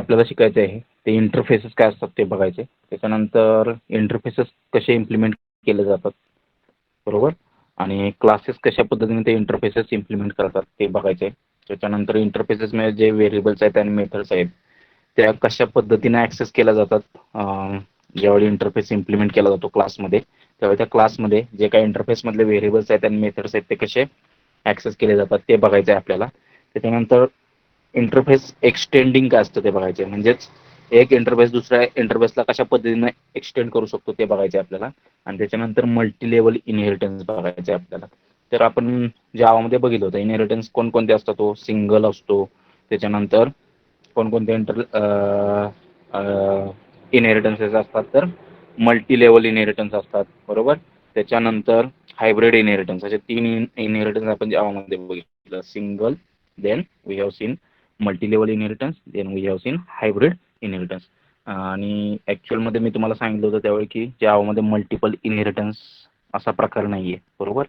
आपल्याला शिकायचं आहे ते इंटरफेसेस काय असतात ते बघायचे. त्याच्यानंतर इंटरफेसेस कसे इम्प्लिमेंट केले जातात, बरोबर, आणि क्लासेस कशा पद्धतीने ते इंटरफेसेस इम्प्लिमेंट करतात ते बघायचे. त्याच्यानंतर इंटरफेसेस मध्ये जे व्हेरिएबल्स आहेत आणि मेथड्स आहेत त्या कशा पद्धतीने ॲक्सेस केल्या जातात. ज्यावेळी इंटरफेस इम्प्लिमेंट केला जातो क्लासमध्ये, त्यावेळी त्या क्लासमध्ये जे काही इंटरफेसमधले व्हेरिएबल्स आहेत आणि मेथड्स आहेत ते कसे ॲक्सेस केले जातात ते बघायचे आहे आपल्याला. त्याच्यानंतर इंटरफेस एक्सटेंडिंग काय असतं ते बघायचे, म्हणजेच एक इंटरफेस दुसऱ्या इंटरफेसला कशा पद्धतीने एक्सटेंड करू शकतो ते बघायचे आपल्याला. आणि त्याच्यानंतर मल्टी लेवल इनहेरिटन्स बघायचे आपल्याला. तर आपण जावामध्ये बघितलं होतं इनहेरिटन्स कोणकोणते असतात, तो सिंगल असतो. त्याच्यानंतर कोणकोणते इनहेरिटन्सेस असतात, तर मल्टी लेवल इनहेरिटन्स असतात, बरोबर. त्याच्यानंतर हायब्रिड इनहेरिटन्स, असे 3 इनहेरिटन्स आपण जावामध्ये बघितलं. Single, then we have seen multi level inheritance, then we have seen hybrid inheritance. आणि ॲक्च्युअलमध्ये मी तुम्हाला सांगितलं होतं त्यावेळी की जावामध्ये मल्टिपल इनहेरिटन्स असा प्रकार नाही आहे, बरोबर.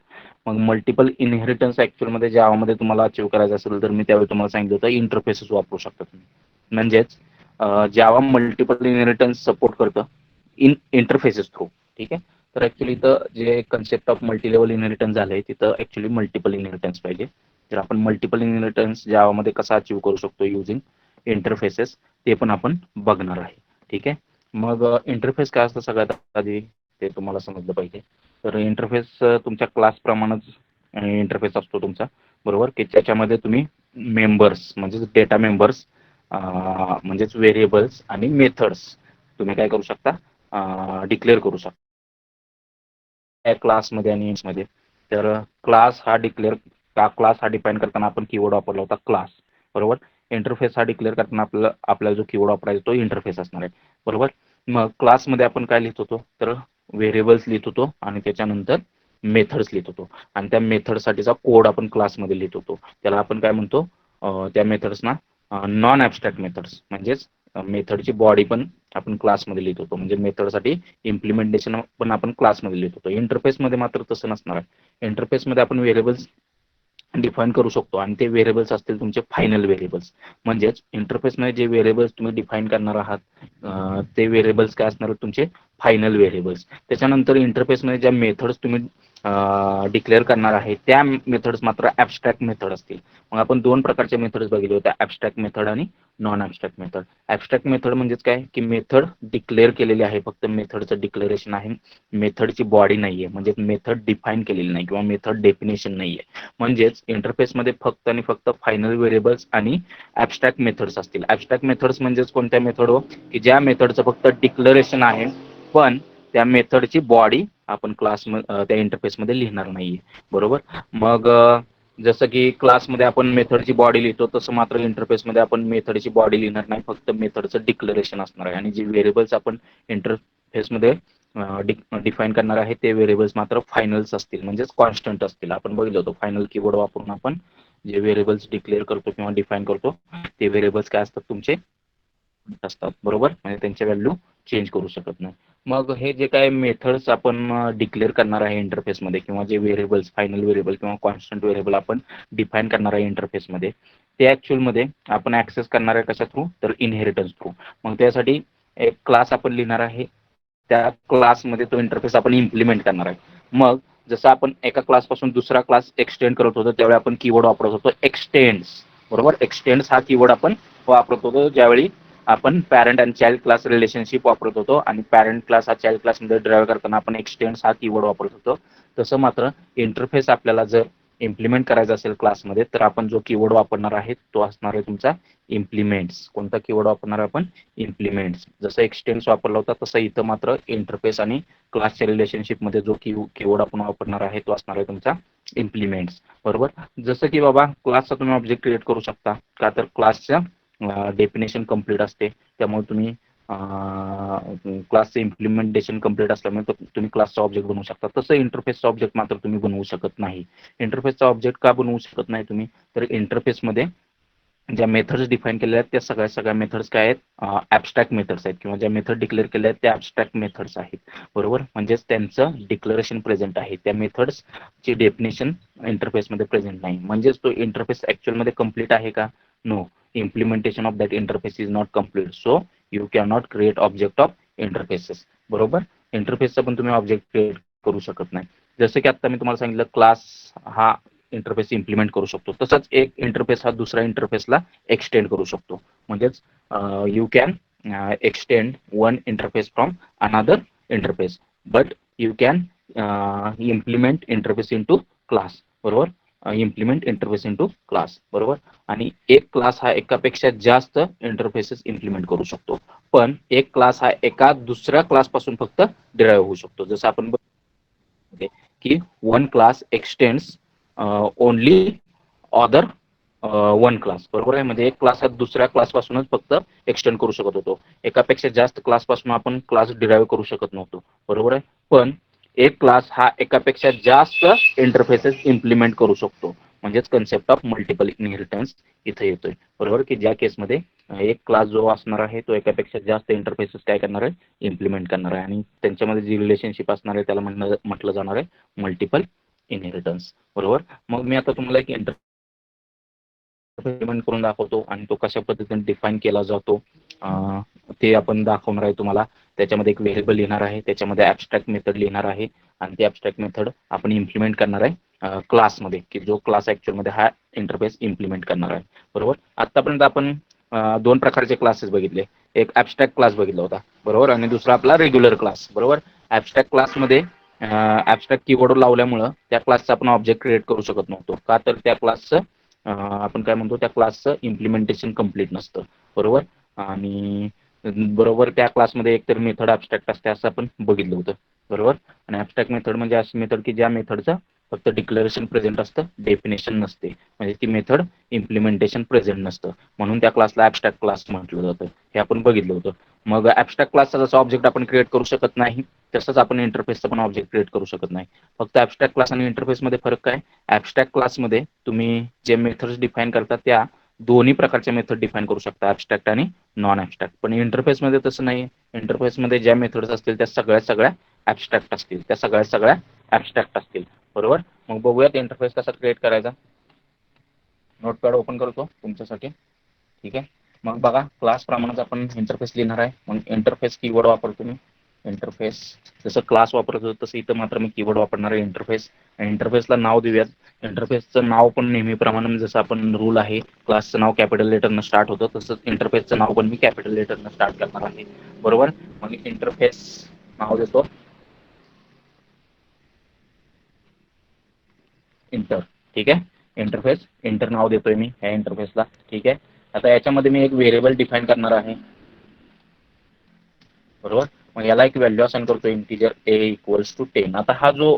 मग मल्टिपल इनहेरिटन्स ॲक्च्युअलमध्ये जावामध्ये तुम्हाला अचीव्ह करायचं असेल तर मी त्यावेळी तुम्हाला सांगितलं होतं इंटरफेसेस वापरू शकता तुम्ही. म्हणजेच जावा मल्टिपल इनहेरिटन्स सपोर्ट करतं इंटरफेसेस थ्रू, ठीक आहे. तर ॲक्च्युअली इथं जे concept of multi level inheritance झालंय तिथं ॲक्च्युअली मल्टिपल इनहेरिटन्स पाहिजे. तर आपण मल्टिपल इनहेरिटन्स जावामध्ये कसा अचीव्ह करू शकतो युजिंग इंटरफेसेस ते पण आपण बघणार आहे, ठीक आहे. मग इंटरफेस काय असतं सगळ्यात आधी ते तुम्हाला समजलं पाहिजे. तर इंटरफेस तुमच्या क्लासप्रमाणेच इंटरफेस असतो तुमचा, बरोबर, की त्याच्यामध्ये तुम्ही मेंबर्स म्हणजेच डेटा मेंबर्स म्हणजेच व्हेरिएबल्स आणि मेथड्स तुम्ही काय करू शकता, डिक्लेअर करू शकता क्लासमध्ये आणि मध्ये. तर क्लास हा डिफाईन करताना आपण कीवर्ड वापरला होता क्लास, बरोबर. इंटरफेस हा डिक्लेअर करताना आपल्याला जो कीवर्ड वापरायचा तो इंटरफेस असणार आहे, बरोबर. मग क्लासमध्ये आपण काय लिहित होतो, तर व्हेरिएबल्स लिहित होतो आणि त्याच्यानंतर मेथड्स लिहित होतो. आणि त्या मेथडसाठीचा कोड आपण क्लासमध्ये लिहित होतो. त्याला आपण काय म्हणतो, त्या मेथड्सना नॉन ॲबस्ट्रॅक्ट मेथड्स, म्हणजेच मेथडची बॉडी पण आपण क्लासमध्ये लिहित होतो. म्हणजे मेथडसाठी इम्प्लिमेंटेशन पण आपण क्लासमध्ये लिहित होतो. इंटरफेसमध्ये मात्र तसं नसणार आहे. इंटरफेसमध्ये आपण व्हेरिएबल्स डिफाईन करू शकतो आणि ते व्हेरिएबल्स असतील तुमचे फायनल व्हेरिएबल्स. म्हणजेच इंटरफेसमध्ये जे व्हेरिएबल्स तुम्ही डिफाईन करणार आहात ते व्हेरिएबल्स काय असणार आहेत तुमचे फायनल व्हेरिएबल्स. त्याच्यानंतर इंटरफेसमध्ये ज्या मेथड्स तुम्ही डिक्लेअर करणार आहे त्या मेथड्स मात्र ॲबस्ट्रॅक्ट मेथड असतील. मग आपण 2 प्रकारच्या मेथड्स बघितल्या होत्या, ॲबस्ट्रॅक्ट मेथड आणि non abstract method. Abstract method म्हणजेच काय की मेथड डिक्लेअर केलेली आहे, फक्त मेथडचं डिक्लेरेशन आहे, मेथडची बॉडी नाहीये, म्हणजे मेथड डिफाईन केलेली नाही किंवा मेथड डेफिनेशन नाहीये. म्हणजेच इंटरफेसमध्ये फक्त आणि फक्त फायनल व्हेरिएबल्स आणि ॲबस्ट्रॅक्ट मेथड्स असतील. ॲबस्ट्रॅक्ट मेथड्स म्हणजेच कोणत्या मेथड हो, की ज्या मेथडचं फक्त डिक्लेरेशन आहे पण त्या मेथडची बॉडी आपण त्या इंटरफेसमध्ये लिहिणार नाहीये, बरोबर. मग जसं की क्लासमध्ये आपण मेथडची बॉडी लिहितो तसं मात्र इंटरफेसमध्ये आपण मेथडची बॉडी लिहिणार नाही, फक्त मेथडचं डिक्लेरेशन असणार आहे. आणि जे व्हेरिएबल्स आपण इंटरफेसमध्ये डिफाईन करणार आहे ते व्हेरिएबल्स मात्र फायनल्स असतील, म्हणजेच कॉन्स्टंट असतील. आपण बघितलं होतं फायनल कीवर्ड वापरून आपण जे व्हेरिएबल्स डिक्लेअर करतो किंवा डिफाईन करतो ते व्हेरिएबल्स काय असतात तुमचे असतात, बरोबर, म्हणजे त्यांची व्हॅल्यू चेंज करू शकत नाही. मग हे जे काय मेथड्स आपण डिक्लेअर करणार आहे इंटरफेसमध्ये किंवा जे व्हेरिएबल्स फायनल व्हेरिएबल किंवा कॉन्स्टंट व्हेरिएबल आपण डिफाईन करणार आहे इंटरफेसमध्ये ते ॲक्च्युअलमध्ये आपण ॲक्सेस करणार आहे कशा थ्रू, तर इनहेरिटन्स थ्रू. मग त्यासाठी एक क्लास आपण लिहिणार आहे, त्या क्लासमध्ये तो इंटरफेस आपण इम्प्लिमेंट करणार आहे. मग जसं आपण एका क्लासपासून दुसरा क्लास एक्सटेंड करत होतो त्यावेळी आपण कीवर्ड वापरत होतो एक्सटेंड्स, बरोबर. एक्सटेंड्स हा कीवर्ड आपण वापरत होतो ज्यावेळी आपण पॅरेंट आणि चाइल्ड क्लास रिलेशनशिप वापरत होतो आणि पॅरेंट क्लास हा चाइल्ड क्लासमध्ये ड्राईव्ह करताना आपण एक्सटेंड्स हा कीवर्ड वापरत होतो. तसं मात्र इंटरफेस आपल्याला जर इम्प्लिमेंट करायचा असेल क्लासमध्ये तर आपण जो कीवर्ड वापरणार आहे तो असणार आहे तुमचा इम्प्लिमेंट्स. कोणता कीवर्ड वापरणार आपण, इम्प्लिमेंट्स. जसं एक्सटेंड्स वापरला होता तसं इथं मात्र इंटरफेस आणि क्लासच्या रिलेशनशिपमध्ये जो कीवर्ड आपण वापरणार आहे तो असणार आहे तुमचा इम्प्लिमेंट्स, बरोबर. जसं की बाबा क्लासचा तुम्ही ऑब्जेक्ट क्रिएट करू शकता का, तर क्लासच्या डेफिनेशन कंप्लीट असते त्यामुळे तुम्ही क्लासचं इम्प्लिमेंटेशन कंप्लीट असल्यामुळे तुम्ही क्लासचा ऑब्जेक्ट बनवू शकता. तसं इंटरफेसचा ऑब्जेक्ट मात्र तुम्ही बनवू शकत नाही. इंटरफेसचा ऑब्जेक्ट का बनवू शकत नाही तुम्ही, तर इंटरफेसमध्ये ज्या मेथड्स डिफाईन केलेल्या आहेत त्या सगळ्या मेथड्स काय आहेत, ॲबस्ट्रॅक्ट मेथड्स आहेत किंवा ज्या मेथड डिक्लेअर केल्या आहेत त्या ॲबस्ट्रॅक्ट मेथड्स आहेत, बरोबर. म्हणजेच त्यांचं डिक्लेरेशन प्रेझेंट आहे, त्या मेथड्सची डेफिनेशन इंटरफेसमध्ये प्रेझेंट नाही. म्हणजेच तो इंटरफेस ॲक्च्युअलमध्ये कंप्लीट आहे का, No, implementation of that interface is not complete. So you cannot create object of interfaces. बरोबर. इंटरफेसचा पण तुम्ही ऑब्जेक्ट क्रिएट करू शकत नाही. जसं की आता मी तुम्हाला सांगितलं क्लास हा इंटरफेस इम्प्लिमेंट करू शकतो, तसंच एक इंटरफेस हा दुसऱ्या इंटरफेसला एक्सटेंड करू शकतो. म्हणजेच you can extend one interface from another interface, but you can implement interface in two class. बरोबर. Implement interface in two class. बरोबर. आणि एक क्लास हा एकापेक्षा जास्त इंटरफेसेस इम्प्लिमेंट करू शकतो, पण एक क्लास हा एका दुसऱ्या क्लास पासून फक्त डिराईव्ह होऊ शकतो. जसं आपण की one class x tends only other one class. बरोबर आहे. म्हणजे एक क्लास हा दुसऱ्या क्लास पासूनच फक्त एक्सटेंड करू शकत होतो. एकापेक्षा जास्त क्लास पासून आपण क्लास डिराईव्ह करू शकत नव्हतो. बरोबर आहे. पण एक क्लास हा एकापेक्षा जास्त इंटरफेसेस इम्प्लिमेंट करू शकतो. म्हणजेच कन्सेप्ट ऑफ मल्टिपल इनहेरिटन्स इथे येतोय. बरोबर. की ज्या केसमध्ये एक क्लास जो असणार आहे तो एकापेक्षा जास्त इंटरफेसेस काय करणार आहे, इम्प्लिमेंट करणार आहे, आणि त्यांच्यामध्ये जी रिलेशनशिप असणार आहे त्याला म्हटलं जाणार आहे मल्टिपल इनहेरिटन्स. बरोबर. मग मी आता तुम्हाला एक इंटरफेस करून दाखवतो आणि तो कशा पद्धतीने डिफाईन केला जातो ते आपण दाखवणार आहे तुम्हाला. त्याच्यामध्ये एक व्हेरिएबल लिहिणार आहे, त्याच्यामध्ये ॲबस्ट्रॅक्ट मेथड लिहिणार आहे, आणि ते ॲबस्ट्रॅक्ट मेथड आपण इम्प्लिमेंट करणार आहे क्लासमध्ये, की जो क्लास ॲक्च्युअलमध्ये हा इंटरफेस इम्प्लिमेंट करणार आहे. बरोबर. आतापर्यंत आपण दोन प्रकारचे क्लासेस बघितले. एक ॲबस्ट्रॅक्ट क्लास बघितला होता. बरोबर. आणि दुसरा आपला रेग्युलर क्लास. बरोबर. ॲबस्ट्रॅक्ट क्लासमध्ये ॲबस्ट्रॅक्ट कीवर्ड लावल्यामुळं त्या क्लासचा आपण ऑब्जेक्ट क्रिएट करू शकत नव्हतो. का तर त्या क्लासचं आपण काय म्हणतो, त्या क्लासचं इम्प्लिमेंटेशन कंप्लीट नसतं. बरोबर. आणि बरोबर त्या क्लासमध्ये एकतर मेथड ॲबस्ट्रॅक्ट असते असं आपण बघितलं होतं. बरोबर. आणि ॲबस्ट्रॅक्ट मेथड म्हणजे अशी मेथड की ज्या मेथडचं फक्त डिक्लेरेशन प्रेझेंट असतं, डेफिनेशन नसते. म्हणजे ती मेथड इम्प्लिमेंटेशन प्रेझेंट नसतं, म्हणून त्या क्लासला ॲबस्ट्रॅक्ट क्लास म्हटलं जातं. हे आपण बघितलं होतं. मग ॲबस्ट्रॅक्ट क्लासचा जसा ऑब्जेक्ट आपण क्रिएट करू शकत नाही, तसंच आपण इंटरफेसचा पण ऑब्जेक्ट क्रिएट करू शकत नाही. फक्त ॲबस्ट्रॅक्ट क्लास आणि इंटरफेसमध्ये फरक काय? ॲबस्ट्रॅक्ट क्लासमध्ये तुम्ही जे मेथड्स डिफाईन करता त्या दोन्ही प्रकारच्या मेथड डिफाईन करू शकता, ॲबस्ट्रॅक्ट आणि नॉन ॲबस्ट्रॅक्ट. पण इंटरफेसमध्ये तसं नाही. इंटरफेसमध्ये ज्या मेथड्स असतील त्या सगळ्या ॲबस्ट्रॅक्ट असतील, त्या सगळ्या ॲबस्ट्रॅक्ट असतील. बरोबर. मग बघूयात इंटरफेस कसा क्रिएट करायचा. नोटपॅड ओपन करतो तुमच्यासाठी. ठीक आहे. मग बघा, क्लास प्रमाणेच आपण इंटरफेस लिहिणार आहे. मग इंटरफेस कीवर्ड वापरतो मी. इंटरफेस जसं क्लास वापरतो तसं इथं मात्र मी कीवर्ड वापरणार आहे इंटरफेस. इंटरफेसला नाव देऊयात. इंटरफेसचं नाव पण नेहमीप्रमाणे जसं आपण रूल आहे, क्लासचं नाव कॅपिटल लेटरनं स्टार्ट होतं, तसंच इंटरफेसचं नाव पण मी कॅपिटल लेटरनं स्टार्ट करणार आहे. बरोबर. मग इंटरफेस नाव देतो इंटर. ठीक आहे. इंटरफेस इंटर नाव देतोय मी ह्या इंटरफेसला. ठीक आहे. आता याच्यामध्ये मी एक व्हेरिएबल डिफाईन करणार आहे. बरोबर. मग याला एक व्हॅल्यू असाइन करतो, इंटिजर a इक्वल्स टू 10. आता हा जो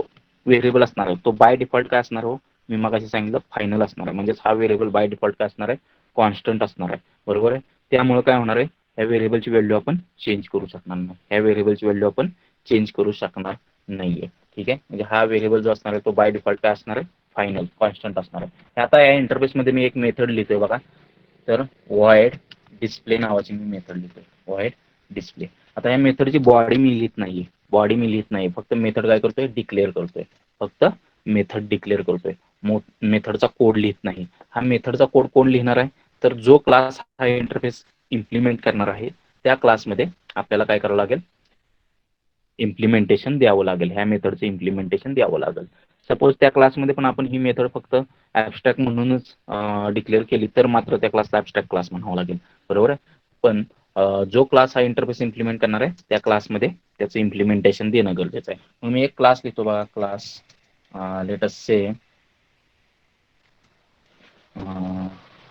व्हेरिएबल असणार आहे तो बाय डिफॉल्ट काय असणार हो, मी मगाशी सांगितलं फायनल असणार आहे. म्हणजेच हा व्हेरिएबल बाय डिफॉल्ट काय असणार आहे, कॉन्स्टंट असणार आहे. बरोबर आहे. त्यामुळे काय होणार आहे, ह्या व्हेरिएबलची व्हॅल्यू आपण चेंज करू शकणार नाही. ह्या व्हेरिएबलची व्हॅल्यू आपण चेंज करू शकणार नाहीये. ठीक आहे. म्हणजे हा व्हेरिएबल जो असणार आहे तो बाय डिफॉल्ट काय असणार आहे, फायनल कॉन्स्टंट असणार आहे. आता या इंटरफेसमध्ये मी एक मेथड लिहितोय बघा. तर void डिस्प्ले नावाची मी मेथड लिहितोय. void display. आता या मेथडची बॉडी मी लिहित नाहीये. फक्त मेथड काय करतोय, डिक्लेअर करतोय. फक्त मेथड डिक्लेअर करतोय. मेथडचा कोड लिहित नाही. हा मेथडचा कोड कोण लिहिणार आहे, तर जो क्लास हा इंटरफेस इम्प्लिमेंट करणार आहे त्या क्लासमध्ये आपल्याला काय करावं लागेल, इम्प्लिमेंटेशन द्यावं लागेल. ह्या मेथडचं इम्प्लिमेंटेशन द्यावं लागेल. सपोज त्या क्लासमध्ये पण आपण ही मेथड फक्त ॲबस्ट्रॅक्ट म्हणूनच डिक्लेअर केली तर मात्र त्या क्लासला ॲबस्ट्रॅक्ट क्लास म्हणावं लागेल. बरोबर आहे. पण जो क्लास हा इंटरफेस इम्प्लिमेंट करणार आहे त्या क्लासमध्ये त्याचं इम्प्लिमेंटेशन देणं गरजेचं आहे. मग मी एक क्लास लिहितो बघा. Class let us say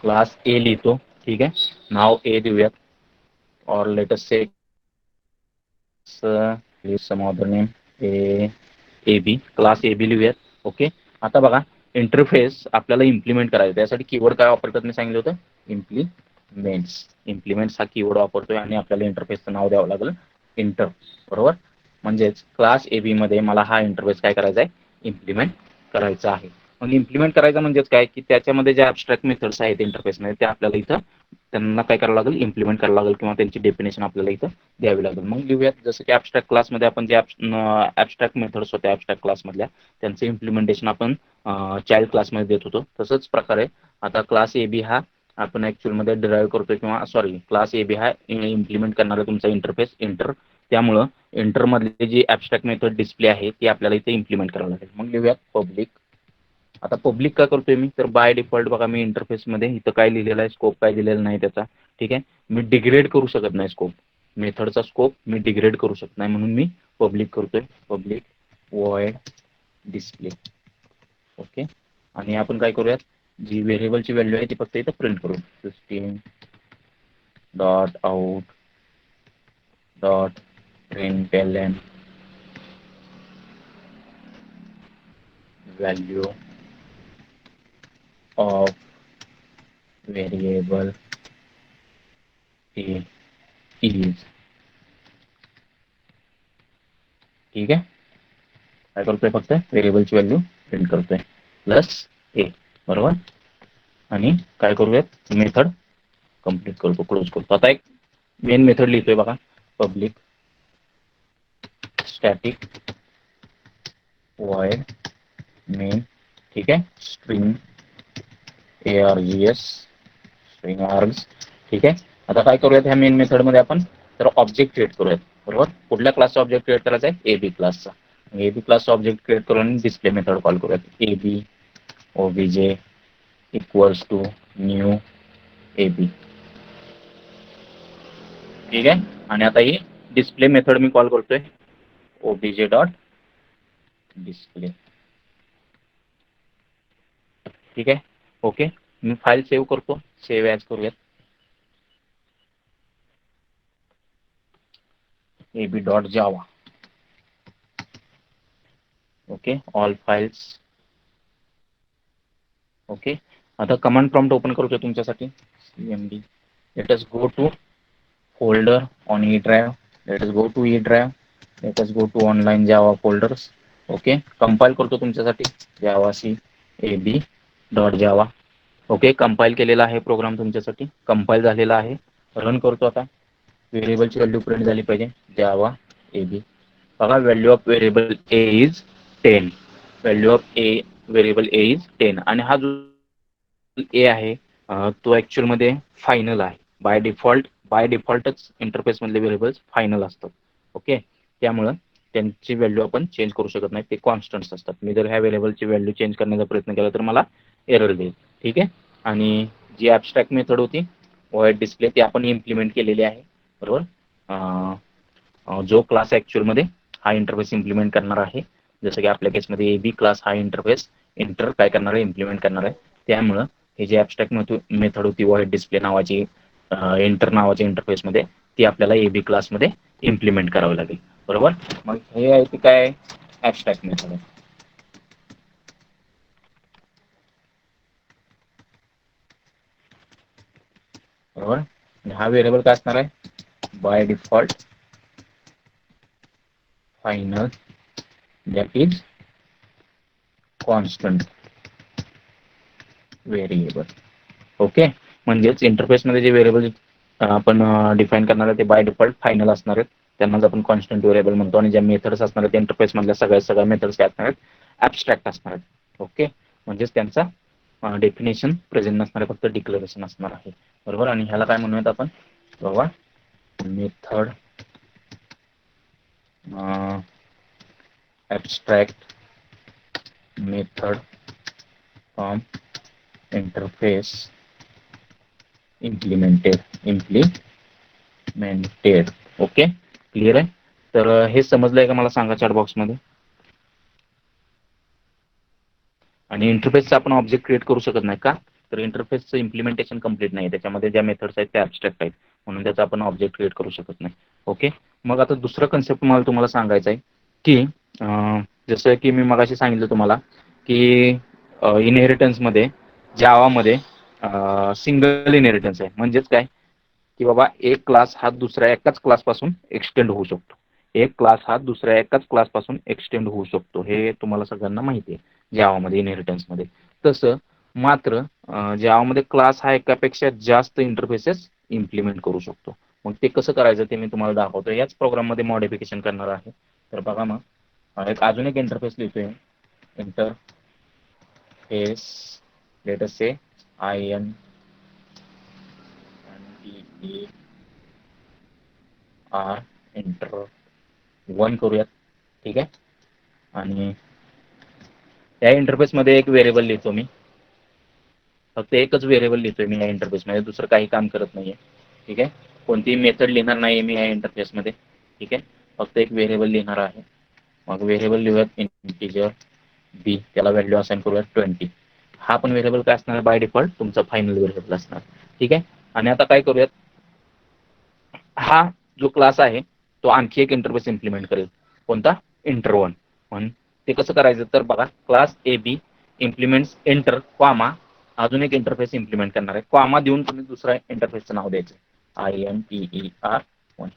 class A लिहितो. ठीक आहे. नाव ए देऊयात. और let us say some other name A B. Class A B लिहूयात. ओके. आता बघा, इंटरफेस आपल्याला इम्प्लिमेंट करायचं, त्यासाठी कीवर्ड काय वापरतात मी सांगितलं होतं, इम्प्लिमेंट्स हा कीवर्ड वापरतोय आणि आपल्याला इंटरफेसचं नाव द्यावं लागेल इंटर. बरोबर. म्हणजेच क्लास ए बी मध्ये मला हा इंटरफेस काय करायचा आहे, इम्प्लिमेंट करायचा आहे. मग इम्प्लिमेंट करायचं म्हणजेच काय, की त्याच्यामध्ये ज्या ॲबस्ट्रॅक्ट मेथड्स आहेत इंटरफेसमध्ये त्या आपल्याला इथं त्यांना काय करावं लागेल, इम्प्लिमेंट करावं लागेल, किंवा त्यांची डेफिनेशन आपल्याला इथं द्यावी लागेल. मग लिहूयात. जसं की ॲबस्ट्रॅक्ट क्लासमध्ये आपण जे ॲबस्ट्रॅक्ट मेथड्स होत्या ॲबस्ट्रॅक्ट क्लासमधल्या त्यांचं इम्प्लिमेंटेशन आपण चाइल्ड क्लासमध्ये देत होतो. तसंच प्रकारे आता क्लास ए बी हा आपण ॲक्च्युअलमध्ये डिराईव्ह करतोय किंवा सॉरी क्लास ए बी हा इम्प्लिमेंट करणारा तुमचा इंटरफेस इंटर. त्यामुळं इंटरमधली जी ॲबस्ट्रॅक्ट मेथड डिस्प्ले आहे ती आपल्याला इथे इम्प्लिमेंट करावं लागेल. मग लिहूयात पब्लिक. आता पब्लिक का करतोय मी, तर बाय डिफॉल्ट बघा मी इंटरफेसमध्ये इथं काय लिहिलेलं आहे, स्कोप काय दिलेला नाही त्याचा. ठीक आहे, मी डिग्रेड करू शकत नाही स्कोप, मेथडचा स्कोप मी डिग्रेड करू शकत नाही, म्हणून मी पब्लिक करतोय. Public void display. ओके, आणि आपण काय करूयात, जी व्हेरिएबलची व्हॅल्यू आहे ती फक्त इथं प्रिंट करू. System dot out dot println value of variable A is. ठीक आहे, काय करतोय, फक्त व्हेरिएबलची व्हॅल्यू प्रिंट करतोय प्लस ए. बरोबर, आणि काय करूयात, मेथड कंप्लीट करतो, क्लोज करतो. आता एक मेन मेथड लिहितोय बघा, पब्लिक स्टॅटिक वॉइड मेन. ठीक आहे, स्ट्रिंग args स्ट्रिंग आर्ग्स. ठीक आहे, आता काय करूयात ह्या मेन मेथडमध्ये आपण, तर ऑब्जेक्ट क्रिएट करूयात. बरोबर, कुठल्या क्लासचा ऑब्जेक्ट क्रिएट करायचा आहे, एबी क्लासचा. एबी क्लासचा ऑब्जेक्ट क्रिएट करून डिस्प्ले मेथड कॉल करूयात, AB OBJ equals to new AB. ठीक आहे, आणि आता ही डिस्प्ले मेथड मी कॉल करतोय, ओबीजे डॉट डिस्प्ले. ठीक आहे, ओके. मी फाईल सेव्ह करतो, सेव्ह ॲज करूयात, AB dot Java. Okay, all files. Okay, आता कमांड प्रॉम्प्ट ओपन करतो तुमच्यासाठी, cmd. Let us go to folder on E drive. Let us go to E drive. Let us go to online Java folders. Okay, compile करतो तुमच्यासाठी, Java C AB dot Java. Okay, compile केलेला आहे programme तुमच्यासाठी, compile झालेला आहे. Run करतो आता. व्हेरिएबलची व्हॅल्यू प्रिंट झाली पाहिजे, जावा एबी. बघा, value of variable A is 10. Value of A variable A is 10, आणि हा जो ए आहे तो ॲक्च्युअलमध्ये फायनल आहे. बाय डिफॉल्टच इंटरफेसमधले व्हेरिएबल्स फायनल असतात. ओके, त्यामुळं त्यांची व्हॅल्यू आपण चेंज करू शकत नाही, ते कॉन्स्टंट्स असतात. मी जर ह्या व्हेरिएबलची व्हॅल्यू चेंज करण्याचा प्रयत्न केला तर मला एरर देईल. ठीक आहे, आणि जी ॲबस्ट्रॅक्ट मेथड होती वॉइड डिस्प्ले ती आपण इम्प्लिमेंट केलेली आहे. बरोबर, जो क्लास ॲक्च्युअलमध्ये हा इंटरफेस इम्प्लिमेंट करणार आहे, जसं की आपल्या केसमध्ये एबी क्लास हा इंटरफेस काय करणार आहे, इम्प्लिमेंट करणार आहे. त्यामुळं हे जे ॲबस्ट्रॅक्ट मेथड होती वॉइड डिस्प्ले नावाची, एंटर नावाच्या इंटरफेसमध्ये, ती आपल्याला एबी क्लासमध्ये इम्प्लिमेंट करावी लागेल. बरोबर, मग हे आहे की काय, ॲबस्ट्रॅक्ट मेथड आहे. बरोबर, हा व्हेरिएबल काय असणार आहे, by default final that is constant variable. Okay, म्हणजेच इंटरफेसमध्ये जे व्हेरिएबल आपण डिफाईन करणार आहे ते बाय डिफॉल्ट फायनल असणार आहेत, त्यांनाच आपण कॉन्स्टंट व्हेरिएबल म्हणतो. आणि ज्या मेथड्स असणार आहेत इंटरफेसमधल्या सगळ्या मेथड्स काय असणार आहेत, ॲबस्ट्रॅक्ट असणार आहेत. ओके, म्हणजेच त्यांचा डेफिनेशन प्रेझेंट नसणार आहे, फक्त डिक्लेरेशन असणार आहे. बरोबर, आणि ह्याला काय म्हणूयात आपण, बघा, method abstract method from interface implemented. Okay, clear आहे. तर हे समजलंय का मला सांगा चॅट बॉक्समध्ये. आणि इंटरफेसचा आपण ऑब्जेक्ट क्रिएट करू शकत नाही का, तर इंटरफेसचं इम्प्लिमेंटेशन कंप्लीट नाही, त्याच्यामध्ये ज्या मेथड्स आहेत त्या ॲबस्ट्रॅक्ट आहेत, म्हणून त्याचा आपण ऑब्जेक्ट क्रिएट करू शकत नाही. ओके, मग आता दुसरा कन्सेप्ट मला तुम्हाला सांगायचा आहे की जसं की मी मगाशी सांगितलं तुम्हाला की इनहेरिटन्समध्ये जावामध्ये सिंगल इनहेरिटन्स आहे. म्हणजेच काय, की बाबा एक क्लास हा दुसऱ्या एकाच क्लासपासून एक्सटेंड होऊ शकतो. एक क्लास हा दुसऱ्या एकाच क्लासपासून एक्सटेंड होऊ शकतो, हे तुम्हाला सगळ्यांना माहिती आहे जावामध्ये इनहेरिटन्समध्ये. तसं मात्र जावामध्ये क्लास हा एकापेक्षा जास्त इंटरफेसेस इम्प्लिमेंट करू शकतो. मग ते कसं करायचं ते मी तुम्हाला दाखवतो. याच प्रोग्राममध्ये मॉडिफिकेशन करणार आहे. तर बघा, मग अजून एक इंटरफेस लिहितोय, interface let us say IN E R inter one करूयात. ठीक आहे. आणि या इंटरफेसमध्ये एक व्हेरिएबल लिहितो मी. फक्त एकच व्हेरिएबल लिहितोय मी या इंटरफेसमध्ये, दुसरं काही काम करत नाहीये. ठीक आहे. कोणतीही मेथड लिहिणार नाही मी या इंटरफेसमध्ये. ठीक आहे. फक्त एक व्हेरिएबल लिहिणार आहे. मग व्हेरिएबल लिहूयात इंटिजर बी, त्याला व्हॅल्यू असाइन करूयात 20. हा पण व्हेरिएबल काय असणार बाय डिफॉल्ट तुमचा फायनल व्हेरिएबल असणार. ठीक आहे. आणि आता काय करूयात, हा जो क्लास आहे तो आणखी एक इंटरफेस इम्प्लिमेंट करेल. कोणता? Inter one. म्हणून ते कसं करायचं तर बघा, class A B implements enter comma अजून एक इंटरफेस इम्प्लिमेंट करणार आहे. कॉमा देऊन तुम्ही दुसऱ्या इंटरफेसचं नाव द्यायचं, INTER1.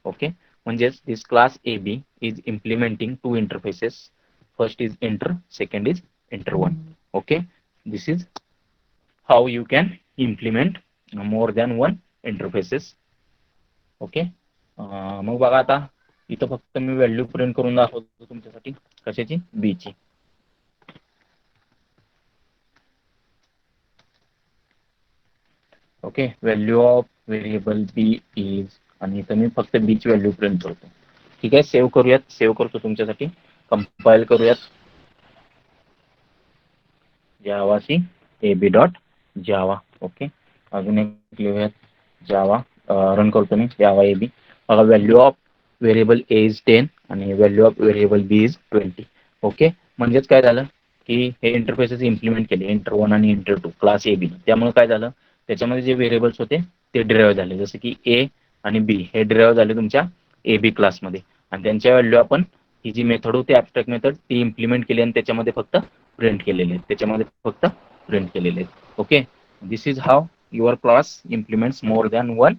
ओके. म्हणजेच this class A B is implementing two interfaces. First is inter, second is inter one. Okay. This is how you can implement more than one interfaces. Okay. मग बघा आता इथं फक्त मी व्हॅल्यू प्रिंट करून दाखवतो तुमच्यासाठी. कशाची? बीची. Okay. Value of variable B is, आणि इथं मी फक्त बीची व्हॅल्यू प्रिंट करतो. ठीक आहे. सेव्ह करूयात. सेव्ह करतो तुमच्यासाठी. कंपाईल करूयात. Javac ab dot Java. Okay. अजून एक लिहूयात जावा. रन करतो मी जावा एबी. बघा value of variable A is 10 आणि value of variable B is 20. Okay. म्हणजेच काय झालं की हे इंटरफेसेस इम्प्लिमेंट केले, इंटर वन आणि inter two class A B. त्यामुळे काय झालं, त्याच्यामध्ये जे व्हेरिएबल्स होते ते डिराईव्ह झाले. जसे की ए आणि बी हे डिराईव्ह झाले तुमच्या ए बी क्लासमध्ये, आणि त्यांच्या व्हॅल्यू आपण ही जी मेथड होती ॲबस्ट्रॅक्ट मेथड ती इम्प्लिमेंट केली आणि त्याच्यामध्ये फक्त प्रिंट केलेले आहेत. त्याच्यामध्ये फक्त प्रिंट केलेले आहेत. Okay. This is how your class implements more than one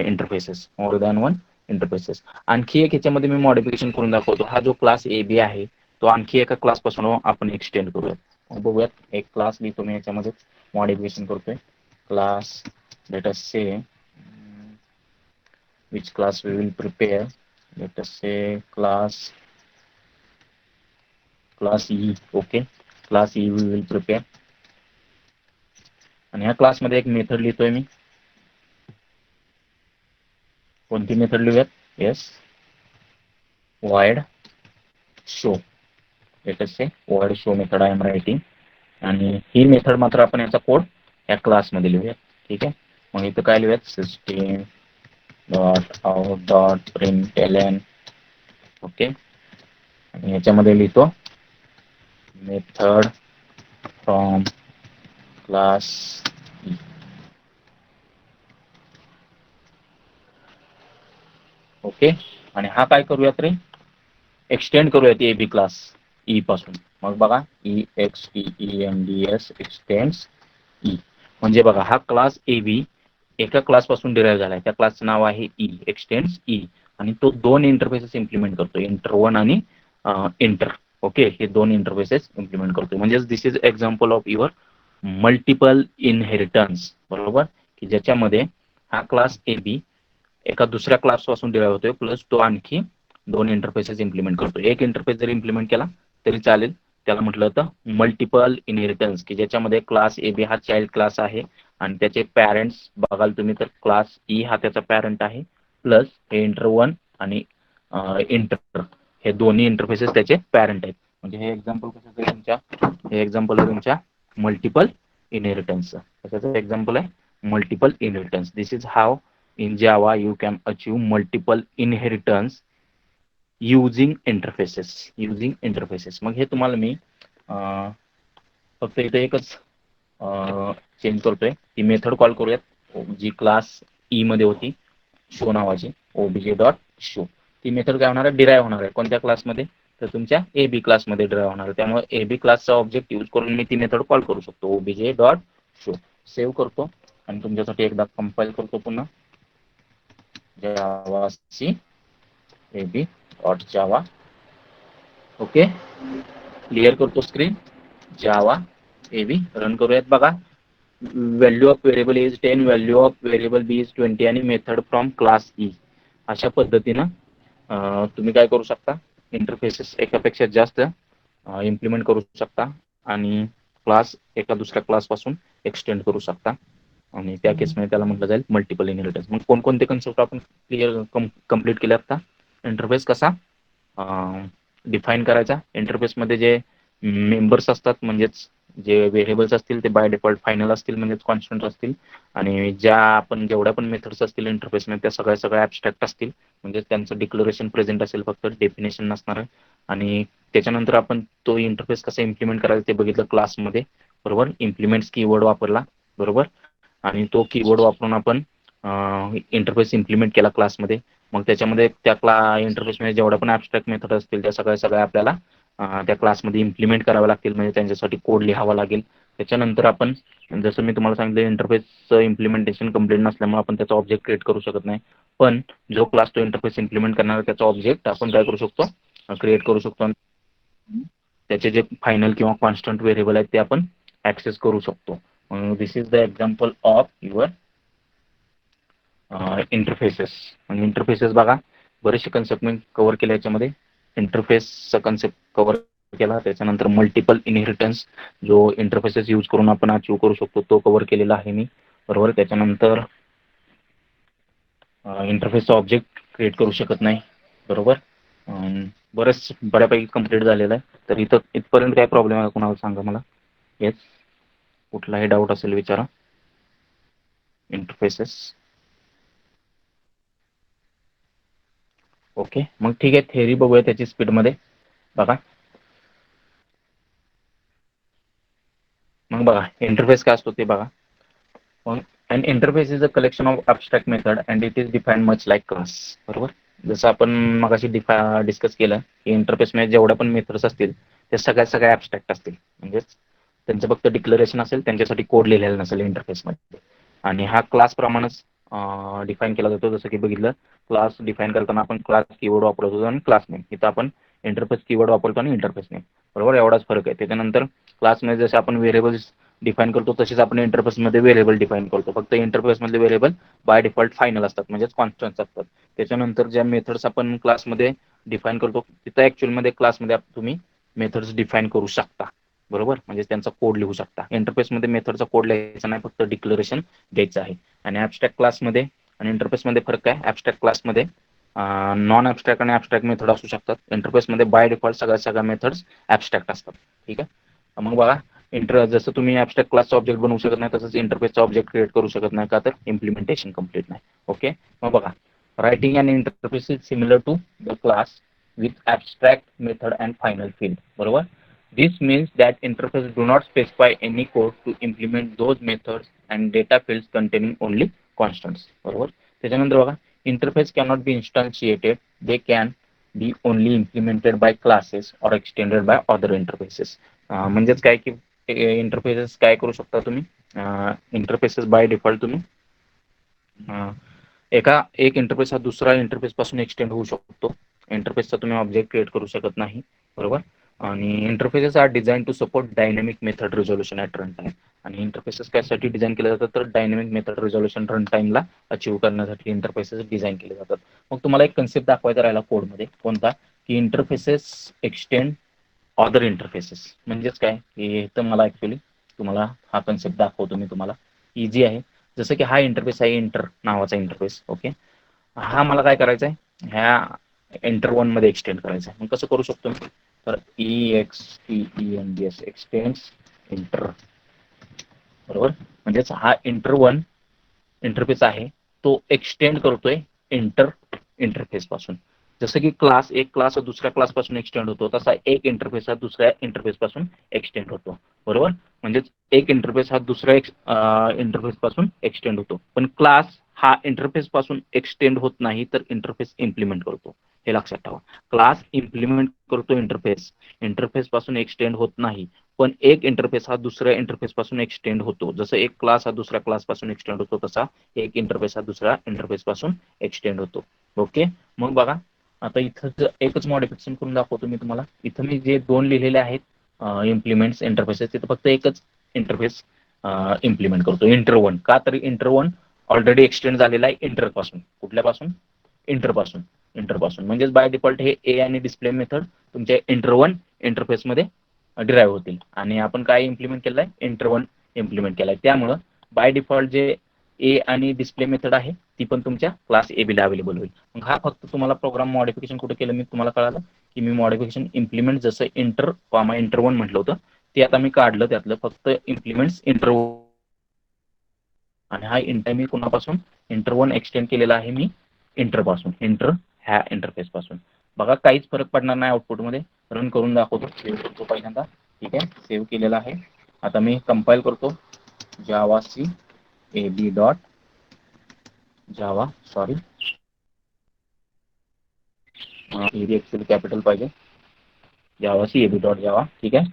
interfaces. More than one interfaces. आणखी एक याच्यामध्ये मी मॉडिफिकेशन करून दाखवतो. हा जो क्लास ए बी आहे तो आणखी एका क्लासपासून आपण एक्सटेंड करूयात. बघूयात. एक क्लास लिहितो मी याच्यामध्ये, मॉडिफिकेशन करतोय. Class let us say which class we will prepare. Let us say class E. Okay. class E we will prepare. आणि ह्या क्लासमध्ये एक मेथड लिहितोय मी. कोणती मेथड लिहूयात? Yes, void show. Late us say void show method I am writing. आणि ही method मात्र आपण याचा कोड या क्लासमध्ये लिहूयात. ठीक आहे. मग इथं काय लिहूयात? System dot out dot println. Okay. आणि याच्यामध्ये लिहितो method from class E. Okay. आणि हा काय करूयात रे, एक्सटेंड करूयात ए बी क्लास ई पासून. मग बघा EXTENDS एक्सटेंड्स ई. म्हणजे बघा हा क्लास ए बी एका क्लास पासून डिराईव्ह झालाय. त्या क्लासचं नाव आहे ई, एक्सटेंड्स ई. आणि तो दोन इंटरफेसेस इम्प्लिमेंट करतो, इंटर वन आणि इंटर. ओके. हे दोन इंटरफेसेस इम्प्लिमेंट करतो. म्हणजेच this is example of your multiple inheritance. बरोबर. की ज्याच्यामध्ये हा क्लास ए बी एका दुसऱ्या क्लास पासून डिराईव्ह होतोय, प्लस तो आणखी दोन इंटरफेसेस इम्प्लिमेंट करतो. एक इंटरफेस जरी इम्प्लिमेंट केला तरी चालेल. त्याला म्हटलं होतं मल्टिपल इनहेरिटन्स, की ज्याच्यामध्ये क्लास ए बी हा चाइल्ड क्लास आहे आणि त्याचे पॅरेंट्स बघाल तुम्ही तर क्लास ई हा त्याचा पॅरेंट आहे, प्लस हे इंटर वन आणि इंटर हे दोन्ही इंटरफेसेस त्याचे पॅरेंट आहेत. म्हणजे हे एक्झाम्पल कसं आहे तुमच्या, हे एक्झाम्पल आहे तुमच्या मल्टिपल इनहेरिटन्सचं. कशाचं एक्झाम्पल आहे? Multiple inheritance. This is how in Java you can achieve multiple inheritance using interfaces. मग हे तुम्हाला मी फक्त इथे एकच चेंज करतोय. ती मेथड कॉल करूयात जी क्लास ई मध्ये होती, शो नावाची, obj डॉट शो. ती मेथड काय होणार आहे? डिराईव्ह होणार आहे. कोणत्या क्लासमध्ये? तर तुमच्या ए बी क्लासमध्ये डिराईव्ह होणार आहे. त्यामुळे ए बी क्लासचा ऑब्जेक्ट यूज करून मी ती मेथड कॉल करू शकतो, obj डॉट शो. सेव्ह करतो आणि तुमच्यासाठी एकदा कंपाईल करतो पुन्हा. Javac ab dot Java. Okay. Clear करतो स्क्रीन. जावा एबी रन करूयात. बघा value of variable is 10, value of variable B is 20 आणि मेथड फ्रॉम क्लास ई. अशा पद्धतीनं तुम्ही काय करू शकता, इंटरफेसेस एकापेक्षा जास्त इम्प्लिमेंट करू शकता आणि क्लास एका दुसऱ्या क्लासपासून एक्सटेंड करू शकता. आणि त्या केसमध्ये त्याला म्हटलं जाईल मल्टिपल इनहेरिटन्स. मग कोणकोणते कन्सेप्ट आपण कंप्लीट केले आता? इंटरफेस कसा डिफाईन करायचा, इंटरफेसमध्ये जे मेंबर्स असतात म्हणजेच जे व्हेरिएबल्स असतील ते बाय डिफॉल्ट फायनल असतील म्हणजेच कॉन्स्टंट असतील, आणि जेवढ्या पण मेथड्स असतील इंटरफेसमध्ये त्या सगळ्या ॲबस्ट्रॅक्ट असतील, म्हणजे त्यांचं डिक्लरेशन प्रेझेंट असेल, फक्त डेफिनेशन नसणार आहे. आणि त्याच्यानंतर आपण तो इंटरफेस कसा इम्प्लिमेंट करायचा ते बघितलं क्लासमध्ये, बरोबर. इम्प्लिमेंट्स कीवर्ड वापरला, बरोबर. आणि तो कीवर्ड वापरून आपण इंटरफेस इम्प्लिमेंट केला क्लासमध्ये. मग त्याच्यामध्ये त्या इंटरफेसमध्ये जेवढ्या पण ॲबस्ट्रॅक्ट मेथड असतील त्या सगळ्या आपल्याला त्या क्लासमध्ये इम्प्लिमेंट कराव्या लागतील, म्हणजे त्यांच्यासाठी कोड लिहावा लागेल. त्याच्यानंतर आपण जसं मी तुम्हाला सांगितलं इंटरफेसचं इम्प्लिमेंटेशन कंप्लीट नसल्यामुळे आपण त्याचा ऑब्जेक्ट क्रिएट करू शकत नाही, पण जो क्लास तो इंटरफेस इम्प्लिमेंट करणार त्याचा ऑब्जेक्ट आपण काय करू शकतो, क्रिएट करू शकतो. त्याचे जे फायनल किंवा कॉन्स्टंट व्हेरिएबल आहेत ते आपण ऍक्सेस करू शकतो. This is the example of your interfaces. आणि इंटरफेसेस बघा बरेचसे कन्सेप्ट मी कव्हर केले याच्यामध्ये. इंटरफेसचा कन्सेप्ट कव्हर केला, त्याच्यानंतर मल्टिपल इनहेरिटन्स जो इंटरफेसेस यूज करून आपण अचीव्ह करू शकतो तो कव्हर केलेला आहे मी, बरोबर. त्याच्यानंतर इंटरफेसचा ऑब्जेक्ट क्रिएट करू शकत नाही, बरोबर. बऱ्यापैकी कम्प्लीट झालेलं आहे. तर इथपर्यंत काय प्रॉब्लेम आहे कोणाला सांगा मला. येस, कुठलाही डाऊट असेल विचारा. Interfaces okay. मग ठीक आहे, थेअरी बघूया त्याची स्पीडमध्ये. बघा मग बघा इंटरफेस काय असतो ते बघा. मग and interface is a collection of abstract method and it is defined much like class, बरोबर. जसं आपण मगाशी डिस्कस केलं की इंटरफेसमध्ये जेवढ्या पण मेथड्स असतील ते सगळ्या ॲबस्ट्रॅक्ट असतील, म्हणजेच त्यांचं फक्त डिक्लरेशन असेल, त्यांच्यासाठी कोड लिहिलेला नसेल इंटरफेसमध्ये. आणि हा क्लास प्रमाणेच डिफाईन केला जातो. जसं की बघितलं क्लास डिफाईन करताना आपण क्लास कीवर्ड वापरत होतो आणि क्लास नेम. इथं आपण इंटरफेस कीवर्ड वापरतो आणि इंटरफेस नेम, बरोबर. एवढाच फरक आहे. त्याच्यानंतर क्लासमध्ये जसे आपण व्हेरिएबल्स डिफाईन करतो तसेच आपण इंटरफेसमध्ये व्हेरिएबल डिफाईन करतो. फक्त इंटरफेसमधले व्हेरिएबल बाय डिफॉल्ट फायनल असतात, म्हणजेच कॉन्स्टंट्स असतात. त्याच्यानंतर ज्या मेथड्स आपण क्लासमध्ये डिफाईन करतो तिथं ॲक्च्युअलमध्ये क्लासमध्ये तुम्ही मेथड्स डिफाईन करू शकता, बरोबर. म्हणजे त्यांचा कोड लिहू शकता. इंटरफेसमध्ये मेथडचा कोड लिहायचा नाही, फक्त डिक्लरेशन द्यायचं आहे. आणि ॲबस्ट्रॅक्ट क्लासमध्ये आणि इंटरफेसमध्ये फरक काय, ॲबस्ट्रॅक्ट क्लासमध्ये नॉन ॲबस्ट्रॅक्ट आणि ॲबस्ट्रॅक्ट मेथड असू शकतात. इंटरफेसमध्ये बाय डिफॉल्ट सगळ्या मेथड्स ॲबस्ट्रॅक्ट असतात, ठीक आहे. मग बघा जसं तुम्ही ॲबस्ट्रॅक्ट क्लासचा ऑब्जेक्ट बनवू शकत नाही तसंच इंटरफेसचा ऑब्जेक्ट क्रिएट करू शकत नाही, का तर इम्प्लिमेंटेशन कंप्लीट नाही. ओके. मग बघा writing and interface is similar to the class with abstract method and final field, बरोबर. This means that interface do not specify any code to implement those methods and data fields containing only constants, बरोबर. त्याच्यानंतर बघा interface cannot be instantiated, they can be only implemented by classes or extended by other interfaces. म्हणजेच काय की interfaces काय करू शकता तुम्ही, इंटरफेसेस बाय डिफॉल्ट तुम्ही एक इंटरफेस हा दुसरा इंटरफेस पासून एक्सटेंड होऊ शकतो. इंटरफेसचा तुम्ही ऑब्जेक्ट क्रिएट करू शकत नाही, बरोबर. आणि interfaces are design to support dynamic method resolution at run time. आणि इंटरफेसेस कशासाठी डिझाईन केले जातात तर डायनॅमिक मेथड रिझोल्युशन रन टाइमला अचीव्ह करण्यासाठी इंटरफेसेस डिझाईन केले जातात. मग तुम्हाला एक कन्सेप्ट दाखवायचा राहिला कोडमध्ये, कोणता की इंटरफेसेस एक्सटेंड अदर इंटरफेसेस. म्हणजेच काय की तर मला ॲक्च्युली तुम्हाला हा कन्सेप्ट दाखवतो मी तुम्हाला. इझी आहे. जसं की हा इंटरफेस आहे, इंटर नावाचा इंटरफेस, ओके. हा मला काय करायचा आहे, ह्या एंटर वन मध्ये एक्सटेंड करायचं आहे. मग कसं करू शकतो मी, तर EXTENDS एक्सटेंड्स इंटर, बरोबर. म्हणजेच हा इंटर वन इंटरफेस आहे तो एक्सटेंड करतोय इंटरफेस पासून. जसं की एक क्लास दुसऱ्या क्लास पासून एक्सटेंड होतो तसा एक इंटरफेस हा दुसऱ्या इंटरफेस पासून एक्सटेंड होतो, बरोबर. म्हणजेच एक इंटरफेस हा दुसऱ्या इंटरफेस पासून एक्सटेंड होतो, पण क्लास हा इंटरफेस पासून एक्सटेंड होत नाही तर इंटरफेस इम्प्लिमेंट करतो. हे लक्षात ठेवा. क्लास इम्प्लिमेंट करतो इंटरफेस पासून एक्सटेंड होत नाही, पण एक इंटरफेस हा दुसऱ्या इंटरफेस पासून एक्सटेंड होतो. जसं एक क्लास हा दुसऱ्या क्लास पासून एक्सटेंड होतो तसा एक इंटरफेस हा दुसऱ्या इंटरफेस पासून एक्सटेंड होतो. ओके. मग बघा आता इथं एकच मॉडिफिकेशन करून दाखवतो मी तुम्हाला. इथं मी जे दोन लिहिलेले आहेत इम्प्लिमेंट्स इंटरफेसेस, तिथं फक्त एकच इंटरफेस इम्प्लिमेंट करतो, इंटर वन. का तर इंटर वन ऑलरेडी एक्सटेंड झालेला आहे इंटर पासून. कुठल्यापासून, इंटर पासून. म्हणजेच बाय डिफॉल्ट हे ए आणि डिस्प्ले मेथड तुमच्या इंटर वन इंटरफेसमध्ये डिराईव्ह होतील. आणि आपण काय इम्प्लिमेंट केलंय, इंटर वन इम्प्लिमेंट केलाय. त्यामुळं बाय डिफॉल्ट जे ए आणि डिस्प्ले मेथड आहे ती पण तुमच्या क्लास ए बी ला अवेलेबल होईल. मग हा फक्त तुम्हाला प्रोग्राम मॉडिफिकेशन कुठे केलं मी तुम्हाला कळालं की मी मॉडिफिकेशन इम्प्लिमेंट जसं इंटर वन म्हटलं होतं ते आता मी काढलं त्यातलं फक्त इम्प्लिमेंट्स इंटर आणि हा इंटर मी कुणापासून इंटर वन एक्सटेंड केलेला आहे मी इंटरपासून ह्या इंटरफेस पासून. बघा काहीच फरक पडणार नाही आउटपुटमध्ये. रन करून दाखवतो, सेव्ह करतो पहिल्यांदा. ठीक आहे, सेव्ह केलेला आहे. आता मी कंपाईल करतो Java C A B dot Java sorry actually capital पाहिजे Java C A B dot जावा. ठीक आहे,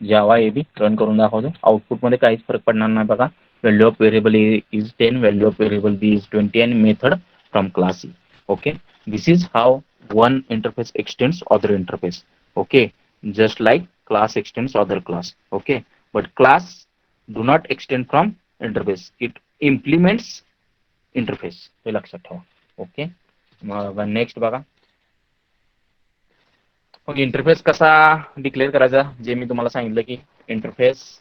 जावा ए बी रन करून दाखवतो. आउटपुटमध्ये काहीच फरक पडणार नाही बघा. Value of variable A is 10, value of variable B is 20 and method from class E. Okay, this is how one interface extends other interface. Okay, just like class extends other class. Okay, but class do not extend from interface, it implements interface. हे लक्षात ठेवा. Okay, मग next बघा. मग interface कसा declare करायचा, जे मी तुम्हाला सांगितलं की इंटरफेस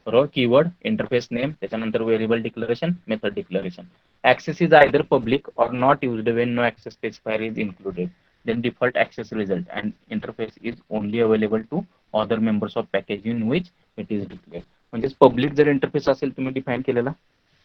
बरोबर कीवर्ड इंटरफेस नेम, त्याच्यानंतर variable declaration, method declaration. Access is either public or not used when no access specifier is included. Then default access result and interface is only available to other members of package in which it is declared. म्हणजे public जर interface असेल तुम्ही define केलेला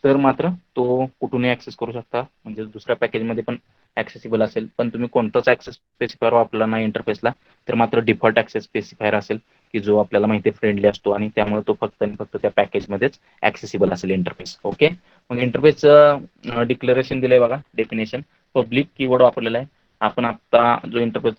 तर मात्र तो कुठूनही access करू शकता. म्हणजे दुसऱ्या पॅकेजमध्ये पण ऍक्सेसिबल असेल, पण तुम्ही कोणताच ऍक्सेस स्पेसिफायर वापरला नाही इंटरफेसला तर मात्र डिफॉल्ट ऍक्सेस स्पेसिफायर असेल की जो आपल्याला माहिती फ्रेंडली असतो आणि त्यामुळे तो फक्त आणि फक्त त्या पॅकेजमध्येच ऍक्सेसिबल असेल इंटरफेस. ओके, मग इंटरफेसचं डिक्लेरेशन दिलंय बघा. डेफिनेशन पब्लिक कीवर्ड वापरलेला आहे. आपण आता जो इंटरफेस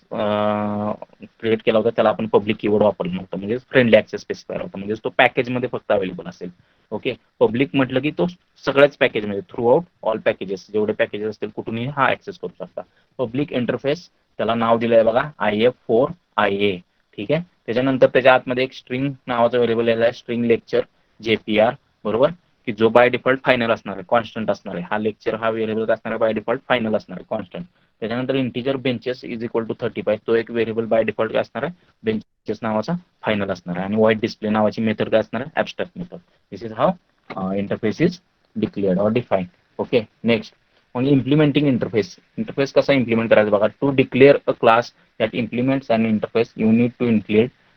क्रिएट केला होता त्याला आपण पब्लिक कीवर्ड वापरला नव्हता, म्हणजे फ्रेंडली ऍक्सेस स्पेसिफायर होता, म्हणजे तो पॅकेजमध्ये फक्त अवेलेबल असेल. ओके, पब्लिक म्हटलं की तो सगळ्याच पॅकेजमध्ये थ्रू आउट ऑल पॅकेजेस, जेवढे पॅकेजेस असतील कुठूनही हा ऍक्सेस करू शकता. पब्लिक इंटरफेस त्याला नाव दिलंय बघा IF4IA. ठीक आहे, त्याच्यानंतर त्याच्या आतमध्ये एक स्ट्रिंग नावाचा व्हेरिएबल आहे, स्ट्रिंग लेक्चर JPR बरोबर, की जो बाय डिफॉल्ट फायनल असणार आहे, कॉन्स्टंट असणार आहे. हा लेक्चर हा व्हेरिएबल असणार आहे बाय डिफॉल्ट फायनल असणार आहे, कॉन्स्टंट. त्याच्यानंतर integer benches is equal to 35, तो एक व्हेरिएबल बाय डिफॉल्ट असणार आहे बेंचेस नावाचा फायनल असणार आहे. आणि व्हाईट डिस्प्ले नावाची मेथड काय असणार आहे, abstract method. This is how interface is declared or define. Okay, next मग इम्प्लिमेंटिंग इंटरफेस. इंटरफेस कसा इम्प्लिमेंट करायचा बघा. To declare a class that implements an interface you need to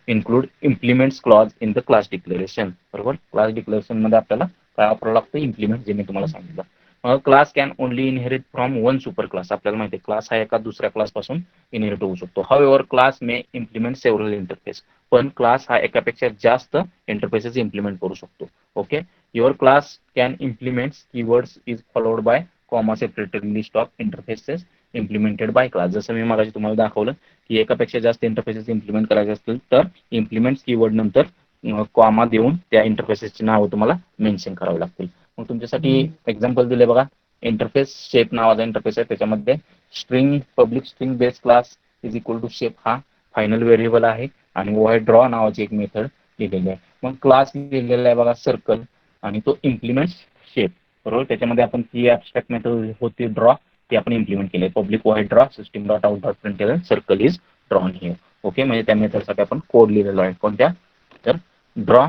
include implements clause in the class declaration. बरोबर, class declaration मध्ये आपल्याला काय वापरावं लागतं, इम्प्लिमेंट, जे मी तुम्हाला सांगितलं. Class can only inherit from one super class. आपल्याला माहिती आहे क्लास हा एका दुसऱ्या क्लास पासून इनहेरिट होऊ शकतो. However class may implement several interface. पण क्लास हा एकापेक्षा जास्त इंटरफेसेस इम्प्लिमेंट करू शकतो. Okay, your class can implements keywords is followed by comma separated list of interfaces implemented by class. जसं मी मगाशी तुम्हाला दाखवलं की एकापेक्षा जास्त इंटरफेसेस इम्प्लिमेंट करायचे असतील तर इम्प्लिमेंट कीवर्ड नंतर कॉमा देऊन त्या इंटरफेसेसची नावं तुम्हाला मेन्शन करावी लागतील. मग तुमच्यासाठी एक्झाम्पल दिले बघा. इंटरफेस शेप नावाचा इंटरफेस आहे, त्याच्यामध्ये string public string base class is equal to shape हा फायनल व्हेरिएबल आहे आणि वाय ड्रॉ नावाची एक मेथड लिहिलेली आहे. मग क्लास लिहिलेला आहे बघा सर्कल आणि तो इम्प्लिमेंट शेप बरोबर. त्याच्यामध्ये आपण ती ऍबस्ट्रॅक्ट मेथड होती ड्रॉ, ती आपण इम्प्लिमेंट केली. Public wide draw system dot out dot print circle is drawn here. Okay, म्हणजे त्या मेथडसाठी आपण कोड लिहिलेला आहे. कोणत्या तर ड्रॉ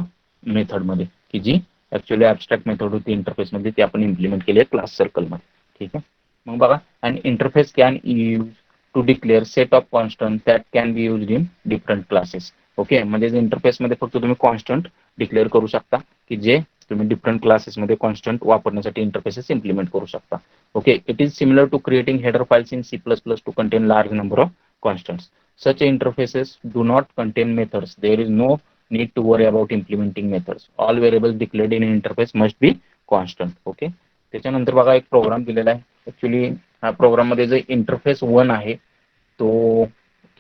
मेथडमध्ये, की जी ऍक्च्युअली ऍबस्ट्रॅक्ट मेथड होती इंटरफेस मध्ये, ती आपण इम्प्लिमेंट केली आहे क्लास सर्कल मध्ये. ठीक आहे, मग बघा. And interface can use to declare set of constant that can be used in different classes. Okay, म्हणजे इंटरफेसमध्ये फक्त तुम्ही कॉन्स्टंट डिक्लेअर करू शकता की जे तुम्ही डिफरंट क्लासेसमध्ये कॉन्स्टंट वापरण्यासाठी इंटरफेसेस इम्प्लिमेंट करू शकता. Okay, it is similar to creating header files in C++ to contain large number of constants. Such interfaces do not contain methods. There is no need to worry about implementing methods. All variables declared in an interface must be constant. Okay, त्याच्यानंतर बघा एक programme दिलेला आहे. Actually हा programme मध्ये जो interface 1 आहे तो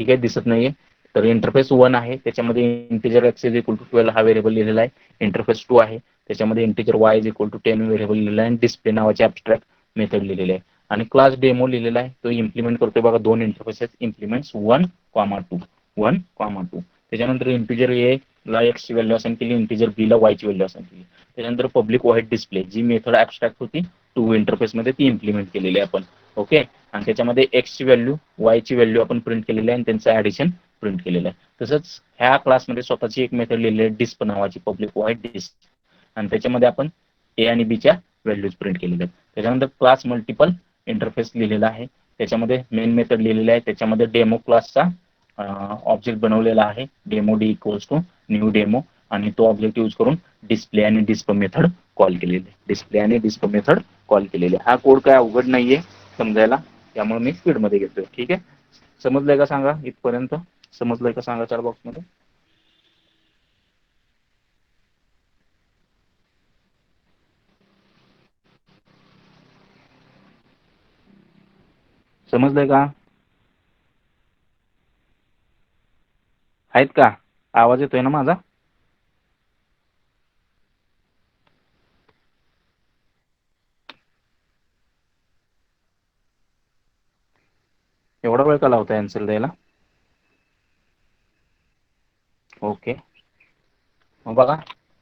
ठीक आहे दिसत नाहीये, तर इंटरफेस 1 आहे त्याच्यामध्ये integer x is equal to 12 हा व्हेरिएबल लिहिलेला आहे. इंटरफेस 2 आहे त्याच्यामध्ये integer y is equal to 10 variable लिहिलेला आहे आणि डिस्प्ले नावाची ऍबस्ट्रॅक्ट मेथड लिहिलेली आहे. आणि क्लास डेमो लिहिलेला आहे, तो इम्प्लिमेंट करतोय बघा दोन इंटरफेसेस इम्प्लिमेंट्स 1,2. त्याच्यानंतर इंटिजर ए ला x ची व्हॅल्यू असाइन केली, इंटिजर बी ला y ची व्हॅल्यू असाइन केली. त्याच्यानंतर पब्लिक व्हाईट डिस्प्ले जी मेथड ऍबस्ट्रॅक्ट होती 2 इंटरफेस मध्ये ती इम्प्लिमेंट केलेली आहे आपण. ओके, आणि त्याच्यामध्ये x ची व्हॅल्यू y ची व्हॅल्यू आपण प्रिंट केलेली आहे आणि त्यांचं ऍडिशन प्रिंट केलेलं आहे. तसंच ह्या क्लासमध्ये स्वतःची एक मेथड लिहिलेली आहे डिस्प नावाची, पब्लिक व्हाईट डिस्प, आणि त्याच्यामध्ये आपण ए आणि बी च्या व्हॅल्यूज प्रिंट केलेल्या आहेत. त्याच्यानंतर क्लास मल्टिपल इंटरफेस लिहिलेला आहे, त्याच्यामध्ये मेन मेथड लिहिलेला आहे, त्याच्यामध्ये डेमो क्लासचा ऑब्जेक्ट बनवलेला आहे, demo D equals to new demo, आणि तो ऑब्जेक्ट यूज करून डिस्प्ले आणि डिस्प्ले मेथड कॉल केलेले, डिस्प्ले आणि डिस्प्ले मेथड कॉल केलेले. हा कोड काय अवघड नाहीये समजायला, त्यामुळे मी स्पीडमध्ये घेतोय. ठीक आहे, समजलंय का सांगा इथपर्यंत? समजलंय का सांगा चार बॉक्समध्ये? समजलंय का? आहेत का? आवाज येतोय ना माझा? एवढा वेळ का लावताय आन्सर द्यायला? ओके, मग बघा,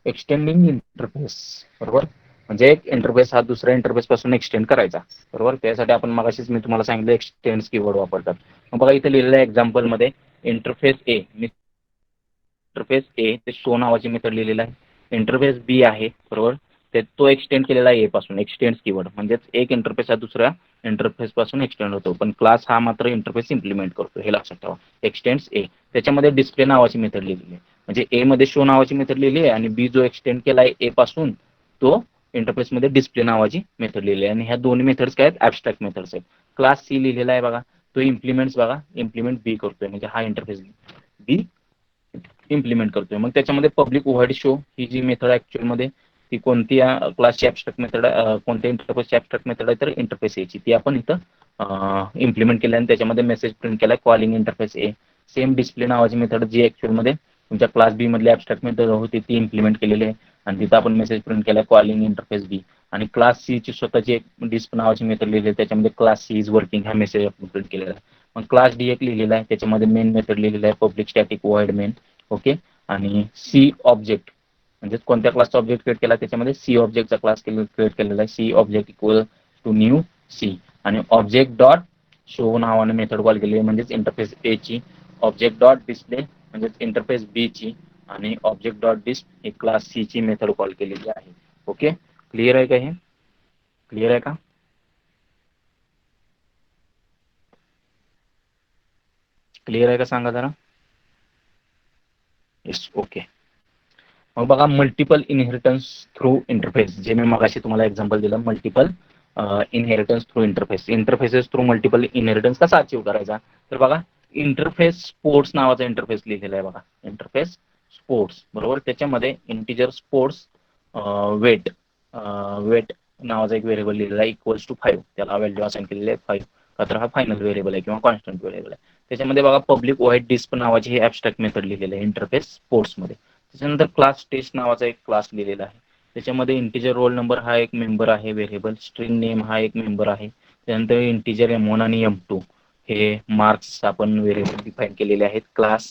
एक्सटेंडिंग इंटरफेस, बरोबर, म्हणजे एक इंटरफेस हा दुसऱ्या इंटरफेस पासून एक्सटेंड करायचा, बरोबर. त्यासाठी आपण मगाशीच मी तुम्हाला सांगितलं एक्सटेंड कीवर्ड वापरतात. मग बघा इथे लिहिलेलं आहे एक्झाम्पल मध्ये, इंटरफेस ए, इंटरफेस ए ते शो नावाची मेथड लिहिलेला आहे. इंटरफेस बी आहे, बरोबर, तो एक्सटेंड केलेला आहे ए पासून, एक्सटेंड कीवर्ड म्हणजेच एक इंटरफेस हा दुसऱ्या इंटरफेस पासून एक्सटेंड होतो, पण क्लास हा मात्र इंटरफेस इम्प्लिमेंट करतो, हे लक्षात ठेवा. एक्सटेंड्स ए, त्याच्यामध्ये डिस्प्ले नावाची मेथड लिहिलेली आहे, म्हणजे ए मध्ये शो नावाची मेथड लिहिली आहे, आणि बी जो एक्सटेंड केला आहे ए पासून, तो इंटरफेस मध्ये डिस्प्ले नावाची मेथड लिहिली आहे. आणि ह्या दोन्ही मेथड्स काय आहेत? ऍबस्ट्रॅक्ट मेथड्स आहेत. क्लास सी लिहिलेला आहे बघा, तो इम्प्लिमेंट्स बघा, इम्प्लिमेंट बी करतोय, म्हणजे हा इंटरफेस बी इम्प्लिमेंट करतोय. मग त्याच्यामध्ये पब्लिक व्हॉइड शो ही जी मेथड ऍक्च्युअल मध्ये ती कोणती क्लासची ऍबस्ट्रॅक्ट मेथड, कोणत्या इंटरफेसची ऍबस्ट्रॅक्ट मेथड आहे, तर इंटरफेस एची, ती आपण इथं इम्प्लिमेंट केली आणि त्याच्यामध्ये मेसेज प्रिंट केलाय कॉलिंग इंटरफेस ए. सेम डिस्प्ले नावाची मेथड जी ऍक्च्युअल मध्ये तुमच्या क्लास बी मधली ऍबस्ट्रॅक्ट मेथड होती ती इम्प्लिमेंट केलेली आहे, आणि तिथं आपण मेसेज प्रिंट केलाय कॉलिंग इंटरफेस बी. आणि क्लास सी ची स्वतःची एक डिस्प नावाची मेथड लिहिली आहे, त्याच्यामध्ये क्लास सी इज वर्किंग हा मेसेज आपण प्रिंट केलेला आहे. मग क्लास डी एक लिहिलेला आहे, त्याच्यामध्ये मेन मेथड लिहिलेला आहे public static void main. Okay, आणि सी ऑब्जेक्ट म्हणजे कोणत्या क्लासचा ऑब्जेक्ट क्रिएट केला, त्याच्यामध्ये सी ऑब्जेक्टचा क्लास क्रिएट केलेला आहे, C object equal to new C. आणि ऑब्जेक्ट डॉट शो नावाने मेथड कॉल केली आहे, म्हणजेच इंटरफेस ए ची. ऑब्जेक्ट डॉट डिस्प्ले म्हणजेच इंटरफेस बी ची, आणि ऑब्जेक्ट डॉट डिस्प ही क्लास सी ची मेथड कॉल केलेली आहे. ओके, क्लिअर आहे का? हे क्लिअर आहे का? क्लिअर आहे का सांगा जरा. Yes, okay. मग बघा, मल्टिपल इनहेरिटन्स थ्रू इंटरफेस, जे मी मगाशी तुम्हाला एक्झाम्पल दिलं, multiple inheritance through interface, interfaces through multiple inheritance कसा अचीव्ह करायचा, तर बघा, इंटरफेस स्पोर्ट्स नावाचा इंटरफेस लिहिलेला आहे बघा, इंटरफेस स्पोर्ट्स, बरोबर. त्याच्यामध्ये इंटिजर स्पोर्ट्स वेट, वेट नावाचा एक व्हेरिएबल लिहिलेला आहे, इक्वल्स टू 5, त्याला व्हॅल्यू असाइन केलेली आहे 5, का तर हा फायनल व्हेरिएबल आहे किंवा कॉन्स्टंट व्हेरिएबल आहे. त्याच्यामध्ये बघा, पब्लिक व्हाईट डिस्प नावाची ही ऍबस्ट्रॅक्ट मेथड लिहिलेली आहे इंटरफेस स्पोर्ट्समध्ये. त्याच्यानंतर क्लास टेस्ट नावाचा एक क्लास लिहिलेला आहे, त्याच्यामध्ये इंटिजर रोल नंबर हा एक मेंबर आहे व्हेरिएबल, स्ट्रिंग नेम हा एक मेंबर आहे, त्यानंतर इंटिजर M1 आणि M2 हे मार्क्स आपण व्हेरिएबल डिफाईन केलेले आहेत क्लास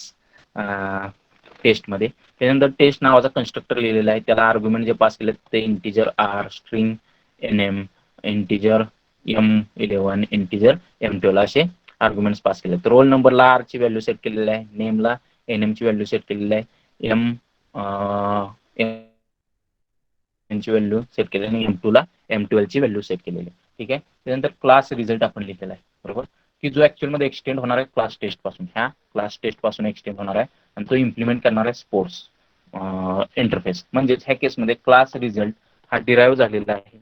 टेस्टमध्ये. त्यानंतर टेस्ट नावाचा कन्स्ट्रक्टर लिहिलेला आहे, त्याला आर्ग्युमेंट जे पास केले ते integer R, string NM, integer M11, integer M12 असे आर्ग्युमेंट्स पास केले. तर रोल नंबरला आर ची व्हॅल्यू सेट केलेली आहे, नेमला NM ची व्हॅल्यू सेट केलेली आहे, एम ची व्हॅल्यू सेट केलेली आणि M2 ला M12 ची व्हॅल्यू सेट केलेली आहे. ठीक आहे, त्यानंतर क्लास रिझल्ट आपण लिहिलेला आहे, बरोबर, की जो ऍक्च्युअल मध्ये एक्सटेंड होणार आहे क्लास टेस्ट पासून, ह्या क्लास टेस्ट पासून एक्सटेंड होणार आहे, आणि तो इम्प्लिमेंट करणार आहे स्पोर्ट्स इंटरफेस. म्हणजेच ह्या केसमध्ये क्लास रिझल्ट हा डिराईव्ह झालेला आहे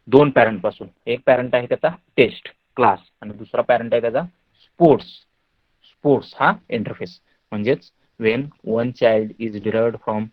दोन पॅरेंट पासून. एक पॅरेंट आहे त्याचा टेस्ट क्लास, आणि दुसरा पॅरेंट आहे त्याचा स्पोर्ट्स, स्पोर्ट्स हा इंटरफेस. म्हणजेच Wien one child is derived from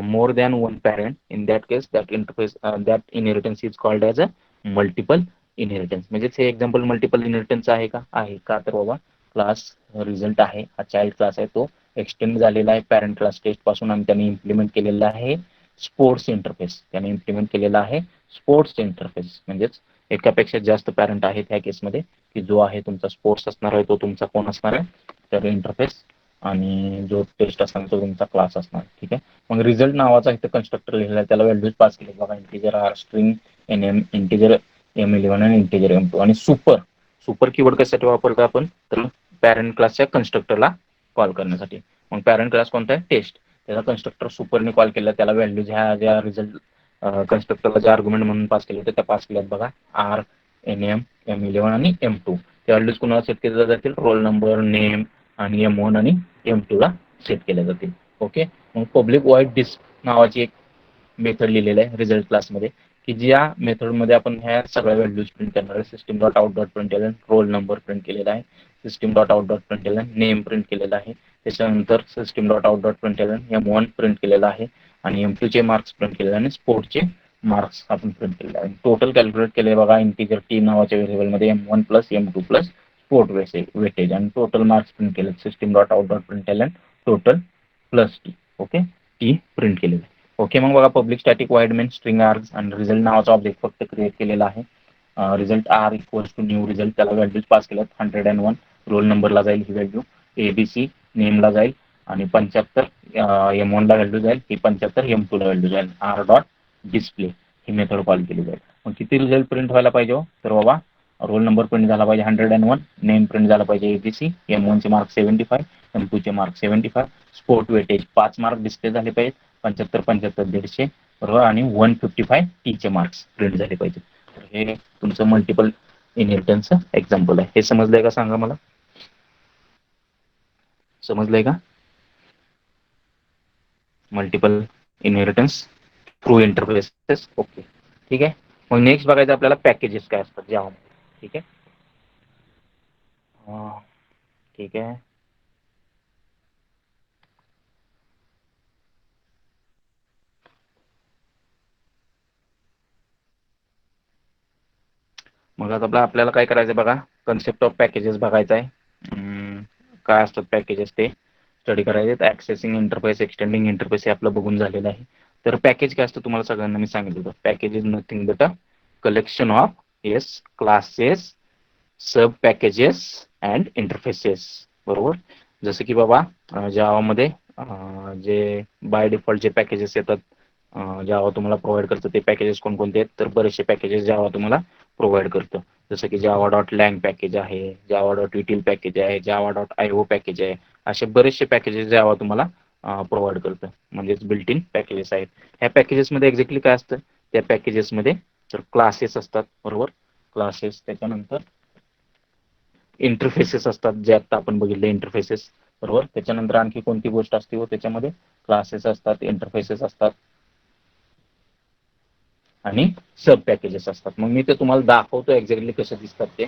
more than one parent, in that case that interface that inheritance is called as a multiple inheritance. म्हणजेच हे एक्झाम्पल मल्टिपल इनहेरिटन्स आहे का? आहे का? तर बाबा, क्लास रिझल्ट आहे हा चाइल्ड क्लास आहे, तो एक्सटेंड झालेला आहे पॅरेंट क्लास टेस्ट पासून, आणि त्याने इम्प्लिमेंट केलेला आहे स्पोर्ट्स इंटरफेस, त्याने इम्प्लिमेंट केलेला आहे स्पोर्ट्स इंटरफेस. म्हणजेच एकापेक्षा जास्त पॅरेंट आहेत ह्या केसमध्ये, की जो आहे तुमचा स्पोर्ट्स असणार आहे, तो तुमचा कोण असणार आहे, तर इंटरफेस, आणि जो टेस्ट असणार तो तुमचा क्लास असणार. ठीक आहे, मग रिझल्ट नावाचा इथे कन्स्ट्रक्टर लिहिलेला आहे, त्याला व्हॅल्यूज पास केले बघा, integer R, string NM, integer M11 आणि इंटिजर M2. आणि सुपर, सुपर कीवर्ड कशासाठी वापरतो आपण, तर पॅरेंट क्लासच्या कन्स्ट्रक्टरला कॉल करण्यासाठी. मग पॅरेंट क्लास कोणता आहे? टेस्ट, त्याचा कन्स्ट्रक्टर सुपरने कॉल केला, त्याला व्हॅल्यूज ह्या ज्या रिझल्ट कन्स्ट्रक्टरला जे आर्ग्युमेंट म्हणून पास केले होते त्या पास केल्यात बघा. आर, NM, M11 आणि M2 ते व्हॅल्यूज कुणाला सेट केल्या जातील? रोल नंबर, नेम आणि M1 आणि M2 ला सेट केल्या जातील. ओके. मग पब्लिक व्हॉइड डिस्क नावाची एक मेथड लिहिलेलं आहे रिझल्ट क्लासमध्ये, की ज्या मेथडमध्ये आपण ह्या सगळ्या व्हॅल्यूज प्रिंट करणार आहे. System dot out dot println roll number print केलेला आहे. System dot out dot println name print केलेला आहे. त्याच्यानंतर system dot out dot println M1 print केलेला आहे आणि M2 चे मार्क्स प्रिंट केलेले आणि स्पोर्टचे मार्क्स आपण प्रिंट केलेले आहे. टोटल कॅल्क्युलेट केले बघा इंटिजर टी नावाच्या व्हेरिएबलमध्ये M1 plus M2 plus sport weightage आणि टोटल मार्क्स प्रिंट केले. System dot out dot println total plus T. Okay. T print केलेलं आहे. ओके. मग बघा public static void main string args आणि रिझल्ट नावाचा ऑब्जेक्ट फक्त क्रिएट केलेला आहे. Result R equals to new result त्याला व्हॅल्यूज पास केल्यात. 101 रोल नंबरला जाईल ही व्हॅल्यू, ABC नेमला जाईल आणि 75 M1 ला व्हॅल्यू जाईल, ही 75 M2 ला व्हॅल्यू जाईल. आर डॉट डिस्प्ले ही मेथड कॉल केली जाईल. मग किती रिझल्ट प्रिंट व्हायला पाहिजे? तर बाबा रोल नंबर प्रिंट झाला पाहिजे 101, नेम प्रिंट झाला पाहिजे ABC, M1 चे मार्क 75, M2 चे mark 75, sport weightage 5 mark display झाले पाहिजे, 75 75 150 बरोबर आणि 155 टीचे मार्क्स प्रिंट झाले पाहिजे. हे तुमचं मल्टिपल इनहेरिटन्सचं एक्झाम्पल आहे. हे समजलंय का सांगा मला? समजलंय का? Multiple inheritance through interfaces. Okay. ठीक आहे. मग नेक्स्ट बघायचं आपल्याला पॅकेजेस काय असतात जावामध्ये. ठीक आहे. ठीक आहे. मग आता आपल्याला काय करायचं बघा, कन्सेप्ट ऑफ पॅकेजेस बघायचा आहे. काय असतात पॅकेजेस ते स्टडी करायचे. ऍक्सेसिंग इंटरफेस, एक्सटेंडिंग इंटरफेस हे आपलं बघून झालेलं आहे. तर पॅकेज काय असतं तुम्हाला सगळ्यांना मी सांगितलं होतं. Package is nothing but a collection of classes, sub packages and interfaces. बरोबर. जसं की बाबा जावामध्ये जे बाय डिफॉल्ट जे पॅकेजेस येतात जावा तुम्हाला प्रोव्हाइड करतं ते पॅकेजेस कोणकोणते आहेत? तर बरेचसे पॅकेजेस जावा तुम्हाला प्रोव्हाइड करतं. जसं की जावा डॉट लँग पॅकेज आहे, जावा डॉट युटिल पॅकेज आहे, जावा डॉट IO पॅकेज आहे. असे बरेचसे पॅकेजेस जावा तुम्हाला प्रोव्हाइड करतं, म्हणजेच बिल्ट इन पॅकेजेस आहेत. ह्या पॅकेजेसमध्ये एक्झॅक्टली काय असतं? त्या पॅकेजेसमध्ये तर क्लासेस असतात. बरोबर. क्लासेस, त्याच्यानंतर इंटरफेसेस असतात जे आता आपण बघितले इंटरफेसेस. बरोबर. त्याच्यानंतर आणखी कोणती गोष्ट असते हो त्याच्यामध्ये? क्लासेस असतात, इंटरफेसेस असतात आणि सब पॅकेजेस असतात. मग मी ते तुम्हाला दाखवतो एक्झॅक्टली कसे दिसतात ते.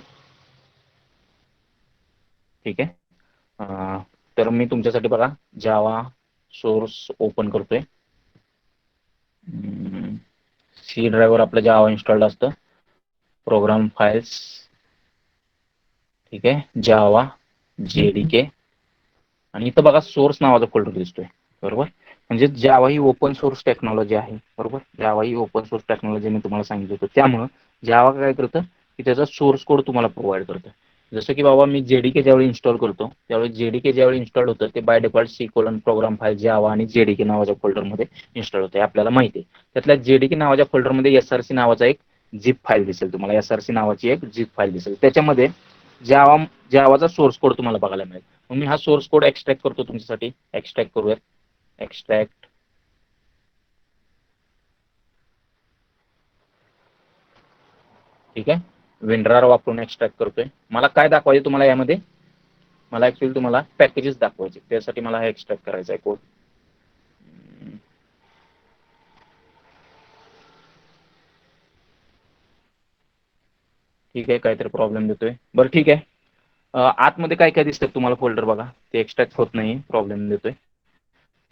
ठीक आहे. तर मी तुमच्यासाठी बघा जावा सोर्स ओपन करतोय. सी ड्राईव्हवर आपलं जावा इन्स्टॉल्ड असतं. Program files. ठीक आहे. जावा JDK आणि इथं बघा सोर्स नावाचा फोल्डर दिसतोय. बरोबर. म्हणजे जावा ही ओपन सोर्स टेक्नॉलॉजी आहे. बरोबर. जावा ही ओपन सोर्स टेक्नॉलॉजी मी तुम्हाला सांगितलं होतं. त्यामुळं जावा काय करतं की त्याचा सोर्स कोड तुम्हाला प्रोव्हाइड करतं. जसं की बाबा मी JDK ज्यावेळी इन्स्टॉल करतो त्यावेळी JDK ज्यावेळी इन्स्टॉल होतं ते by default C: program file Java आणि JDK नावाच्या फोल्डरमध्ये इन्स्टॉल होतं. आपल्याला माहिती आहे. त्यातल्या JDK नावाच्या फोल्डरमध्ये SRC नावाचा एक झिप फाईल दिसेल तुम्हाला. SRC नावाची एक झिप फाईल दिसेल. त्याच्यामध्ये जावाचा सोर्स कोड तुम्हाला बघायला मिळेल. मग मी हा सोर्स कोड एक्सट्रॅक्ट करतो तुमच्यासाठी. एक्सट्रॅक्ट करूयात. एक्सट्रॅक्ट. ठीक आहे. विंड्रार वापरून एक्सट्रॅक्ट करतोय. मला काय दाखवायचे तुम्हाला यामध्ये? मला ऍक्च्युअली तुम्हाला पॅकेजेस दाखवायचे. त्यासाठी मला हा एक्सट्रॅक्ट करायचा आहे कोड. ठीक आहे. काहीतरी प्रॉब्लेम देतोय. बरं ठीक आहे. आतमध्ये काय काय दिसतं तुम्हाला फोल्डर बघा. ते एक्सट्रॅक्ट होत नाही, प्रॉब्लेम देतोय.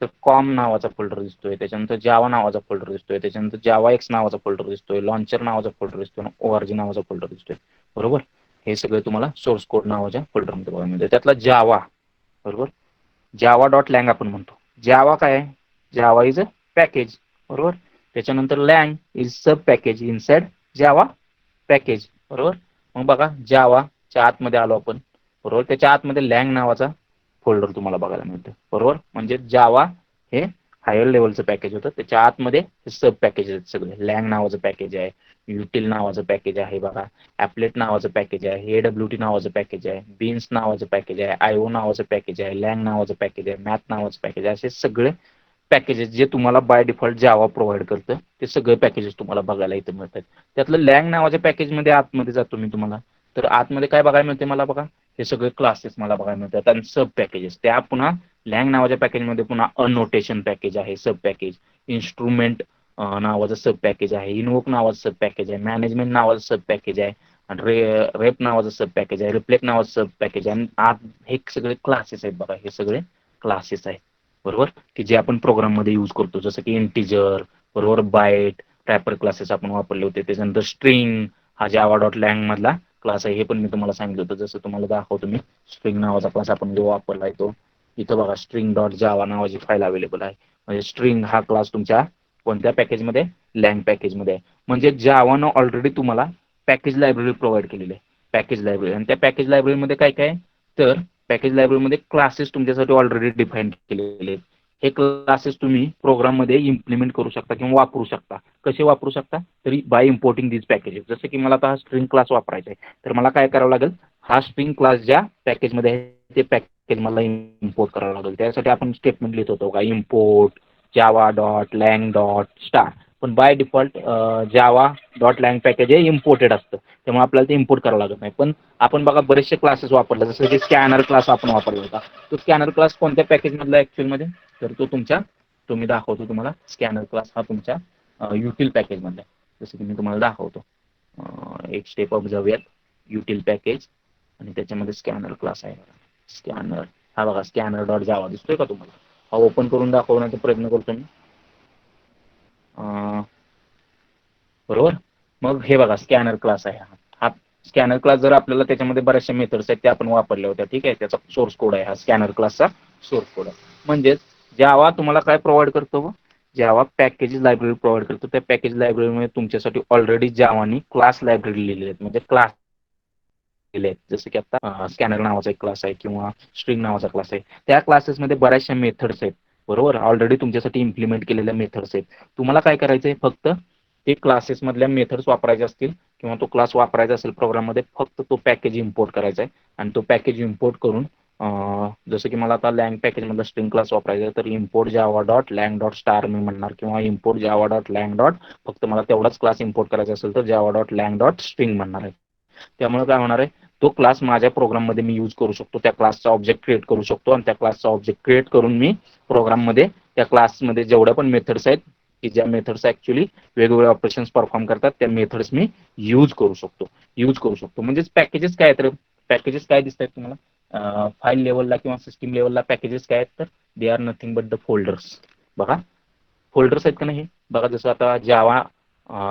तर कॉम नावाचा फोल्डर दिसतोय, त्याच्यानंतर जावा नावाचा फोल्डर दिसतोय, त्याच्यानंतर जावा एक्स नावाचा फोल्डर दिसतोय, लॉन्चर नावाचा फोल्डर दिसतोय, ORG नावाचा फोल्डर दिसतोय. बरोबर. हे सगळे तुम्हाला सोर्स कोड नावाच्या फोल्डरमध्ये बघायला मिळते. त्यातला जावा. बरोबर. जावा डॉट लँग आपण म्हणतो. जावा काय आहे? Java is a package. बरोबर. त्याच्यानंतर lang is sub package inside Java package. बरोबर. मग बघा जावाच्या आतमध्ये आलो आपण. बरोबर. त्याच्या आतमध्ये लँग नावाचा फोल्डर तुम्हाला बघायला मिळतं. बरोबर. म्हणजे जावा हे हायर लेवलचं पॅकेज होतं. त्याच्या आतमध्ये सब पॅकेज आहेत सगळे. लँग नावाचं पॅकेज आहे, युटिल नावाचं पॅकेज आहे बघा, ॲपलेट नावाचं पॅकेज आहे, AWT नावाचं पॅकेज आहे, बीन्स नावाचं पॅकेज आहे, IO नावाचं पॅकेज आहे, लँग नावाचं पॅकेज आहे, मॅथ नावाचं पॅकेज आहे. असे सगळे पॅकेजेस जे तुम्हाला बाय डिफॉल्ट जावा प्रोव्हाइड करतं ते सगळे पॅकेजेस तुम्हाला बघायला इथं मिळतात. त्यातलं लँग नावाच्या पॅकेजमध्ये आतमध्ये जातो मी तुम्हाला, तर आतमध्ये काय बघायला मिळते मला बघा, हे सगळे क्लासेस मला बघायला मिळतात आणि सब पॅकेजेस. त्या पुन्हा लँग नावाच्या पॅकेजमध्ये पुन्हा अनोटेशन पॅकेज आहे, सब पॅकेज, इन्स्ट्रुमेंट नावाचं सब पॅकेज आहे, इनवोक नावाचं सब पॅकेज आहे, मॅनेजमेंट नावाचं सब पॅकेज आहे, आणि रेप नावाचं सब पॅकेज आहे, रिफ्लेक्ट नावाचं सब पॅकेज आहे. आणि आत हे सगळे क्लासेस आहेत बघा, हे सगळे क्लासेस आहेत बरोबर, की जे आपण प्रोग्राममध्ये यूज करतो, जसं की इंटिजर बरोबर, बाईट, रॅपर क्लासेस आपण वापरले होते. त्याच्यानंतर स्ट्रिंग हा जावा डॉट लँग मधला क्लास आहे, हे पण मी तुम्हाला सांगितलं होतं. जसं तुम्हाला दाखवतो मी, स्ट्रिंग नावाचा क्लास आपण जो वापरलाय तो इथं बघा, स्ट्रिंग डॉट जावा नावाची फाईल अवेलेबल आहे. म्हणजे स्ट्रिंग हा क्लास तुमच्या कोणत्या पॅकेजमध्ये, लँग पॅकेजमध्ये आहे. म्हणजे जावानं ऑलरेडी तुम्हाला पॅकेज लायब्ररी प्रोव्हाइड केलेली आहे, पॅकेज लायब्ररी. आणि त्या पॅकेज लायब्ररीमध्ये काय काय, तर पॅकेज लायब्ररीमध्ये क्लासेस तुमच्यासाठी ऑलरेडी डिफाईन केलेले आहेत. हे क्लासेस तुम्ही प्रोग्राममध्ये इम्प्लिमेंट करू शकता किंवा वापरू शकता. कसे वापरू शकता, तरी बाय इम्पोर्टिंग दिस पॅकेजेस. जसं की मला आता हा स्ट्रिंग क्लास वापरायचा आहे, तर मला काय करावं लागेल, हा स्ट्रिंग क्लास ज्या पॅकेजमध्ये आहे ते पॅकेज मला इम्पोर्ट करावं लागेल. त्यासाठी आपण स्टेटमेंट लिहित होतो का, import Java dot lang dot star. पण by default Java dot lang package हे इम्पोर्टेड असतं, त्यामुळे आपल्याला ते इम्पोर्ट करावं लागत नाही. पण आपण बघा बरेचसे क्लासेस वापरले, जसं की स्कॅनर क्लास आपण वापरला होता. तो स्कॅनर क्लास कोणत्या पॅकेजमधला ॲक्च्युअलमध्ये, तर तो तुमच्या, तो मी दाखवतो तुम्हाला. स्कॅनर क्लास हा तुमच्या युटिल पॅकेजमधला आहे, जसं की मी तुम्हाला दाखवतो. एक स्टेप अप जाऊयात, युटिल पॅकेज, आणि त्याच्यामध्ये स्कॅनर क्लास आहे. स्कॅनर हा बघा, स्कॅनर डॉट जावा दिसतोय का तुम्हाला, हा ओपन करून दाखवण्याचा प्रयत्न करतो मी. बरोबर, मग हे बघा स्कॅनर क्लास आहे. हा स्कॅनर क्लास जर आपल्याला त्याच्यामध्ये बऱ्याचशा मेथड्स आहेत त्या आपण वापरल्या होत्या, ठीक आहे. त्याचा सोर्स कोड आहे, हा स्कॅनर क्लासचा सोर्स कोड आहे. म्हणजेच जावा तुम्हाला काय प्रोव्हाइड करतो, जावा पॅकेजेस लायब्ररी प्रोव्हाइड करतो. त्या पॅकेज लायब्ररीमध्ये तुमच्यासाठी ऑलरेडी जावानी क्लास लायब्ररी लिहिलेली आहेत, म्हणजे क्लास दिले आहेत. जसं की आता स्कॅनर नावाचा एक क्लास आहे किंवा स्ट्रिंग नावाचा क्लास आहे. त्या क्लासेसमध्ये बऱ्याचशा मेथड्स आहेत बरोबर, ऑलरेडी तुमच्यासाठी इम्प्लिमेंट केलेल्या मेथड्स आहेत. तुम्हाला काय करायचं आहे, फक्त ते क्लासेसमधल्या मेथड्स वापरायचे असतील किंवा तो क्लास वापरायचा असेल प्रोग्राममध्ये, फक्त तो पॅकेज इम्पोर्ट करायचा आहे. आणि तो पॅकेज इम्पोर्ट करून जसं की मला आता लँग पॅकेजमधला स्ट्रिंग क्लास वापरायचा आहे, तर import Java dot lang dot star मी म्हणणार, किंवा import Java dot lang dot, फक्त मला तेवढाच क्लास इम्पोर्ट करायचा असेल तर Java dot lang dot string म्हणणार आहे. त्यामुळे काय होणार आहे, तो क्लास माझ्या प्रोग्राममध्ये मी यूज करू शकतो, त्या क्लासचा ऑब्जेक्ट क्रिएट करू शकतो, आणि त्या क्लासचा ऑब्जेक्ट क्रिएट करून मी प्रोग्राममध्ये त्या क्लासमध्ये जेवढ्या पण मेथड्स आहेत, की ज्या मेथड्स ऍक्च्युअली वेगवेगळे ऑपरेशन्स परफॉर्म करतात, त्या मेथड्स मी यूज करू शकतो. म्हणजेच पॅकेजेस काय आहेत, पॅकेजेस काय दिसत आहेत तुम्हाला फाईल लेवलला किंवा सिस्टीम लेवलला, पॅकेजेस काय आहेत, तर they are nothing but the folders. बघा फोल्डर्स आहेत का नाही, बघा जसं आता जावा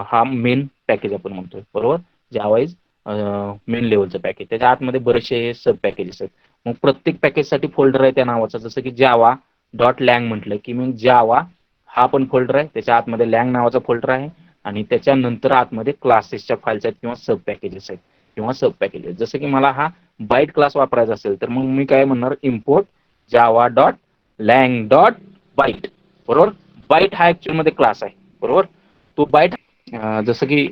हा मेन पॅकेज आपण म्हणतोय बरोबर, जावा इज मेन लेवलचं पॅकेज, त्याच्या आतमध्ये बरेचसे सब पॅकेजेस आहेत. मग प्रत्येक पॅकेजसाठी फोल्डर आहे त्या नावाचा, जसं की जावा डॉट लँग म्हटलं की मग जावा हा पण फोल्डर आहे, त्याच्या आतमध्ये लँग नावाचा फोल्डर आहे, आणि त्याच्यानंतर आतमध्ये क्लासेसच्या फाईल्स आहेत किंवा सब पॅकेजेस आहेत किंवा सब पॅकेजेस. जसं की मला हा बाईट क्लास वापरायचा असेल तर मग मी काय म्हणणार, import Java dot lang dot byte बरोबर. बाईट हा ऍक्च्युअल मध्ये क्लास आहे बरोबर, तो बाईट जसं की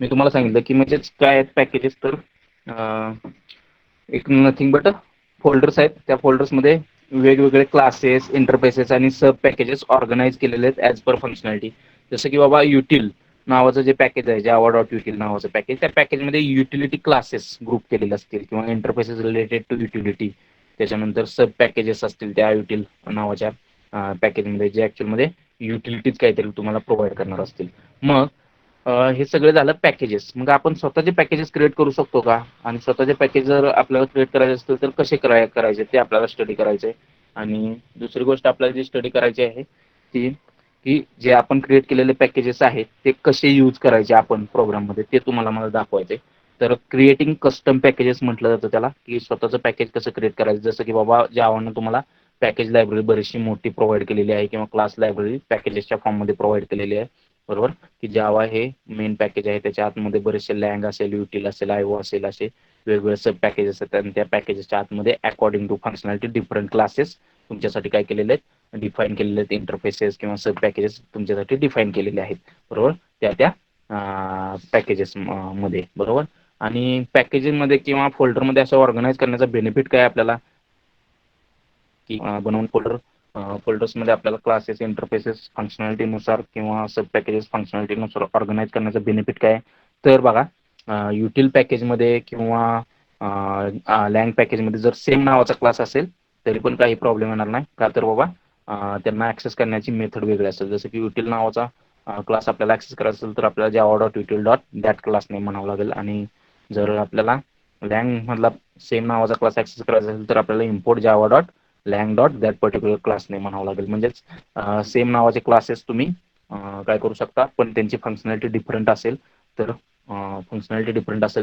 मी तुम्हाला सांगितलं की म्हणजेच काय आहेत पॅकेजेस, तर एक नथिंग बट फोल्डर्स आहेत. त्या फोल्डर्समध्ये वेगवेगळे क्लासेस, इंटरफेसेस आणि सब पॅकेजेस ऑर्गनाइज केलेले आहेत ॲज पर फंक्शनॅलिटी. जसं की बाबा युटिल नावाचं जे पॅकेज आहे, जावा डॉट युटिल नावाचं पॅकेज, त्या पॅकेजमध्ये युटिलिटी क्लासेस ग्रुप केलेले असतील किंवा इंटरफेसेस रिलेटेड टू युटिलिटी. त्याच्यानंतर सब पॅकेजेस असतील त्या युटिल नावाच्या पॅकेजमध्ये, जे ॲक्च्युअलमध्ये युटिलिटीज काहीतरी तुम्हाला प्रोव्हाइड करणार असतील. मग हे सगळं झालं पॅकेजेस. मग आपण स्वतःचे पॅकेजेस क्रिएट करू शकतो का, आणि स्वतःचे पॅकेज जर आपल्याला क्रिएट करायचे असतील तर कसे करायचे ते आपल्याला स्टडी करायचे. आणि दुसरी गोष्ट आपल्याला जी स्टडी करायची आहे ती, की जे आपण क्रिएट केलेले पॅकेजेस आहेत ते कसे यूज करायचे आपण प्रोग्राममध्ये, ते तुम्हाला मला दाखवायचे. तर क्रिएटिंग कस्टम पॅकेजेस म्हटलं जातं त्याला, की स्वतःचं पॅकेज कसं क्रिएट करायचं. जसं की बाबा जावानं तुम्हाला पॅकेज लायब्ररी बरीचशी मोठी प्रोव्हाइड केलेली आहे, किंवा क्लास लायब्ररी पॅकेजेसच्या फॉर्ममध्ये प्रोव्हाइड केलेली आहे बरोबर, की जावा हे मेन पॅकेज आहे, त्याच्या आतमध्ये बरेचसे लँग असेल, युटिल असेल, आयओ असेल, असे वेगवेगळे सब पॅकेजेस आहेत. आणि त्या पॅकेजेसच्या आतमध्ये according to functionality different classes तुमच्यासाठी काय केलेले आहेत, डिफाईन केलेले आहेत. इंटरफेसेस किंवा सब पॅकेजेस तुमच्यासाठी डिफाईन केलेले आहेत बरोबर, त्या त्या पॅकेजेस मध्ये बरोबर. आणि पॅकेजिंगमध्ये किंवा फोल्डरमध्ये असं ऑर्गनाइज करण्याचा बेनिफिट काय आपल्याला, की बनवून फोल्डर फोल्डर्समध्ये आपल्याला क्लासेस, इंटरफेसेस फंक्शनॅलिटीनुसार किंवा सब पॅकेजेस फंक्शनॅलिटीनुसार ऑर्गनाईज करण्याचं बेनिफिट काय? तर बघा, युटिल पॅकेजमध्ये किंवा लँग पॅकेजमध्ये जर सेम नावाचा क्लास असेल तरी पण काही प्रॉब्लेम येणार नाही. का तर बाबा त्यांना ॲक्सेस करण्याची मेथड वेगळी असेल. जसं की युटिल नावाचा क्लास आपल्याला ॲक्सेस करायचा असेल तर आपल्याला java dot util dot that class name म्हणावं लागेल, आणि जर आपल्याला लँगमधला सेम नावाचा क्लास ॲक्सेस करायचा असेल तर आपल्याला import java dot lang dot that particular class name म्हणावं लागेल. म्हणजेच सेम नावाचे क्लासेस तुम्ही काय करू शकता, पण त्यांची फंक्शनॅलिटी डिफरंट असेल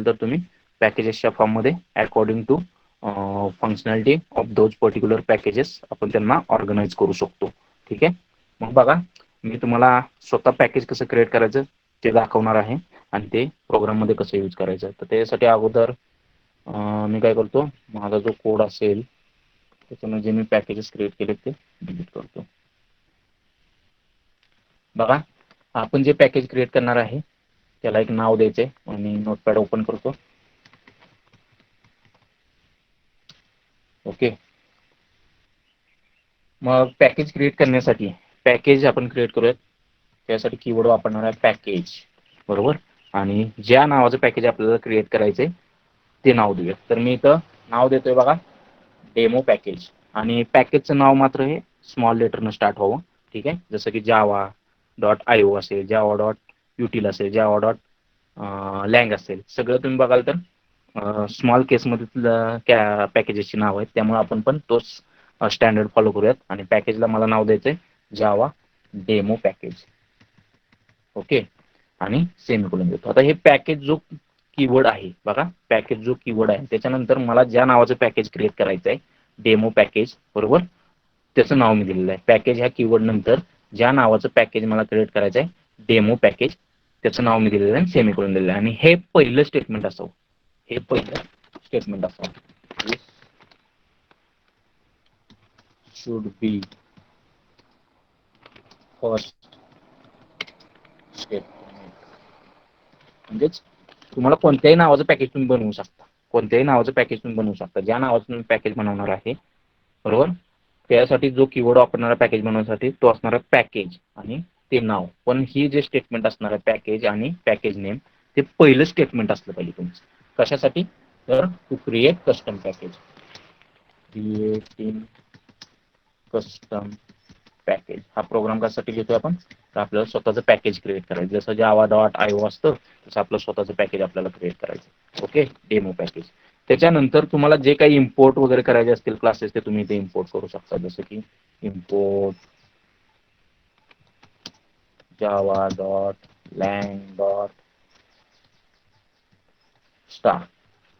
तर तुम्ही पॅकेजेसच्या फॉर्ममध्ये according to functionality of those particular packages आपण त्यांना ऑर्गनाईज करू शकतो. ठीक आहे. मग बघा, मी तुम्हाला स्वतः पॅकेज कसं क्रिएट करायचं ते दाखवणार आहे आणि ते प्रोग्राममध्ये कसं यूज करायचं. तर त्यासाठी अगोदर मी काय करतो, माझा जो कोड असेल त्याच्यामध्ये जे मी पॅकेजेस क्रिएट केले ते डिलीट करतो. बघा, आपण जे पॅकेज क्रिएट करणार आहे त्याला एक नाव द्यायचे आणि नोटपॅड ओपन करतो. ओके. मग पॅकेज क्रिएट करण्यासाठी पॅकेज आपण क्रिएट करूयात, त्यासाठी कीवर्ड वापरणार आहे पॅकेज, बरोबर. आणि ज्या नावाचं पॅकेज आपल्याला क्रिएट करायचंय ते नाव देऊया. तर मी इथं नाव देतोय बघा, डेमो पॅकेज, आणि पॅकेजचं नाव मात्र हे स्मॉल लेटरनं स्टार्ट व्हावं. ठीक आहे. जसं की java डॉट आय ओ असेल, java डॉट util असेल, java डॉट लँग असेल, सगळं तुम्ही बघाल तर स्मॉल केसमध्ये पॅकेजेसची नाव आहेत. त्यामुळे आपण पण तोच स्टँडर्ड फॉलो करूयात आणि पॅकेजला मला नाव द्यायचंय जावा डेमो पॅकेज. ओके. आणि सेमिकोलॉन देतो. आता हे पॅकेज जो कीवर्ड आहे बघा, पॅकेज जो कीवर्ड आहे त्याच्यानंतर मला ज्या नावाचं पॅकेज क्रिएट करायचं आहे डेमो पॅकेज, बरोबर, त्याचं नाव मी दिलेलं आहे. पॅकेज ह्या कीवर्ड नंतर ज्या नावाचं पॅकेज मला क्रिएट करायचं आहे डेमो पॅकेज, त्याचं नाव मी दिलेलं आहे, सेमिकोलॉन दिलेलं आहे. आणि हे पहिलं स्टेटमेंट असावं, हे पहिलं स्टेटमेंट असावं. should be first statement. म्हणजेच तुम्हाला कोणत्याही नावाचं पॅकेज तुम्ही बनवू शकता, कोणत्याही नावाचं पॅकेज तुम्ही बनवू शकता, ज्या नावाचं तुम्ही पॅकेज बनवणार आहे, बरोबर, त्यासाठी जो कीवर्ड वापरणारा पॅकेज बनवण्यासाठी तो असणार आहे पॅकेज आणि ते नाव. पण ही जे स्टेटमेंट असणार आहे पॅकेज आणि पॅकेज नेम, ते पहिलं स्टेटमेंट असलं पाहिजे तुमचं. कशासाठी? तर to create custom package, creating custom package. हा प्रोग्राम कशासाठी घेतोय आपण? तर आपल्याला स्वतःचं पॅकेज क्रिएट करायचं. जसं java डॉट आय ओ असतं तसं आपलं स्वतःचं पॅकेज आपल्याला क्रिएट करायचं. ओके. Demo package. त्याच्यानंतर तुम्हाला जे काही इम्पोर्ट वगैरे करायचे असतील क्लासेस ते तुम्ही इथे इम्पोर्ट करू शकता. जसं की import java dot lang dot star.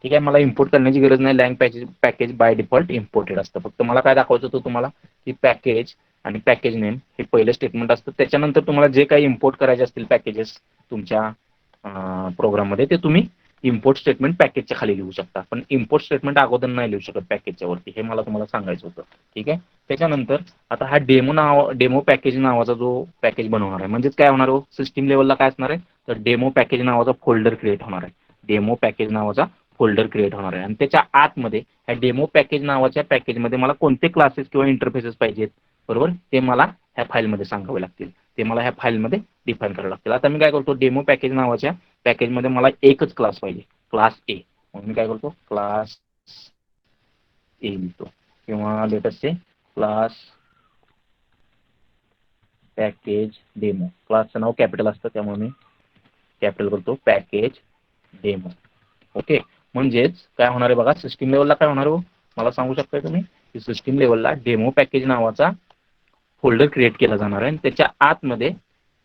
ठीक आहे. मला इम्पोर्ट करण्याची गरज नाही, lang package by default imported असतं. फक्त मला काय दाखवायचं होतं तुम्हाला की पॅकेज आणि पॅकेज नेम हे पहिलं स्टेटमेंट असतं. त्याच्यानंतर तुम्हाला जे काही इम्पोर्ट करायचे असतील पॅकेजेस तुमच्या प्रोग्राममध्ये ते तुम्ही इम्पोर्ट स्टेटमेंट पॅकेजच्या खाली लिहू शकता. पण इम्पोर्ट स्टेटमेंट अगोदर नाही लिहू शकत पॅकेजच्या वरती, हे मला तुम्हाला सांगायचं होतं. ठीक आहे. त्याच्यानंतर आता हा डेमो पॅकेज नावाचा जो पॅकेज बनवणार आहे, म्हणजेच काय होणार हो, सिस्टीम लेवलला काय असणार आहे, तर डेमो पॅकेज नावाचा फोल्डर क्रिएट होणार आहे. डेमो पॅकेज नावाचा फोल्डर क्रिएट होणार आहे आणि त्याच्या आतमध्ये ह्या डेमो पॅकेज नावाच्या पॅकेजमध्ये मला कोणते क्लासेस किंवा इंटरफेसेस पाहिजेत, बरोबर, ते मला ह्या फाईलमध्ये सांगावे लागतील. ते मला ह्या फाईलमध्ये डिफाईन करावे लागतील. आता मी काय करतो, डेमो पॅकेज नावाच्या पॅकेजमध्ये मला एकच क्लास पाहिजे, क्लास ए. मग मी काय करतो, क्लास ए लिहितो किंवा let's say class package demo. क्लासचं नाव कॅपिटल असतं त्यामुळे मी कॅपिटल करतो, पॅकेज डेमो. ओके. म्हणजेच काय होणार आहे बघा, सिस्टीम लेवलला काय होणार हो, मला सांगू शकताय तुम्ही की सिस्टीम लेवलला डेमो पॅकेज नावाचा फोल्डर क्रिएट केला जाणार आहे आणि त्याच्या आतमध्ये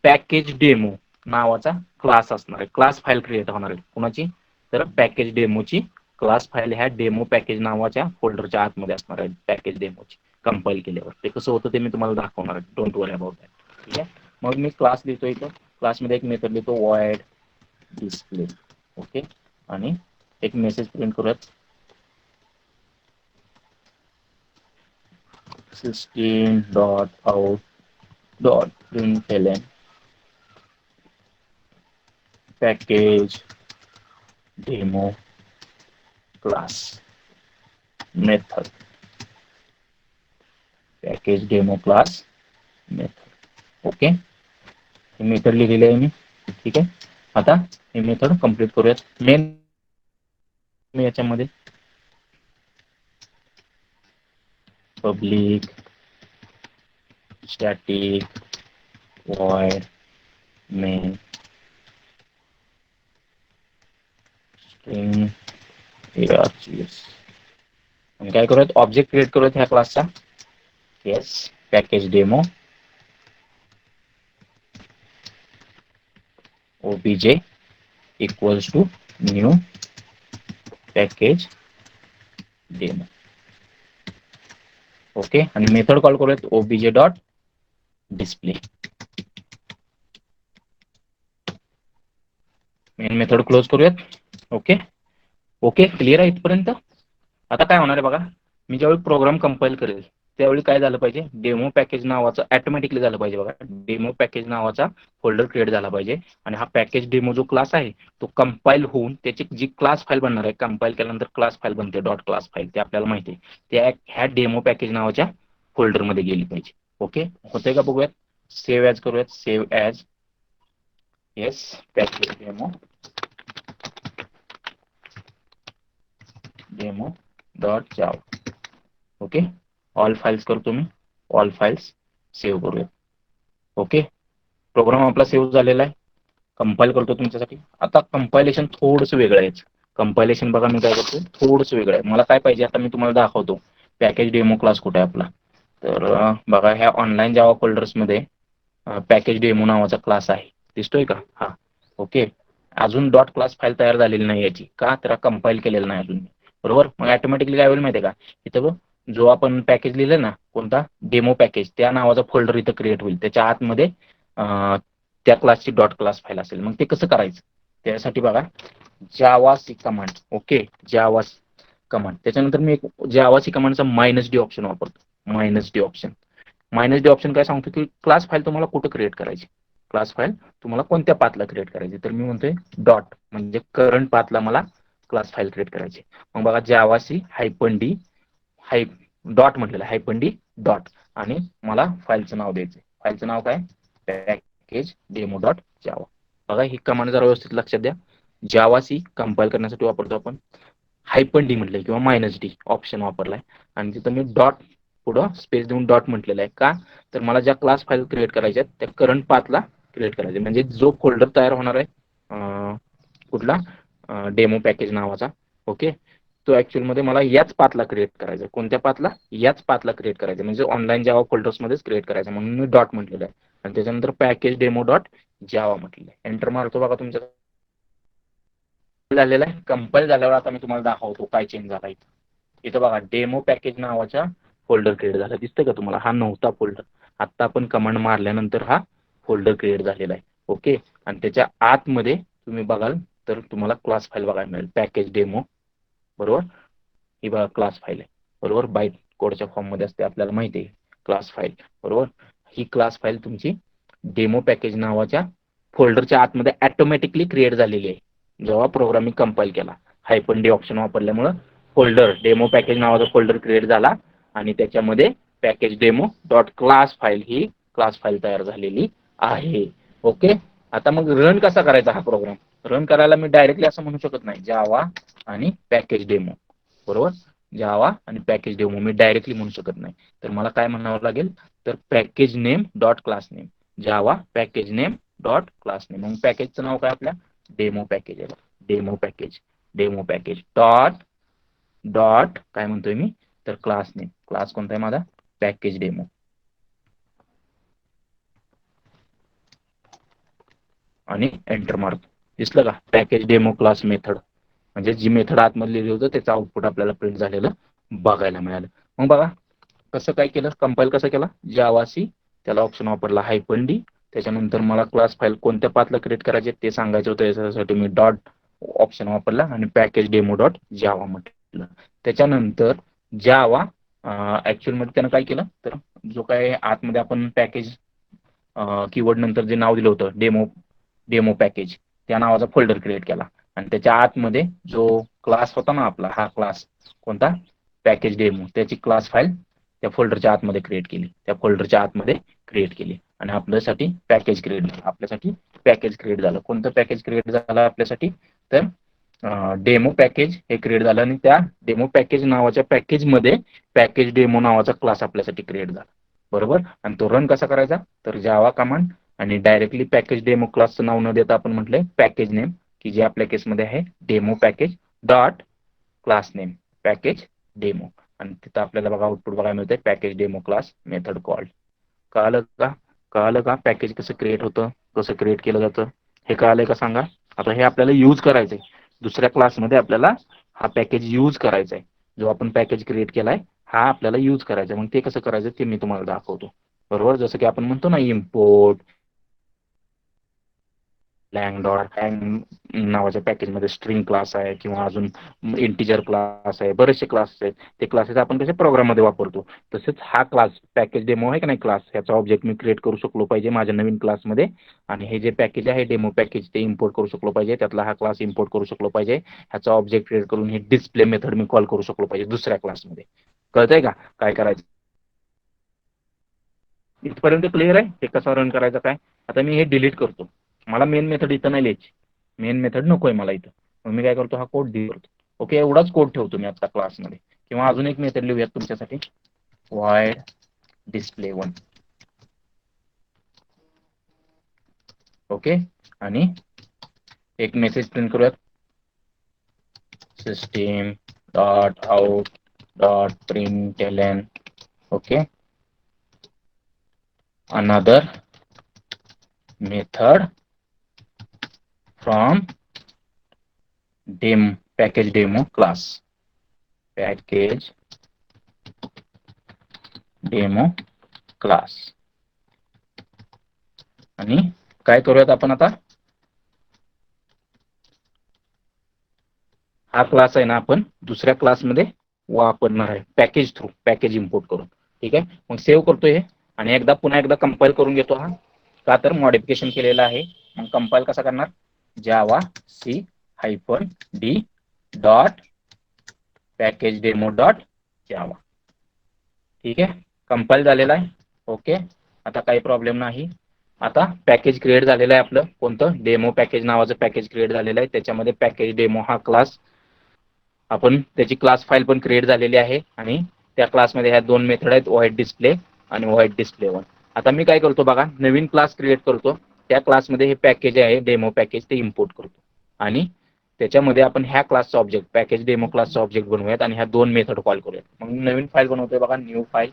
पॅकेज डेमो नावाचा क्लास असणार आहे. क्लास फाईल क्रिएट होणार आहे. कोणाची? तर पॅकेज डेमोची क्लास फाईल ह्या डेमो पॅकेज नावाच्या फोल्डरच्या आतमध्ये असणार आहे, पॅकेज डेमोची. कंपाईल केल्यावर ते कसं होतं ते मी तुम्हाला दाखवणार आहे. Don't worry about that. ठीक आहे. मग मी क्लास लिहितो इथं, क्लासमध्ये एक मेथड लिहितो void डिस्प्ले. ओके. आणि एक मेसेज प्रिंट करूयात, system dot out dot println package demo class method package demo class method. Okay, ही मेथड लिहिलेली आहे मी. ठीक आहे, आता ही मेथड कंप्लीट करूयात. मेन याच्यामध्ये public static void main string args. आणि काय करूयात, ऑब्जेक्ट क्रिएट करूयात ह्या क्लासचा. Yes, package demo obj equals to new package demo. Okay, आणि मेथड कॉल करूयात obj dot display. Main method close करूयात. ओके ओके, क्लिअर आहे इथपर्यंत. आता काय होणार आहे बघा, मी ज्यावेळी प्रोग्राम कंपाईल करेल त्यावेळी काय झालं पाहिजे, डेमो पॅकेज नावाचं ऑटोमॅटिकली झालं पाहिजे बघा. डेमो पॅकेज नावाचा फोल्डर क्रिएट झाला पाहिजे आणि हा पॅकेज डेमो जो क्लास आहे तो कंपाईल होऊन त्याची जी क्लास फाईल बनणार आहे, कंपाईल केल्यानंतर क्लास फाईल बनते डॉट क्लास फाईल, ते आपल्याला माहिती आहे. त्या ह्या डेमो पॅकेज नावाच्या फोल्डरमध्ये गेली पाहिजे. ओके, होतंय का बघूयात. सेव्ह ॲज करूयात, save as. Yes, package demo dot Java. Okay, all files करतो मी, ऑल फाइल्स सेव्ह करूया. ओके, प्रोग्राम आपला सेव्ह झालेला आहे. कंपाईल करतो तुमच्यासाठी. आता कंपायलेशन थोडंसं वेगळं आहे. कंपायलेशन बघा मी काय करतो, थोडंसं वेगळं आहे. मला काय पाहिजे आता मी तुम्हाला दाखवतो. पॅकेज डेमो क्लास कुठे आहे आपला, तर बघा ह्या ऑनलाईन जावा फोल्डर्समध्ये पॅकेज डेमो नावाचा क्लास आहे, दिसतोय का. हा, ओके. अजून डॉट क्लास फाईल तयार झालेली नाही याची, का तर कंपाईल केलेलं नाही अजून. बरोबर, मग ऑटोमॅटिकली काय होईल माहिती आहे का, इथं जो आपण पॅकेज लिहिलं ना, कोणता डेमो पॅकेज, त्या नावाचा फोल्डर इथं क्रिएट होईल. त्याच्या आतमध्ये त्या क्लासची डॉट क्लास फाईल असेल. मग ते कसं करायचं, त्यासाठी बघा जावा सी कमांड. ओके, जावा कमांड, त्याच्यानंतर मी एक जावा सी कमांडचा -d ऑप्शन वापरतो. -d ऑप्शन, -d ऑप्शन काय सांगतो की क्लास फाईल तुम्हाला कुठं क्रिएट करायची, क्लास फाईल तुम्हाला कोणत्या पाथला क्रिएट करायची. तर मी म्हणतोय डॉट, म्हणजे करंट पाथला मला क्लास फाईल क्रिएट करायची. मग बघा जावा सी -d डॉट म्हटलेलं -d डॉट, आणि मला फाईलचं नाव द्यायचं. फाईलचं नाव काय, पॅकेज डेमो डॉट जावा. बघा ही कमांड जरा व्यवस्थित लक्षात द्या. जावा सी कंपाईल करण्यासाठी वापरतो आपण. -d म्हटलंय किंवा -d ऑप्शन वापरलाय, आणि तिथं मी डॉट पुढं स्पेस देऊन डॉट म्हटलेलं आहे. का तर मला ज्या क्लास फाईल क्रिएट करायच्या आहेत त्या करंट पाथला क्रिएट करायचे, म्हणजे जो फोल्डर तयार होणार आहे कुठला डेमो पॅकेज नावाचा. ओके, तो ऍक्च्युअल मध्ये मला याच पाथला क्रिएट करायचा. कोणत्या पाथला, याच पाथला क्रिएट करायचं, म्हणजे ऑनलाईन जावा फोल्डर्स मध्येच क्रिएट करायचं, म्हणून मी डॉट म्हटलेलं आहे. आणि त्याच्यानंतर पॅकेज डेमो डॉट जावा म्हटलेलं आहे. एंटर मारतो बघा, तुमच्या झालेला आहे. कंपाईल झाल्यावर आता मी तुम्हाला दाखवतो काय चेंज झाला इथं. इथं बघा डेमो पॅकेज नावाचा फोल्डर क्रिएट झाला, दिसतंय का तुम्हाला. हा नव्हता फोल्डर, आता आपण कमांड मारल्यानंतर हा फोल्डर क्रिएट झालेला आहे. ओके, आणि त्याच्या आतमध्ये तुम्ही बघाल तर तुम्हाला क्लास फाईल बघायला मिळेल, पॅकेज डेमो. बरोबर, ही बघा क्लास फाईल आहे. बरोबर, बाईट कोडच्या फॉर्म मध्ये असते, आपल्याला माहिती आहे क्लास फाईल. बरोबर, ही क्लास फाईल तुमची डेमो पॅकेज नावाच्या फोल्डरच्या आतमध्ये ऑटोमॅटिकली क्रिएट झालेली आहे जेव्हा प्रोग्रामिंग कंपाईल केला. -d ऑप्शन वापरल्यामुळे फोल्डर डेमो पॅकेज नावाचा फोल्डर क्रिएट झाला आणि त्याच्यामध्ये package demo dot class file ही क्लास फाईल तयार झालेली आहे. ओके, आता मग रन कसा करायचा हा प्रोग्राम. रन करायला मी डायरेक्टली असं म्हणू शकत नाही जावा आणि पॅकेज डेमो. बरोबर, जावा आणि पॅकेज डेमो मी डायरेक्टली म्हणू शकत नाही. तर मला काय म्हणावं लागेल, तर package name dot class name, Java package name dot class name. मग पॅकेजचं नाव काय आपल्या, डेमो पॅकेज आहे. डेमो पॅकेज डॉट डॉट काय म्हणतोय मी, तर क्लास नेम. क्लास कोणता आहे माझा, पॅकेज डेमो. आणि एंटर मारतो, दिसलं का, पॅकेज डेमो क्लास मेथड. म्हणजे जी मेथड आतमध्ये लिहिली होतं त्याचं आउटपुट आपल्याला प्रिंट झालेलं बघायला मिळालं. मग बघा कसं काय केलं, कंपाईल कसं केला, जावासी त्याला ऑप्शन वापरला -d. त्याच्यानंतर मला क्लास फाईल कोणत्या पाथला क्रिएट करायचे ते सांगायचं होतं, याच्यासाठी मी डॉट ऑप्शन वापरला आणि पॅकेज डेमो डॉट जावा म्हटलं. त्याच्यानंतर जावा ऍक्च्युअल मध्ये त्यानं काय केलं, तर जो काय आतमध्ये आपण पॅकेज कीवर्ड नंतर जे नाव दिलं होतं डेमो पॅकेज, त्या नावाचा फोल्डर क्रिएट केला. आणि त्याच्या आतमध्ये जो क्लास होता ना आपला, हा क्लास कोणता, पॅकेज डेमो, त्याची क्लास फाईल त्या फोल्डरच्या आतमध्ये क्रिएट केली, त्या फोल्डरच्या आतमध्ये क्रिएट केली आणि आपल्यासाठी पॅकेज क्रिएट झालं. आपल्यासाठी पॅकेज क्रिएट झालं. कोणतं पॅकेज क्रिएट झालं आपल्यासाठी? तर डेमो पॅकेज हे क्रिएट झालं आणि त्या डेमो पॅकेज नावाच्या पॅकेजमध्ये पॅकेज डेमो नावाचा क्लास आपल्यासाठी क्रिएट झाला. बरोबर. आणि तो रन कसा करायचा? तर जावा कमांड आणि डायरेक्टली पॅकेज डेमो क्लासचं नाव न देता आपण म्हटलंय पॅकेज नेम, की जे आपल्या केसमध्ये आहे demo package dot class name package demo. आणि तिथं आपल्याला बघा आउटपुट बघायला मिळतंय package demo class method called. कळालं का? कळालं का पॅकेज कसं क्रिएट होतं, कसं क्रिएट केलं जातं? हे कळालंय का सांगा? आता हे आपल्याला यूज करायचंय. दुसऱ्या क्लासमध्ये आपल्याला हा पॅकेज यूज करायचा आहे. जो आपण पॅकेज क्रिएट केलाय हा आपल्याला यूज करायचा आहे. मग ते कसं करायचं ते मी तुम्हाला दाखवतो. बरोबर. जसं की आपण म्हणतो ना इम्पोर्ट लँग नावाच्या पॅकेजमध्ये स्ट्रिंग क्लास आहे किंवा अजून इंटिजर क्लास आहे, बरेचसे क्लास आहेत. ते क्लासेस आपण कसे प्रोग्राममध्ये वापरतो. तसेच हा क्लास पॅकेज डेमो आहे का नाही क्लास, ह्याचा ऑब्जेक्ट मी क्रिएट करू शकलो पाहिजे माझ्या नवीन क्लासमध्ये. आणि हे जे पॅकेज आहे डेमो पॅकेज ते इम्पोर्ट करू शकलो पाहिजे. त्यातला हा क्लास इम्पोर्ट करू शकलो पाहिजे. ह्याचा ऑब्जेक्ट क्रिएट करून हे डिस्प्ले मेथड मी कॉल करू शकलो पाहिजे दुसऱ्या क्लासमध्ये. कळतंय का काय करायचं? इथपर्यंत क्लिअर आहे? हे कसं रन करायचं काय? आता मी हे डिलीट करतो. मला मेन मेथड इथं नाही लिहायची. मेन मेथड नकोय मला इथं. मग मी काय करतो, हा कोड डिलीट करतो. ओके, एवढाच कोड ठेवतो मी आता क्लासमध्ये. किंवा अजून एक मेथड लिहूयात तुमच्यासाठी, void display1. ओके, आणि एक मेसेज प्रिंट करूयात, system.out.println. Okay, another method from package demo class. package demo class. आणि काय करूयात आपण आता, हा क्लास आहे ना आपण दुसऱ्या क्लासमध्ये वापरणार आहे पॅकेज थ्रू, पॅकेज इम्पोर्ट करून. ठीक आहे, मग सेव्ह करतो हे आणि पुन्हा एकदा कंपाईल करून घेतो. हा का तर मॉडिफिकेशन केलेलं आहे. मग कंपाईल कसा करणार, जावा c-d dot package demo dot जावा. ठीक आहे, कंपाईल झालेला आहे. ओके, आता काही प्रॉब्लेम नाही. आता पॅकेज क्रिएट झालेलं आहे आपलं, कोणतं डेमो पॅकेज नावाचं पॅकेज क्रिएट झालेलं आहे. त्याच्यामध्ये पॅकेज डेमो हा क्लास, आपण त्याची क्लास फाईल पण क्रिएट झालेली आहे आणि त्या क्लासमध्ये ह्या दोन मेथड आहेत, व्हाईट डिस्प्ले आणि व्हाईट डिस्प्ले1. आता मी काय करतो बघा, नवीन क्लास क्रिएट करतो. त्या क्लासमध्ये हे पॅकेज आहे डेमो पॅकेज ते इम्पोर्ट करतो आणि त्याच्यामध्ये आपण ह्या क्लासचा ऑब्जेक्ट पॅकेज डेमो क्लासचा ऑब्जेक्ट बनवूयात आणि ह्या दोन मेथड कॉल करूयात. मग नवीन फाईल बनवतोय बघा, new file.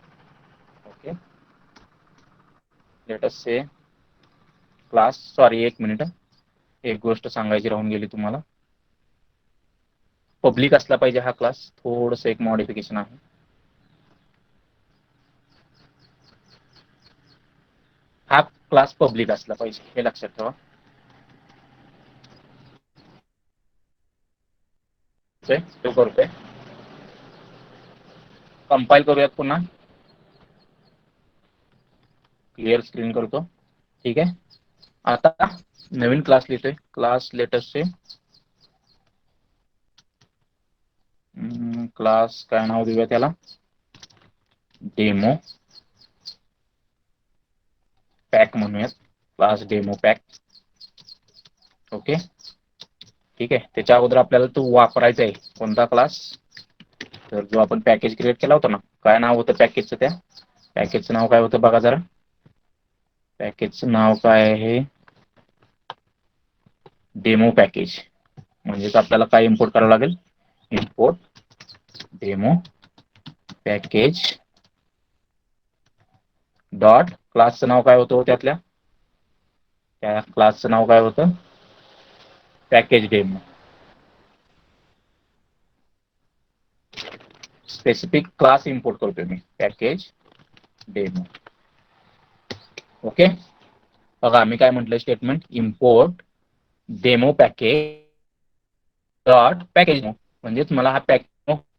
Okay, let us say class, sorry एक मिनिट, एक गोष्ट सांगायची राहून गेली तुम्हाला. पब्लिक असला पाहिजे हा क्लास, थोडंसं एक मॉडिफिकेशन आहे. हा क्लास पब्लिक असला पाहिजे, हे लक्षात ठेवा. सेव्ह करतोय, कंपाईल करूयात पुन्हा, क्लिअर स्क्रीन करतो. ठीक आहे, आता नवीन क्लास लिहितोय. क्लास लेटेस्ट से क्लास काय नाव देऊया त्याला, डेमो पॅक म्हणूयात, क्लास डेमो पॅक. ओके, ठीक आहे. त्याच्या अगोदर आपल्याला तो वापरायचा आहे कोणता क्लास, तर जो आपण पॅकेज क्रिएट केला होता ना, काय नाव होतं पॅकेजचं, त्या पॅकेजचं नाव काय होतं बघा जरा. पॅकेजचं नाव काय आहे, डेमो पॅकेज. म्हणजेच आपल्याला काय इम्पोर्ट करावं लागेल, इम्पोर्ट डेमो पॅकेज डॉट क्लासचं नाव काय होतं त्यातल्या, त्या क्लासचं नाव काय होतं, package demo. Specific class import करतोय मी, पॅकेज डेमो. ओके, बघा मी काय म्हटलं statement, import demo package dot package. म्हणजेच मला हा पॅकेज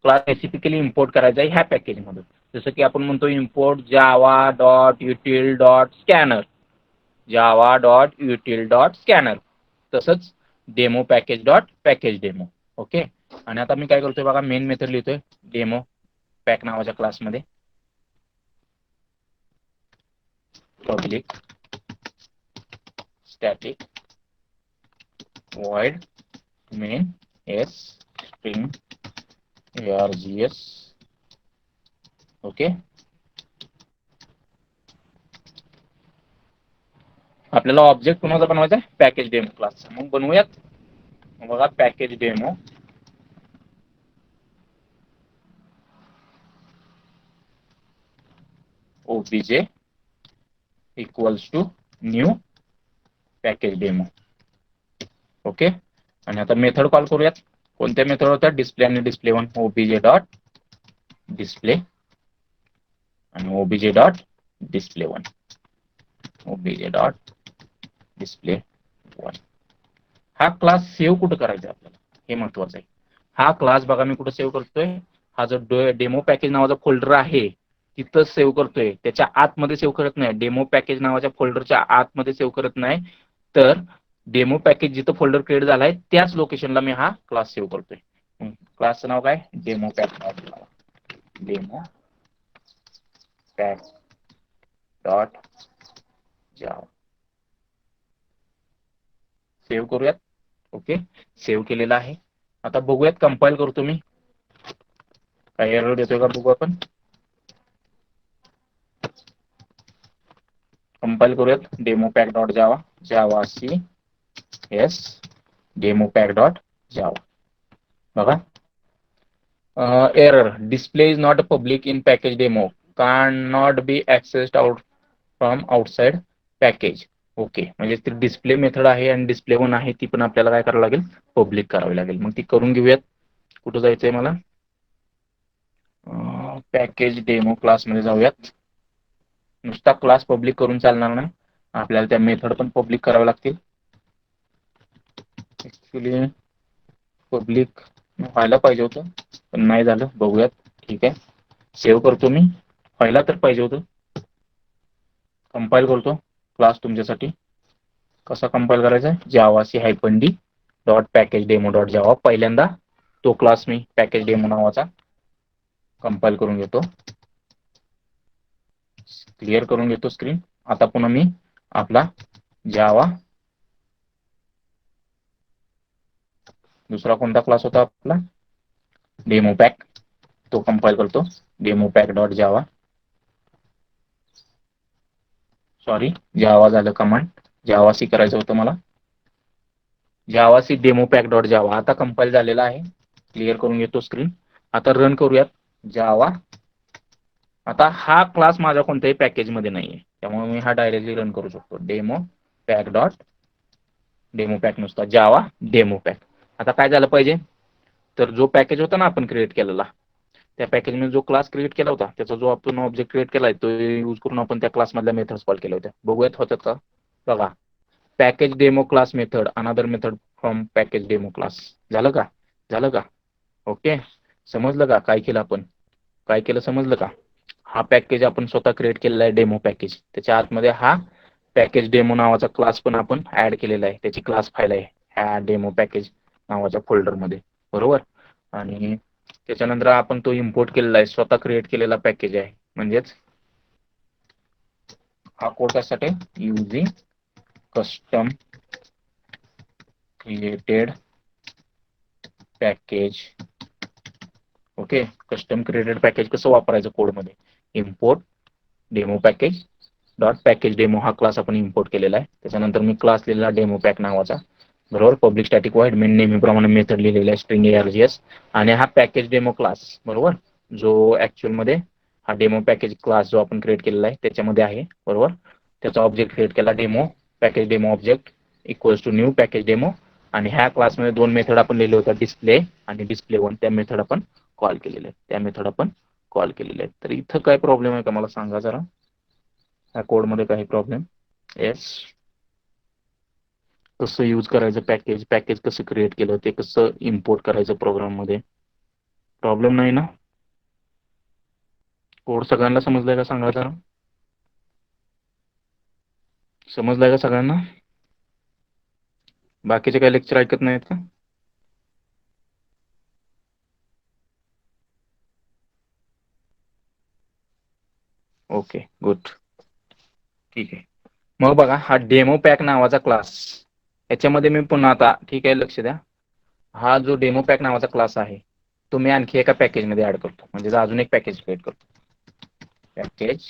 क्लास स्पेसिफिकली इम्पोर्ट करायचा आहे ह्या पॅकेजमधून. जसं की आपण म्हणतो import Java dot util dot scanner, Java dot util dot scanner, तसंच demo package dot package demo. Okay, आणि आता मी काय करतोय बघा, मेन मेथड लिहितोय डेमो पॅक नावाच्या क्लासमध्ये. public static void main s string args. Okay, आपल्याला ऑब्जेक्ट कोणाचा बनवायचा आहे, पॅकेज डेमो क्लासचा. मग बनवूयात. बघा, package demo OBJ equals to new package demo. Okay, आणि आता मेथड कॉल करूयात. कोणत्या मेथड होत्या, डिस्प्ले आणि display one. OBJ dot display आणि OBJ dot display one. OBJ dot display one. हा क्लास सेव्ह कुठं करायचा आपल्याला, हे महत्वाचं आहे. हा क्लास बघा मी कुठं सेव्ह करतोय, हा जो डेमो पॅकेज नावाचा फोल्डर आहे तिथं सेव्ह करतोय. त्याच्या आतमध्ये सेव्ह करत नाही. डेमो पॅकेज नावाच्या फोल्डरच्या आतमध्ये सेव्ह करत नाही, तर डेमो पॅकेज जिथं फोल्डर क्रिएट झालाय त्याच लोकेशनला मी हा क्लास सेव्ह करतोय. क्लासचं नाव काय, demo pack. Demo pack dot जावा. सेव्ह करूयात. ओके, सेव्ह केलेला आहे. आता बघूयात, कंपाइल करतो मी. काय एरर देतोय का बघू आपण. कंपाइल करूयात. Demo pack dot Java, Java C S demo pack dot Java. बघा, error, display is not public in package demo, can not be accessed out from outside package. Okay, म्हणजे ती डिस्प्ले मेथड आहे आणि display one आहे, ती पण आपल्याला काय करावं लागेल, पब्लिक करावी लागेल. मग ती करून घेऊयात. कुठं जायचंय मला, पॅकेज डेमो क्लास मध्ये जाऊयात. नुसता क्लास पब्लिक करून चालणार नाही, आपल्याला त्या मेथड पण पब्लिक कराव्या लागतील. ऍक्च्युली पब्लिक व्हायला पाहिजे होतं, पण नाही झालं. बघूयात. ठीक आहे, सेव्ह करतो मी. व्हायला तर पाहिजे होतं. कंपाइल करतो क्लास तुमच्यासाठी. कसा कंपाइल करायचा आहे, Java C hyphen D dot package demo dot Java. पहिल्यांदा तो क्लास मी पॅकेज डेमो नावाचा कंपाइल करून घेतो. क्लिअर करून घेतो स्क्रीन. आता पुन्हा मी आपला जावा दुसरा कोणता क्लास होता आपला, डेमो पॅक, तो कंपाइल करतो. Demo pack dot Java. Sorry, Java झालं कमांड, जावा सी करायचं होतं मला. Java C demo pack dot Java आता कंपाइल झालेला आहे. क्लिअर करून घेतो स्क्रीन. आता रन करूयात. जावा, आता हा क्लास माझ्या कोणत्याही पॅकेज मध्ये नाहीये, त्यामुळे मी हा डायरेक्टली रन करू शकतो. Demo pack dot demo pack, नुसता जावा डेमो पॅक. आता काय झालं पाहिजे, तर जो पॅकेज होता ना आपण क्रिएट केलेला, त्या पॅकेजमध्ये जो क्लास क्रिएट केला होता, त्याचा जो आपण ऑब्जेक्ट क्रिएट केलाय, तो यूज करून आपण त्या क्लास मधल्या मेथड्स कॉल केल्या होत्या. बघूयात होतात का. बघा, package demo class method, another method from package demo class. झालं का, झालं का. ओके, समजलं का काय केलं आपण, काय केलं समजलं का. हा पॅकेज आपण स्वतः क्रिएट केलेला आहे, डेमो पॅकेज. त्याच्या आतमध्ये हा पॅकेज डेमो नावाचा क्लास पण आपण ऍड केलेला आहे. त्याची क्लास फाईल आहे ह्या डेमो पॅकेज नावाच्या फोल्डर मध्ये, बरोबर. आणि त्याच्यानंतर आपण तो इम्पोर्ट केलेला आहे, स्वतः क्रिएट केलेला पॅकेज आहे. म्हणजेच हा कोड कशासाठी, using custom created package. Okay, custom created package कसं वापरायचं कोडमध्ये, import demo package dot package demo हा क्लास आपण इम्पोर्ट केलेला आहे. त्याच्यानंतर मी क्लास लिहिलेला डेमो पॅक नावाचा, बरोबर. पब्लिक स्टॅटिक वाईड मेन नेहमीप्रमाणे मेथड लिहिलेला आहे, स्ट्रिंग args. आणि हा पॅकेज डेमो क्लास, बरोबर, जो ऍक्च्युअल मध्ये हा डेमो पॅकेज क्लास जो आपण क्रिएट केलेला आहे त्याच्यामध्ये आहे, बरोबर. त्याचा ऑब्जेक्ट क्रिएट केला demo package demo object equals to new package demo. आणि ह्या क्लासमध्ये दोन मेथड आपण लिहिले होता, डिस्प्ले आणि डिस्प्ले वन. त्या मेथड आपण कॉल केलेले आहेत, त्या मेथड आपण कॉल केलेले आहेत. तर इथं काय प्रॉब्लेम आहे का मला सांगा जरा, ह्या कोड मध्ये काही प्रॉब्लेम. येस, कसं यूज करायचं पॅकेज, पॅकेज कसं क्रिएट केलं, ते कसं इम्पोर्ट करायचं प्रोग्राम मध्ये, प्रॉब्लेम नाही ना. कोड सगळ्यांना समजलाय का सांगा जरा, समजलाय का सगळ्यांना. बाकीचे काही लेक्चर ऐकत नाहीत का. Okay, good. ठीक आहे. मग बघा हा डेमो पॅक नावाचा क्लास, याच्यामध्ये मी पुन्हा आता ठीक आहे लक्ष द्या, हा जो डेमो पॅक नावाचा क्लास आहे तो मी आणखी एका पॅकेजमध्ये ऍड करतो, म्हणजे अजून एक पॅकेज क्रिएट करतो. पॅकेज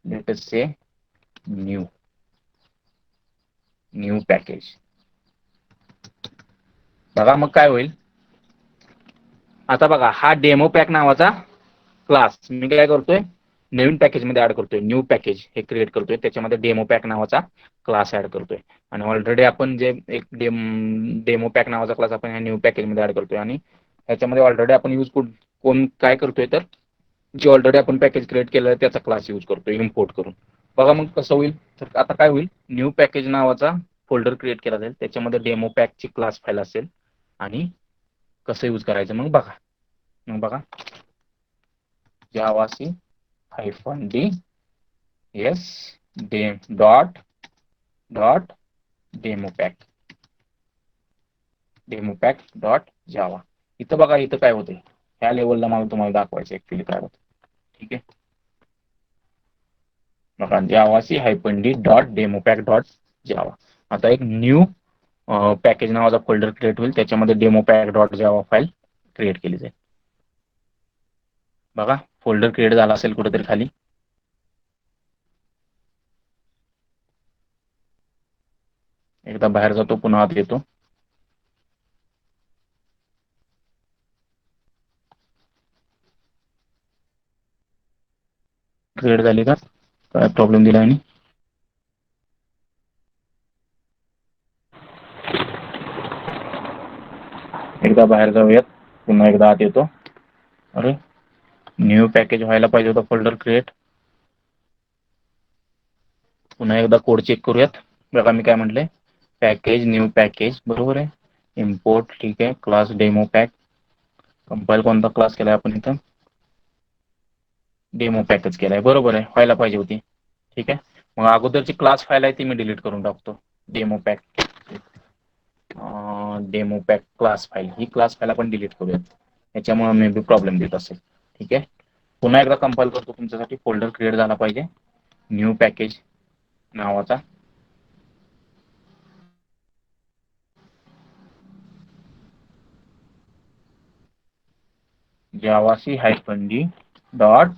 लेट अस से न्यू पॅकेज. बघा मग काय होईल, आता बघा हा डेमो पॅक नावाचा क्लास मी काय करतोय, नवीन पॅकेजमध्ये ऍड करतोय, न्यू पॅकेज हे क्रिएट करतोय, त्याच्यामध्ये डेमो पॅक नावाचा क्लास ऍड करतोय. आणि ऑलरेडी आपण जे एक डेमो पॅक नावाचा क्लास आपण ह्या न्यू पॅकेजमध्ये ऍड करतोय, आणि ह्याच्यामध्ये ऑलरेडी आपण यूज कोण काय करतोय तर जे ऑलरेडी आपण पॅकेज क्रिएट केलं त्याचा क्लास यूज करतोय इम्पोर्ट करून. बघा मग कसं होईल, तर आता काय होईल, न्यू पॅकेज नावाचा फोल्डर क्रिएट केला जाईल, त्याच्यामध्ये डेमो पॅकची क्लास फाईल असेल, आणि कसं यूज करायचं मग बघा. मग बघा जावासी -d yes dot demo pack dot जावा. इथं बघा, इथं काय होते ह्या लेवलला मला तुम्हाला दाखवायचं ऍक्च्युली काय होतं. ठीक आहे, बघा जावासी -d dot demo pack dot Java. आता एक न्यू पॅकेज नावाचा फोल्डर क्रिएट होईल, त्याच्यामध्ये डेमो पॅक डॉट जावा फाईल क्रिएट केली जाईल. बघा फोल्डर क्रिएट झाला असेल कुठेतरी खाली. एकदा बाहेर जातो, पुन्हा आत येतो. क्रिएट झाली का, काय प्रॉब्लेम दिला आणि एकदा बाहेर जाऊयात, पुन्हा एकदा आत येतो. अरे न्यू पॅकेज व्हायला पाहिजे होता फोल्डर क्रिएट. पुन्हा एकदा कोड चेक करूयात. बघा मी काय म्हटलंय, पॅकेज न्यू पॅकेज बरोबर आहे. इम्पोर्ट ठीक आहे, क्लास डेमो पॅक. कंपाईल कोणता क्लास केलाय आपण इथं, डेमो पॅकच केलाय, बरोबर आहे, व्हायला पाहिजे होती. ठीक आहे, मग अगोदरची क्लास फाईल आहे ती मी डिलीट करून टाकतो. डेमो पॅक क्लास फाईल, ही क्लास फाईल आपण डिलीट करूयात, याच्यामुळे मे बी प्रॉब्लेम देत असेल. ठीक आहे, पुन्हा एकदा कंपाईल करतो तुमच्यासाठी. फोल्डर क्रिएट झाला पाहिजे न्यू पॅकेज नावाचा. Javac -d dot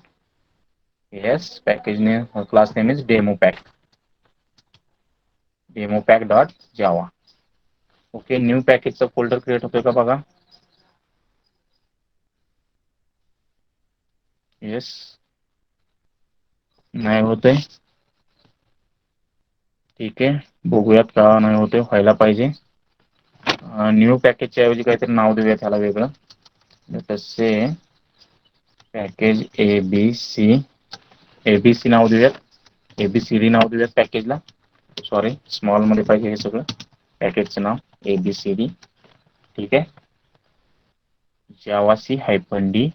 yes package name class name is demo pack dot Java. Okay, new पॅकेजचा फोल्डर क्रिएट होतोय का बघा. येस, नाही होतंय. ठीक आहे, बघूयात का नाही होते, व्हायला पाहिजे. न्यू पॅकेजच्या ऐवजी काहीतरी नाव देऊया त्याला वेगळं. तसे पॅकेज एबीसी नाव देऊयात, ABCD नाव देऊयात पॅकेजला. सॉरी, स्मॉल मध्ये पाहिजे हे सगळं. पॅकेजचं नाव ABCD. ठीक आहे, जावासी -d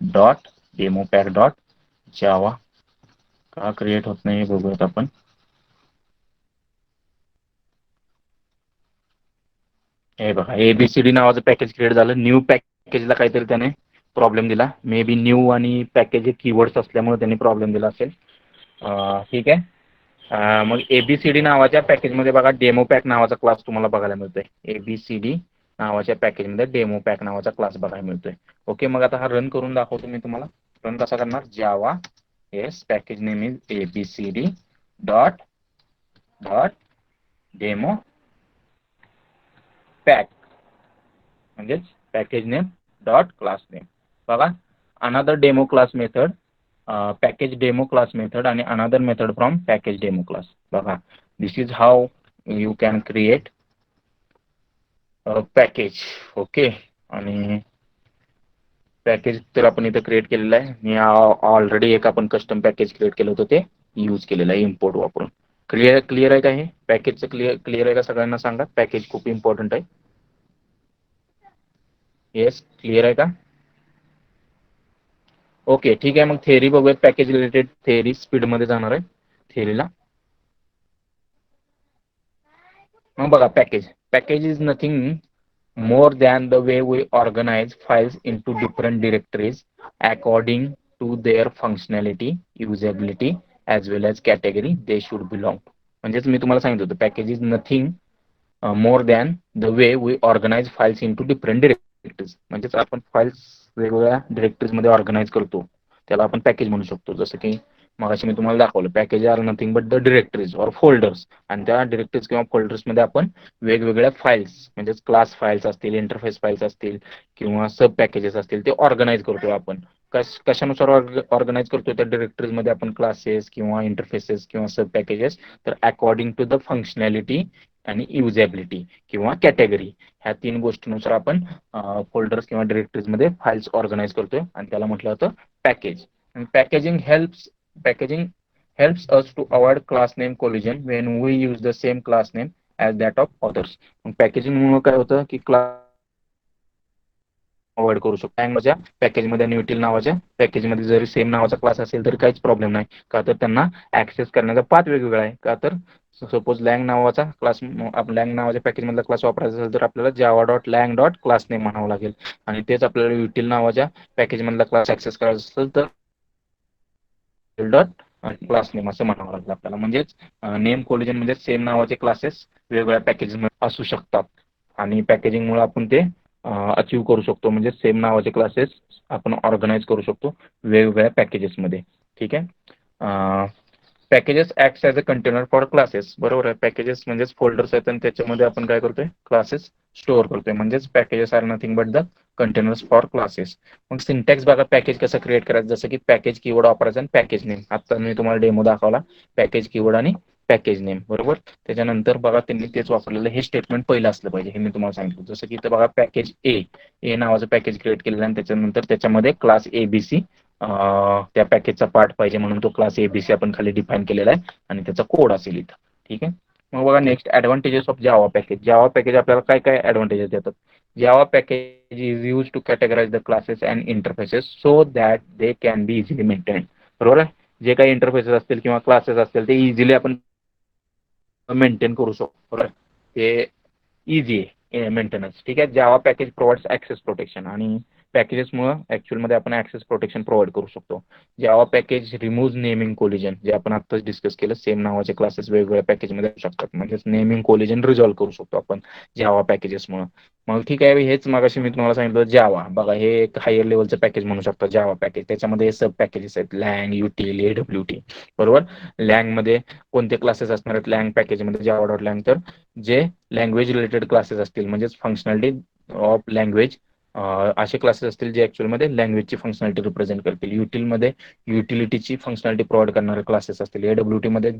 dot demo pack dot जावा. का क्रिएट होत नाही बघूयात आपण. हे बघा, ABCD नावाचं पॅकेज क्रिएट झालं. न्यू पॅकेजला काहीतरी त्याने प्रॉब्लेम दिला, मे बी न्यू आणि पॅकेज हे कीवर्ड्स असल्यामुळे त्यांनी प्रॉब्लेम दिला असेल. ठीक आहे, मग ABCD नावाच्या पॅकेजमध्ये बघा डेमो पॅक नावाचा क्लास तुम्हाला बघायला मिळतोय. ABCD नावाच्या पॅकेजमध्ये डेमो पॅक नावाचा क्लास बघायला मिळतोय. ओके, मग आता हा रन करून दाखवतो मी तुम्हाला. रन कसा करणार, Java yes package name is ABCD dot demo pack, म्हणजेच package name dot class name. बघा, another demo class method, package demo class method, आणि another method from package demo class. बघा, this is how you can create package. Okay, आणि package तर आपण इथं create केलेलं आहे. मी ऑलरेडी एक आपण कस्टम पॅकेज क्रिएट केलं होतं, ते यूज केलेलं आहे इम्पोर्ट वापरून. क्लिअर आहे का हे पॅकेजचं, क्लिअर आहे का सगळ्यांना सांगा. पॅकेज खूप इम्पॉर्टंट आहे. येस, क्लिअर आहे का. ओके, ठीक आहे, मग थेअरी बघूयात. पॅकेज रिलेटेड थेअरी स्पीडमध्ये जाणार आहे थेअरीला. मग बघा, package is nothing more than the way we organize files into different directories according to their functionality, usability as well as category they should belong. म्हणजेच मी तुम्हाला सांगितलं होतं package is nothing more than the way we organise files into different directories. म्हणजेच आपण files वेगवेगळ्या डिरेक्टरीजमध्ये organise करतो त्याला आपण पॅकेज म्हणू शकतो. जसं की मगाशी मी तुम्हाला दाखवलं package are nothing but the directories or folders. आणि त्या डिरेक्टरीज किंवा फोल्डर्समध्ये आपण वेगवेगळ्या फाइल्स म्हणजेच क्लास फाइल्स असतील, इंटरफेस फाइल्स असतील किंवा सब पॅकेजेस असतील ते ऑर्गनाइज करतो आपण. कशानुसार ऑर्गनाइज करतो त्या डिरेक्टरीजमध्ये आपण क्लासेस किंवा इंटरफेसेस किंवा सब पॅकेजेस, तर अकॉर्डिंग टू द फंक्शनॅलिटी आणि युजेबिलिटी किंवा कॅटेगरी ह्या 3 गोष्टींनुसार आपण फोल्डर्स किंवा डिरेक्टरीजमध्ये फाइल्स ऑर्गनाइज करतोय आणि त्याला म्हटलं जातं package. Packaging helps us to avoid class name collision when we use the same class name as that of others. Packaging मुळे काय होतं की क्लास अवॉइड करू शकतो. लँगच्या पॅकेजमध्ये आणि युटिल नावाच्या पॅकेजमध्ये जरी सेम नावाचा क्लास असेल तरी काहीच प्रॉब्लेम नाही, का तर त्यांना ऍक्सेस करण्याचा पाथ वेगवेगळा आहे. का तर सपोज लँग नावाचा क्लास, आपण लँग नावाच्या पॅकेजमधला क्लास वापरायचा असेल तर आपल्याला Java dot lang dot class name म्हणावं लागेल आणि तेच आपल्याला युटिल नावाच्या पॅकेजमधला क्लास ऍक्सेस करायचा असेल तर डॉट क्लास नेम असं म्हणावं लागेल आपल्याला. म्हणजेच नेम कोलिजन म्हणजे सेम नावाचे क्लासेस वेगवेगळ्या पॅकेजमध्ये असू शकतात आणि पॅकेजिंगमुळे आपण ते अचीव्ह करू शकतो. म्हणजे सेम नावाचे क्लासेस आपण ऑर्गनाइज करू शकतो वेगवेगळ्या पॅकेजेसमध्ये. ठीक आहे. Packages acts as a container for classes. बरोबर आहे. पॅकेजेस म्हणजेच फोल्डर्स आहेत आणि त्याच्यामध्ये आपण काय करतोय क्लासेस स्टोअर करतोय. म्हणजेच packages are nothing but the containers for classes. मग सिंटॅक्स बघा पॅकेज कसं क्रिएट करायचं. जसं की पॅकेज कीवर्ड वापरायचा आणि पॅकेज नेम. आता मी तुम्हाला डेमो दाखवला पॅकेज कीवर्ड आणि पॅकेज नेम. बरोबर. त्याच्यानंतर बघा त्यांनी तेच वापरलेलं हे स्टेटमेंट पहिलं असलं पाहिजे हे मी तुम्हाला सांगितलं. जसं की इथं बघा पॅकेज ए नावाचं पॅकेज क्रिएट केलेलं आणि त्याच्यानंतर त्याच्यामध्ये क्लास एबीसी त्या पॅकेजचा पार्ट पाहिजे म्हणून तो क्लास एबीसी आपण खाली डिफाईन केलेला आहे आणि त्याचा कोड असेल इथं. ठीक आहे. मग बघा next advantages of Java package. Java package आपल्याला काय काय ऍडव्हान्टेजेस देतात. Java package is use to categorize the classes and interfaces so that they can be easily maintain. बरोबर आहे. जे काही इंटरफेसेस असतील किंवा क्लासेस असतील ते इझिली आपण मेंटेन करू शकतो. बरोबर. ते इझी आहे मेंटेनन्स. ठीक आहे. जावा पॅकेज प्रोव्हाइड्स ऍक्सेस प्रोटेक्शन आणि पॅकेजेसमुळे ऍक्च्युअलमध्ये आपण ऍक्सेस प्रोटेक्शन प्रोव्हाइड करू शकतो. जावा पॅकेज रिमूव्ह नेमिंग कोलिजन, जे आपण आत्ताच डिस्कस केलं. सेम नावाचे क्लासेस वेगवेगळ्या पॅकेजमध्ये असू शकतात. म्हणजेच नेमिंग कोलिजन रिझॉल्व्ह करू शकतो आपण जावा पॅकेजेसमुळे. मग ठीक आहे. हेच मागाशी मी तुम्हाला सांगितलं जावा. बघा हे एक हायर लेवलचं पॅकेज म्हणू शकतो जावा पॅकेज. त्याच्यामध्ये सब पॅकेजेस आहेत लँग, युटिल, एडब्ल्यूटी. बरोबर. लँगमध्ये कोणते क्लासेस असणार आहेत लँग पॅकेजमध्ये जावा डॉट लँग, तर जे लँग्वेज रिलेटेड क्लासेस असतील म्हणजेच फंक्शनॅलिटी ऑफ लँग्वेज असे क्लासेस असतील जे ऍक्च्युअलमध्ये लँग्वेजची फंक्शनॅलिटी रिप्रेझेंट करतील. युटिलमध्ये युटिलिटीची फंक्शनॅलिटी प्रोव्हाइड करणारे क्लासेस असतील. एडब्ल्यूटी मध्ये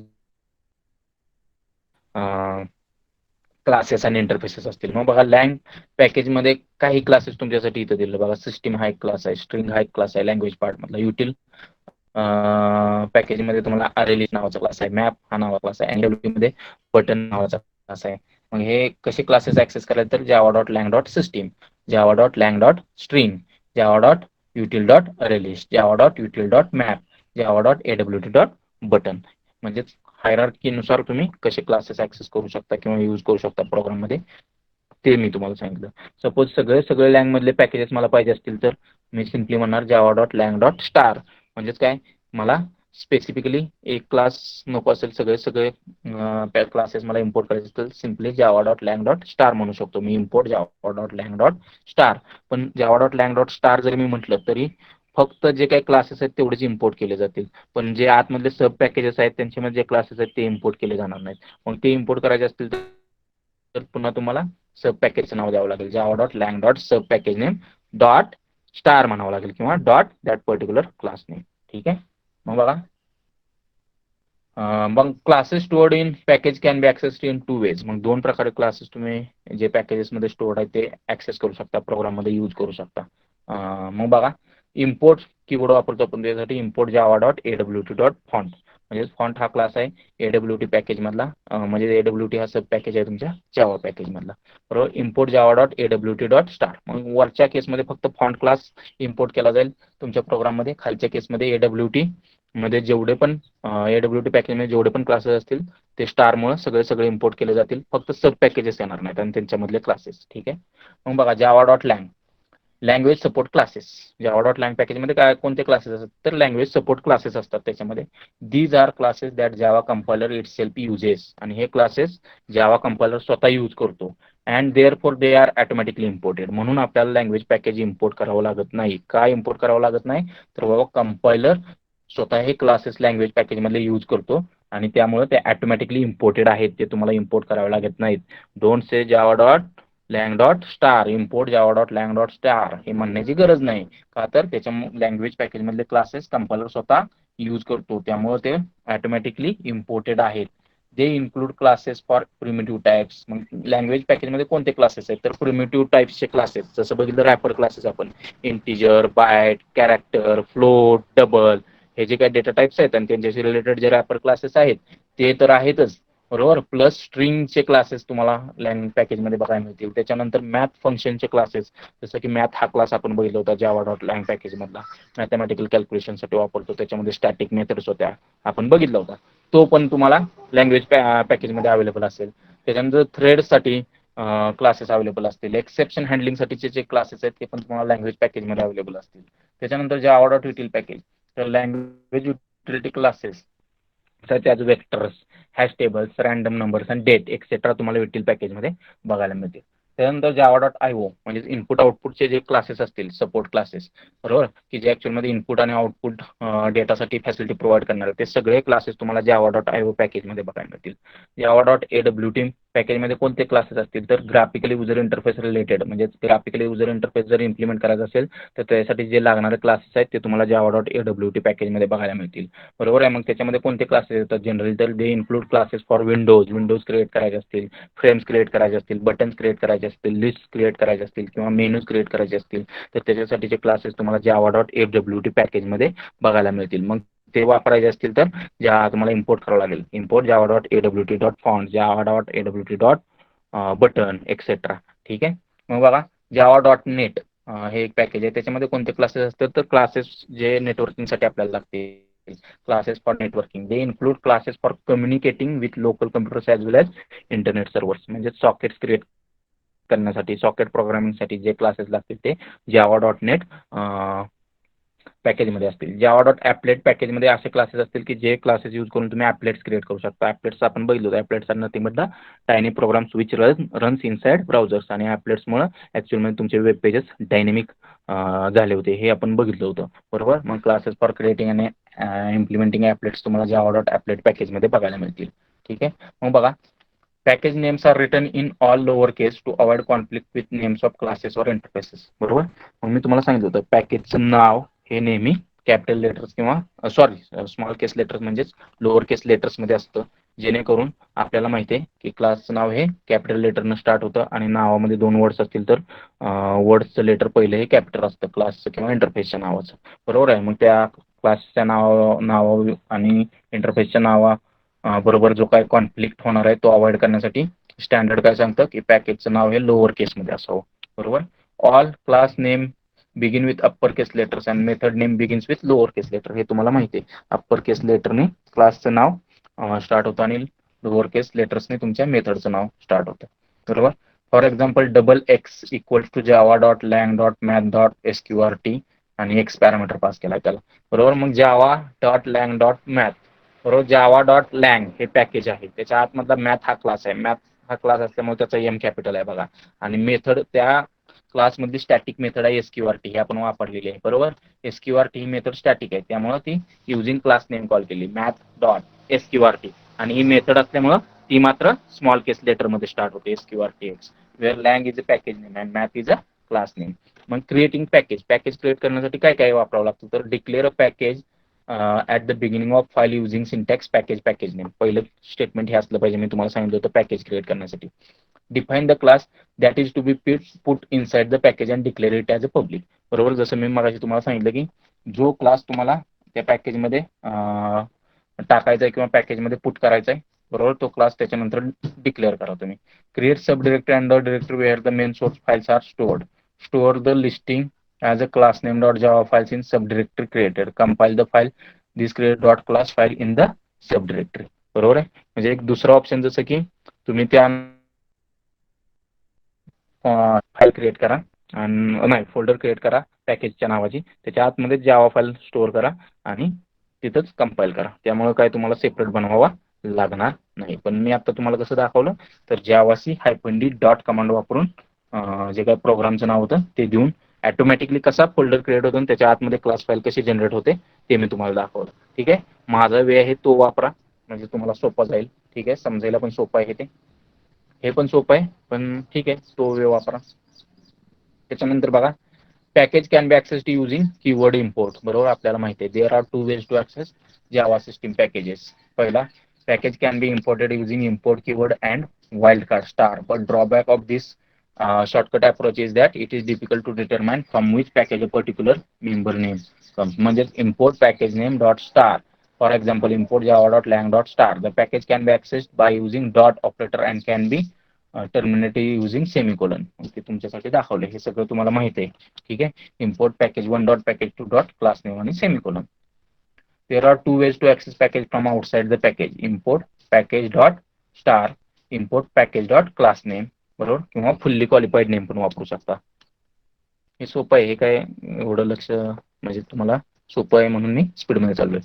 क्लासेस आणि इंटरफेसेस असतील. मग बघा लँग पॅकेजमध्ये काही क्लासेस तुमच्यासाठी इथं दिलं बघा. सिस्टीम हा एक क्लास आहे, स्ट्रिंग हा एक क्लास आहे लँग्वेज पार्ट मधला. युटिल पॅकेजमध्ये तुम्हाला आरएलई नावाचा क्लास आहे, मॅप हा नावाचा क्लास आहे, एनडब्ल्यूटी मध्ये बटन नावाचा क्लास आहे. मग हे कसे क्लासेस ऍक्सेस करायचे तर Java dot lang dot system, Java dot lang dot string, Java dot util dot ArrayList, Java dot util dot map, Java dot AWT dot button. म्हणजेच हायरार्कीनुसार तुम्ही कसे क्लासेस ऍक्सेस करू शकता किंवा यूज करू शकता प्रोग्राममध्ये ते मी तुम्हाला सांगितलं. सपोज सगळे लँग मधले पॅकेजेस मला पाहिजे असतील तर मी सिम्पली म्हणणार Java dot lang dot star. म्हणजेच काय, मला स्पेसिफिकली एक क्लास नको असेल, सगळे क्लासेस मला इम्पोर्ट करायचे असतील simply Java dot lang dot star म्हणू शकतो मी. Import Java dot lang dot star. पण Java dot lang dot star जरी मी म्हटलं तरी फक्त जे काही क्लासेस आहेत तेवढेच इम्पोर्ट केले जातील. पण जे आतमधले सब पॅकेजेस आहेत त्यांच्यामध्ये जे क्लासेस आहेत ते इम्पोर्ट केले जाणार नाहीत. मग ते इम्पोर्ट करायचे असतील तर पुन्हा तुम्हाला सब पॅकेजचं नाव द्यावं लागेल. Java dot lang dot sub package name dot star म्हणावं लागेल किंवा dot that particular class name. ठीक आहे. मग बघा मग classes stored in package can be accessed in 2 ways. मग 2 प्रकारे क्लासेस तुम्ही जे पॅकेजेसमध्ये स्टोअर्ड आहेत ते ऍक्सेस करू शकता, प्रोग्राममध्ये यूज करू शकता. मग बघा इम्पोर्ट कीवर्ड वापरतो आपण त्यासाठी. Import Java dot AWT dot font. म्हणजे फॉन्ट हा क्लास आहे एडब्ल्यूटी पॅकेज मधला. म्हणजे एडब्ल्यूटी हा सब पॅकेज आहे तुमच्या जावा पॅकेज मधला. बरोबर. Import Java dot AWT dot star. मग वरच्या केसमध्ये फक्त फॉन्ट क्लास इम्पोर्ट केला जाईल तुमच्या प्रोग्राममध्ये. खालच्या केसमध्ये एडब्ल्यूटी मध्ये जेवढे पण एडब्ल्यूटी पॅकेजमध्ये जेवढे पण क्लासेस असतील ते स्टारमुळे सगळे इम्पोर्ट केले जातील. फक्त सब पॅकेजेस येणार नाहीत आणि त्यांच्यामधले क्लासेस. ठीक आहे. मग बघा Java dot lang. Language support classes. Java dot lang पॅकेजमध्ये काय कोणते क्लासेस असतात तर लँग्वेज सपोर्ट क्लासेस असतात त्याच्यामध्ये. These are classes that Java compiler itself uses. आणि हे क्लासेस जावा कंपायलर स्वतः यूज करतो. And therefore they are automatically imported. म्हणून आपल्याला लँग्वेज पॅकेज इम्पोर्ट करावं लागत नाही. काय इम्पोर्ट करावं लागत नाही तर बाबा कंपायलर स्वतः हे क्लासेस लँग्वेज पॅकेजमधले यूज करतो आणि त्यामुळे ते ऑटोमॅटिकली इम्पोर्टेड आहेत. ते तुम्हाला इम्पोर्ट करावे लागत नाहीत. Don't say Java dot lang dot star import Java dot lang dot star हे म्हणण्याची गरज नाही. का तर त्याच्या लँग्वेज पॅकेजमधले क्लासेस कंपायलर स्वतः यूज करतो. त्यामुळे ते ऑटोमॅटिकली इम्पोर्टेड आहेत. They include classes for primitive types. मग लँग्वेज पॅकेजमध्ये कोणते क्लासेस आहेत तर प्रिमिटिव्ह टाइप्सचे क्लासेस. जसं बघितलं रॅपर क्लासेस आपण इंटिजर, बायट, कॅरेक्टर, फ्लोट, डबल हे जे काही डेटा टाइप्स आहेत आणि त्यांच्याशी रिलेटेड जे रॅपर क्लासेस आहेत ते तर आहेतच बरोबर. प्लस स्ट्रिंगचे क्लासेस तुम्हाला लँग्वेज पॅकेजमध्ये बघायला मिळतील. त्याच्यानंतर मॅथ फंक्शनचे क्लासेस जसं की मॅथ हा क्लास आपण बघितला होता जावा डॉट लँग पॅकेजमधला. मॅथमॅटिकल कॅल्क्युलेशनसाठी वापरतो. त्याच्यामध्ये स्टॅटिक मेथड्स होत्या आपण बघितला होता. तो पण तुम्हाला लँग्वेज पॅकेजमध्ये अवेलेबल असेल. त्याच्यानंतर थ्रेडसाठी क्लासेस अवेलेबल असतील. एक्सेप्शन हँडलिंगसाठीचे जे क्लासेस आहेत ते पण तुम्हाला लँग्वेज पॅकेजमध्ये अवेलेबल असतील. त्याच्यानंतर जावा डॉट युटिल पॅकेज तर language utility classes such as vectors, hash tables, random numbers आणि डेट एक्सेट्रा तुम्हाला युटिल पॅकेजमध्ये बघायला मिळतील. त्यानंतर जावा डॉट आयओ म्हणजे इनपुट आउटपुटचे जे क्लासेस असतील सपोर्ट क्लासेस बरोबर की जे ॲक्च्युअलमध्ये इनपुट आणि आउटपुट डेटासाठी फॅसिलिटी प्रोव्हाइड करणार ते सगळे क्लासेस तुम्हाला जावा डॉट आयओ पॅकेजमध्ये बघायला मिळतील. जावा डॉट AWT पॅकेजमध्ये कोणते क्लासेस असतील तर ग्राफिकली युजर इंटरफेस रिलेटेड म्हणजे ग्राफिकली युजर इंटरफेस जर इम्प्लिमेंट करायचं असेल तर त्यासाठी जे लागणारे क्लासेस आहेत ते तुम्हाला जावा डॉट AWT पॅकेजमध्ये बघायला मिळतील. बरोबर आहे. मग त्याच्यामध्ये कोणते क्लासेस येतात जनरली तर they include classes for windows create करायचे असतील, फ्रेम्स क्रिएट करायचे असतील, बटन्स क्रिएट करायचे असतील, लिस्ट क्रिएट करायचे असतील किंवा मेनूज क्रिएट करायचे असतील तर त्याच्यासाठीचे क्लासेस तुम्हाला जावा डॉट AWT पॅकेजमध्ये बघायला मिळतील. मग ते वापरायचे असतील तर तुम्हाला इम्पोर्ट करावं लागेल. Import Java dot AWT dot font, Java dot AWT dot button etcetera. ठीक आहे. मग बघा जावा डॉट नेट हे एक पॅकेज आहे. त्याच्यामध्ये कोणते क्लासेस असतात तर क्लासेस जे नेटवर्किंगसाठी आपल्याला लागतील. Classes for networking they include classes for communicating with local computers as well as internet servers म्हणजे सॉकेट्स क्रिएट करण्यासाठी सॉकेट प्रोग्रामिंगसाठी जे क्लासेस लागतील ते जावा डॉट नेट पॅकेजमध्ये असतील. जावा डॉट ॲपलेट पॅकेजमध्ये असे क्लासेस असतील की जे क्लासेस यूज करून तुम्ही ॲपलेट्स क्रिएट करू शकता. ॲपलेट्स आपण बघितलं होतं. Applets are nothing but the tiny programs which runs inside browsers आणि ॲपलेट्समुळे ॲक्च्युअलमध्ये तुमचे वेब पेजेस डायनेमिक झाले होते हे आपण बघितलं होतं बरोबर. मग क्लासेस फॉर क्रिएटिंग आणि इम्प्लिमेंटिंग ॲपलेट्स तुम्हाला जावा डॉट ॲपलेट पॅकेजमध्ये बघायला मिळतील. ठीक आहे. मग बघा package names are written in all lower case to avoid conflict with names of classes or interfaces बरोबर. मग मी तुम्हाला सांगितलं होतं पॅकेजचं नाव हे नेहमी कॅपिटल लेटर्स किंवा स्मॉल केस लेटर्स म्हणजेच लोअर केस लेटर्समध्ये असतं जेणेकरून आपल्याला माहिती आहे की क्लासचं नाव हे कॅपिटल लेटरनं स्टार्ट होतं आणि नावामध्ये 2 वर्ड्स असतील तर वर्ड्सचं लेटर पहिलं हे कॅपिटल असतं क्लासचं किंवा इंटरफेसच्या नावाचं बरोबर आहे. मग त्या क्लासच्या नावा आणि इंटरफेसच्या बरोबर जो काय कॉन्फ्लिक्ट होणार आहे तो अवॉइड करण्यासाठी स्टँडर्ड काय सांगतं की पॅकेजचं नाव हे लोअर केसमध्ये असावं बरोबर. All class name begin with upper case letters and method name begins with lower case letter हे तुम्हाला माहिती आहे. अप्पर केस लेटरने क्लासचं नाव स्टार्ट होतं आणि लोअर केस लेटर्सने तुमच्या मेथडचं नाव स्टार्ट होतं बरोबर. For example double X equals to Java dot lang dot math dot SQRT आणि एक्स पॅरामीटर पास केला त्याला बरोबर. मग Java dot lang dot math बरोबर. जावा डॉट लँग हे पॅकेज आहे त्याच्या आतमधला मॅथ हा क्लास आहे. मॅथ हा क्लास असल्यामुळे त्याचा M कॅपिटल आहे बघा आणि मेथड त्या क्लासमधली स्टॅटिक मेथड आहे SQRT ही आपण वापरलेली आहे बरोबर. SQRT ही मेथड स्टॅटिक आहे त्यामुळे ती युझिंग क्लास नेम कॉल केली मॅथ डॉट SQRT आणि ही मेथड असल्यामुळं ती मात्र स्मॉल केस लेटरमध्ये स्टार्ट होते SQRTX where lang is a package name and math is a class name. मग क्रिएटिंग पॅकेज क्रिएट करण्यासाठी काय काय वापरावं लागतं तर declare a package at the beginning of file using syntax package name. पहिलं स्टेटमेंट हे असलं पाहिजे. मी तुम्हाला सांगितलं होतं पॅकेज क्रिएट करण्यासाठी. Define the class that is to be put inside the package and declare it as a public बरोबर. जसं मी मगाशी तुम्हाला सांगितलं की जो क्लास तुम्हाला त्या पॅकेजमध्ये टाकायचा आहे किंवा पॅकेजमध्ये पुट करायचा आहे बरोबर तो क्लास त्याच्यानंतर डिक्लेअर करा तुम्ही. Create sub directory under directory where the main source files are store the listing as a class name dot java files in subdirectory created. Compile the file this create dot class file in the subdirectory बरोबर आहे. म्हणजे एक दुसरा option जसं की तुम्ही त्या file create करा आणि नाही, फोल्डर क्रिएट करा पॅकेजच्या नावाची, त्याच्या आतमध्ये जावा फाईल स्टोअर करा आणि तिथंच कंपाईल करा. त्यामुळे काय तुम्हाला सेपरेट बनवावा लागणार नाही. पण मी आता तुम्हाला कसं दाखवलं, तर जावासी -d डॉट कमांड वापरून जे काही प्रोग्रामचं नाव होतं ते देऊन ऑटोमॅटिकली कसा फोल्डर क्रिएट होतो आणि त्याच्या आतमध्ये क्लास फाईल कशी जनरेट होते ते मी तुम्हाला दाखवलं. ठीक आहे, माझा वे आहे तो वापरा, म्हणजे तुम्हाला सोपं जाईल. ठीक आहे, समजायला पण सोपं आहे हे पण सोपं आहे, पण ठीक आहे, तो वे वापरा. त्याच्यानंतर बघा, package can be access to using keyword import. बरोबर, आपल्याला माहिती आहे there are 2 ways to access Java system packages. पहिला, package can be imported using import keyword and wildcard star, but drawback of this shortcut approach is that it is difficult to determine from which package a particular member name comes. म्हणजे import package name dot star, for example import java dot lang dot star. The package can be accessed by using dot operator and can be terminated using semicolon. ते तुमच्यासाठी दाखवले, हे सगळं तुम्हाला माहिती आहे. ठीक आहे, import package 1 dot package 2 dot class name आणि semicolon. There are 2 ways to access package from outside the package: import package dot star, import package dot class name. बरोबर, किंवा फुल्ली क्वालिफाईड नेम पण वापरू शकता. हे सोपं आहे, हे काय एवढं लक्ष, म्हणजे तुम्हाला सोपं आहे म्हणून मी स्पीडमध्ये चाललोय.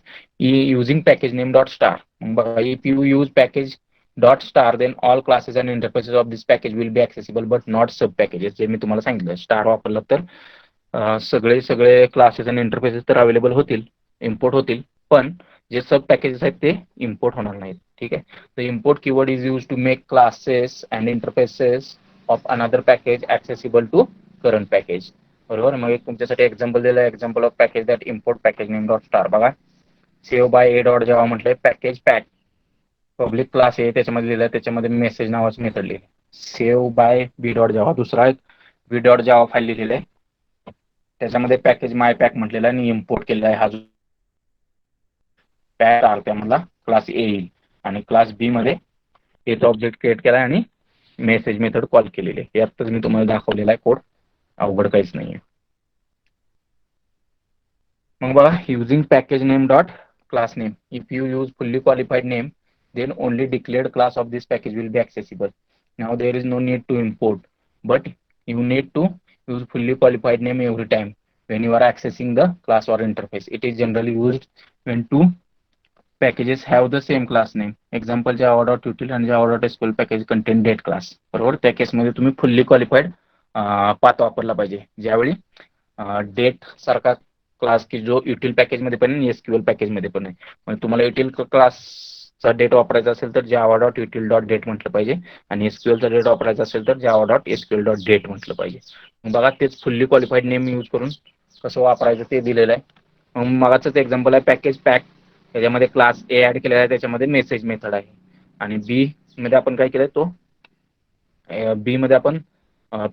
Using package name dot star. मग बघा, if you use package dot star then all classes and interfaces of this package will be accessible but not sub packages. जे मी तुम्हाला सांगितलं, स्टार वापरलं तर सगळे क्लासेस आणि इंटरफेसेस तर अवेलेबल होतील, इम्पोर्ट होतील, पण जे सब पॅकेजेस आहेत ते इम्पोर्ट होणार नाहीत. ठीक आहे, the import keyword is use to make classes and interfaces of another package accessible to current package. बरोबर, मग एक तुमच्यासाठी एक्झाम्पल दिलं, example of package that import package name dot star. बघा, सेव्ह बाय ए डॉट जेव्हा म्हटलंय, package pack public class आहे, त्याच्यामध्ये लिहिलं, त्याच्यामध्ये मेसेज नावाचं मेथड लिहिलं. सेव्ह बाय बी डॉट जेव्हा दुसरा एक बी डॉट जेव्हा फाईल लिहिलेलं आहे, त्याच्यामध्ये पॅकेज माय पॅक म्हटलेला आणि इम्पोर्ट केलेला आहे. हा जो पॅक आर त्यामधला क्लास ए येईल आणि क्लास बी मध्ये एचा ऑब्जेक्ट क्रिएट केला आणि मेसेज मेथड कॉल केलेली आहे. यातच मी तुम्हाला दाखवलेला आहे कोड, अवघड काहीच नाहीये. मग बघा, using package name dot class name. If you use fully qualified name then only declared class of this package will be accessible. Now there is no need to import, but you need to use fully qualified name every time when you are accessing the class or interface. It is generally used when two packages have the same class name. Example, java.util and java.sql package contain date class. बरोबर, त्या केसमध्ये तुम्ही fully qualified path वापरला पाहिजे, ज्यावेळी date सारखा class की जो युटिल पॅकेज मध्ये पण आहे, एसक्यूएल पॅकेज मध्ये पण आहे. म्हणजे तुम्हाला युटिल क्लासचा डेट वापरायचा असेल तर Java dot util dot date म्हटलं पाहिजे, आणि एसक्यूएलचा डेट वापरायचा असेल तर Java dot SQL dot date म्हटलं पाहिजे. बघा, तेच फुल्ली क्वालिफाईड नेम यूज करून कसं वापरायचं ते दिलेलं आहे. मगाचंच एक्झाम्पल आहे पॅकेज पॅक, त्याच्यामध्ये क्लास ए ऍड केलेला आहे, त्याच्यामध्ये मेसेज मेथड आहे, आणि बी मध्ये आपण काय केलंय, तो बी मध्ये आपण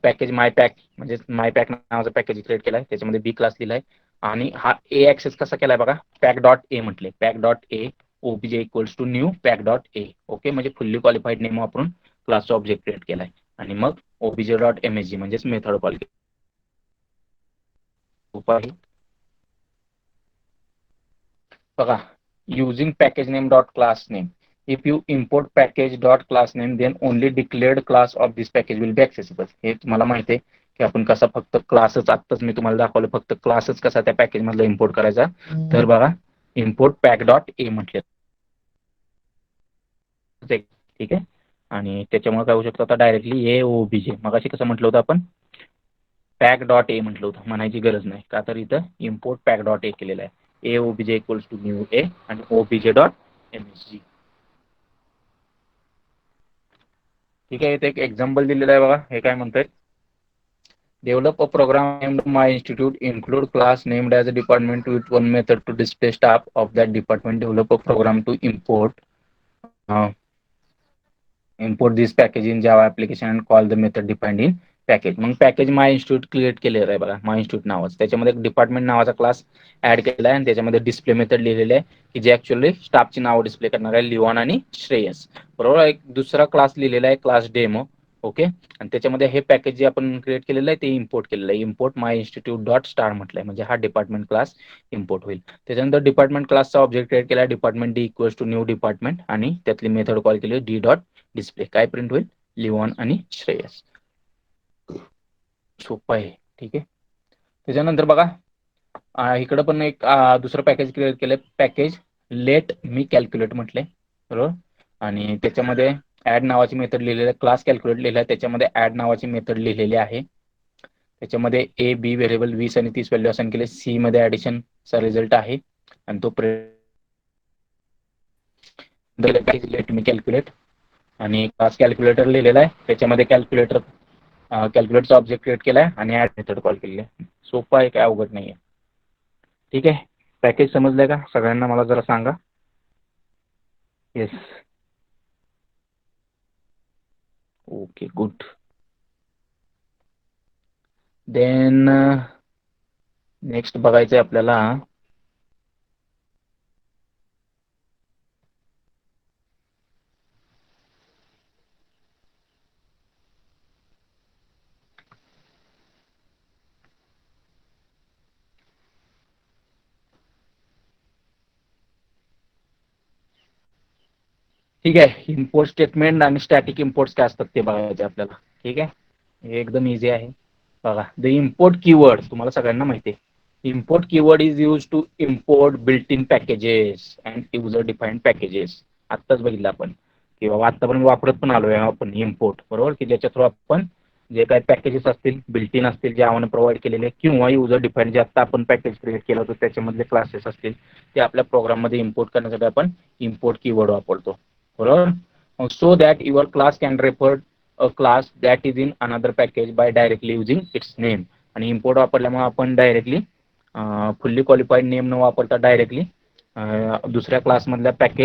पॅकेज माय पॅक म्हणजे माय पॅक नावाचा पॅकेज क्रिएट केलाय, त्याच्यामध्ये बी क्लास लिहिलाय, आणि हा ए ऍक्सेस कसा केलाय बघा, पॅक डॉट ए म्हटले, pack dot A OBJ equals to new pack dot A. Okay, म्हणजे फुल्ली क्वालिफाईड नेम वापरून क्लासचा ऑब्जेक्ट क्रिएट केलाय, आणि मग ओबीजे डॉट एमएसजी म्हणजेच मेथड कॉल केली. बघा, using package name dot class name. If you import package dot class name then only declared class of this package will be accessible. हे तुम्हाला माहिती आहे की आपण कसा फक्त क्लासच, आत्ताच मी तुम्हाला दाखवलं, फक्त क्लासच कसा त्या पॅकेज मधला इम्पोर्ट करायचा. तर बघा, इम्पोर्ट पॅक डॉट ए म्हटले, ठीक आहे, आणि त्याच्यामुळे काय होऊ शकतं, आता डायरेक्टली ए ओबीजे, मगाशी कसं म्हटलं होतं आपण, पॅक डॉट ए म्हटलं होतं, म्हणायची गरज नाही का, तर इथं इम्पोर्ट पॅक डॉट ए केलेला आहे. ए ओबीजे इक्वल्स टू न्यू ए आणि ओबीजे डॉट एमएसजी. ठीक आहे, इथे एक एक्झाम्पल दिलेलं आहे बघा, हे काय म्हणतंय, develop a program named my institute include class named as a department with one method to display staff of that department. Develop a program to import this package in Java application and call the method defined in package. मग package माय institute create केलेलं आहे बघा, माय institute नावाचं, त्याच्यामध्ये एक department नावाचा class add केलेला आहे, आणि त्याच्यामध्ये डिस्प्ले मेथड लिहिलेले आहे की जे ऍक्च्युअली स्टाफची नाव डिस्प्ले करणार आहे, लिओन आणि श्रेयस. बरोबर, एक दुसरा क्लास लिहिलेला आहे क्लास डेमो. ओके, आणि त्याच्यामध्ये हे पॅकेज जे आपण क्रिएट केलेलं आहे ते इम्पोर्ट केलेलं आहे, इम्पोर्ट माय इन्स्टिट्यूट डॉट स्टार म्हटलंय, म्हणजे हा डिपार्टमेंट क्लास इम्पोर्ट होईल. त्याच्यानंतर डिपार्टमेंट क्लासचा ऑब्जेक्ट क्रिएट केला, department D equals to new department, आणि त्यातली मेथड कॉल केली डी डॉट डिस्प्ले. काय प्रिंट होईल, लिओन आणि श्रेयस. सोपं आहे. ठीक आहे. त्याच्यानंतर बघा इकडं पण एक दुसरं पॅकेज क्रिएट केलंय, पॅकेज लेट मी कॅल्क्युलेट म्हटलंय, बरोबर. आणि त्याच्यामध्ये ऍड नावाची मेथड लिहिलेली आहे, क्लास कॅल्क्युलेट लिहिलेला आहे, त्याच्यामध्ये ऍड नावाची मेथड लिहिलेली आहे. त्याच्यामध्ये ए बी व्हेरिएबल 20 आणि 30 व्हॅल्यू असाइन केले, सी मध्ये ऍडिशनचा रिझल्ट आहे आणि तो लेट मी कॅल्क्युलेट आणि क्लास कॅल्क्युलेटर लिहिलेला आहे, त्याच्यामध्ये कॅल्क्युलेटरचा ऑब्जेक्ट क्रिएट केलाय आणि ऍड मेथड कॉल केलेली आहे. सोपं आहे, काय अवघड नाहीये. ठीक आहे. पॅकेज समजलंय का सगळ्यांना? मला जरा सांगा. Yes. Okay, good. Then next बघायचंय आपल्याला ठीक आहे, इम्पोर्ट स्टेटमेंट आणि स्टॅटिक इम्पोर्ट्स काय असतात ते बघायचे आपल्याला. ठीक आहे, हे एकदम इझी आहे. बघा, द इम्पोर्ट कीवर्ड तुम्हाला सगळ्यांना माहिती आहे. Import keyword is use to import built in packages and user defined packages. आत्ताच बघितलं आपण की बाबा आत्तापर्यंत वापरत पण आलोय आपण इम्पोर्ट, बरोबर, की ज्याच्या थ्रू आपण जे काही पॅकेजेस असतील बिल्ट इन असतील जे आपण प्रोव्हाइड केलेले किंवा युजर डिफाईन्ड जे आता आपण पॅकेज क्रिएट केलं होतं त्याच्यामधले क्लासेस असतील ते आपल्या प्रोग्राममध्ये इम्पोर्ट करण्यासाठी आपण इम्पोर्ट कीवर्ड वापरतो, बरोबर. So that your class can refer a class that is in another package by directly using its name. आणि इम्पोर्ट वापरल्यामुळे आपण डायरेक्टली फुल्ली क्वालिफाईड नेम न वापरता डायरेक्टली दुसऱ्या क्लासमधल्या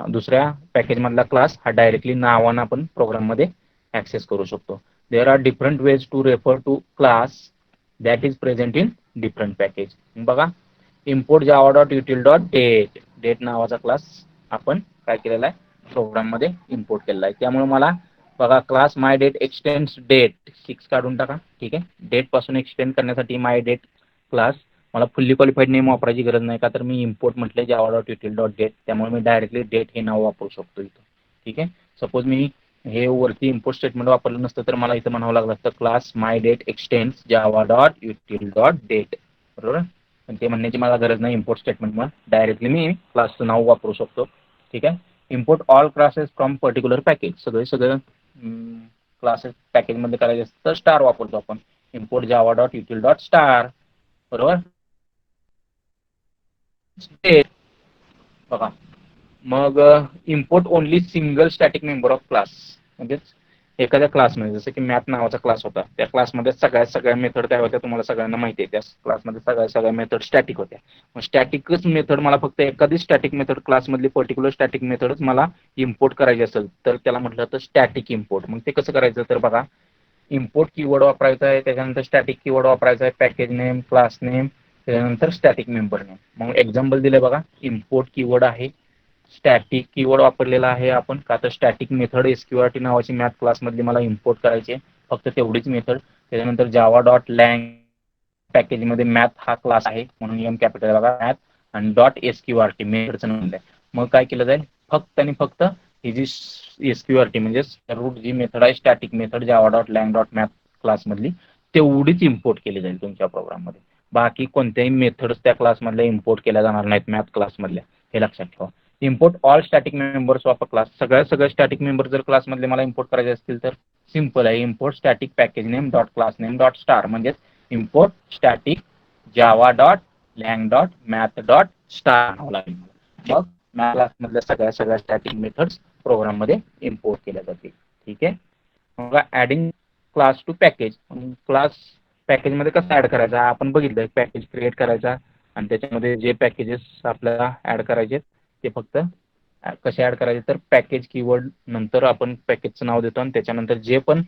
दुसऱ्या पॅकेजमधला क्लास हा डायरेक्टली नावानं आपण प्रोग्राममध्ये ऍक्सेस करू शकतो. There are different ways to refer to class that is present in different package. बघा, import Java dot util dot date, date नावाचा क्लास आपण काय केलेला आहे प्रोग्राममध्ये इम्पोर्ट केलेला आहे. त्यामुळे मला बघा class my date x tends date 6 काढून टाका. ठीक आहे, डेट पासून एक्सटेंड करण्यासाठी माय डेट क्लास मला फुल्ली क्वालिफाईड नेम वापरायची गरज नाही का तर मी इम्पोर्ट म्हटले जावा डॉट युटिल डॉट डेट, त्यामुळे मी डायरेक्टली डेट हे नाव वापरू शकतो इथं. ठीक आहे, सपोज मी हे वरती इम्पोर्ट स्टेटमेंट वापरलं नसतं तर मला इथं म्हणावं लागलं असतं class my date extends Java dot util dot date, बरोबर. पण ते म्हणण्याची मला गरज नाही, इम्पोर्ट स्टेटमेंटमुळे डायरेक्टली मी क्लासचं नाव वापरू शकतो. ठीक आहे. Import all classes from particular package, सगळं क्लासेस पॅकेजमध्ये करायचे असतं तर स्टार वापरतो आपण. Import Java dot util dot star, बरोबर. बघा, मग import only single static member of class, म्हणजेच एखाद्या क्लासमध्ये जसं की मॅथ नावाचा क्लास होता, त्या क्लासमध्ये सगळ्या मेथड काय होत्या तुम्हाला सगळ्यांना माहिती आहे. त्या क्लासमध्ये सगळ्या मेथड स्टॅटिक होत्या. मग स्टॅटिकच मेथड मला फक्त एखादी स्टॅटिक मेथड क्लासमधली पर्टिक्युलर स्टॅटिक मेथडच मला इम्पोर्ट करायची असेल तर त्याला म्हटलं तर स्टॅटिक इम्पोर्ट. मग ते कसं करायचं तर बघा, इम्पोर्ट कीवर्ड वापरायचा आहे, त्याच्यानंतर स्टॅटिक कीवर्ड वापरायचा आहे, पॅकेज नेम, क्लास नेम, त्याच्यानंतर स्टॅटिक मेंबर नेम. मग एक्झाम्पल दिले बघा, इम्पोर्ट कीवर्ड आहे, स्टॅटिक कीवर्ड वापरलेला आहे आपण का तर स्टॅटिक मेथड एसक्यूआरटी नावाची मॅथ क्लासमधली मला इम्पोर्ट करायची आहे, फक्त तेवढीच मेथड. त्याच्यानंतर जावा डॉट लँग पॅकेजमध्ये मॅथ हा क्लास आहे म्हणून एम कॅपिटल बघा मॅथ आणि डॉट एसक्यूआरटी मेथडचं नाव आहे. मग काय केलं जाईल, फक्त आणि फक्त ही जी एसक्यूआरटी म्हणजे रूट जी मेथड आहे static method Java dot lang dot Math क्लासमधली तेवढीच इम्पोर्ट केली जाईल तुमच्या प्रोग्राममध्ये. बाकी कोणत्याही मेथड्स त्या क्लासमधल्या इम्पोर्ट केल्या जाणार नाहीत मॅथ क्लासमधल्या, हे लक्षात ठेवा. Import all static members of a class, सगळ्या स्टॅटिक मेंबर जर क्लासमधले मला इम्पोर्ट करायचे असतील तर सिम्पल आहे, import static package name dot class name dot star, म्हणजे import static Java dot lang dot math dot star नाव लागेल. मग मॅथ क्लासमधल्या सगळ्या स्टॅटिक मेथड्स प्रोग्राममध्ये इम्पोर्ट केल्या जातील. ठीक आहे. मग adding class to package, class पॅकेजमध्ये कसं ऍड करायचा आपण बघितलं, पॅकेज क्रिएट करायचा आणि त्याच्यामध्ये जे पॅकेजेस आपल्याला ऍड करायचे ते फक्त कसे ऍड करायचे तर पॅकेज कीवर्ड नंतर आपण पॅकेजचं नाव देतो आणि त्याच्यानंतर जे पण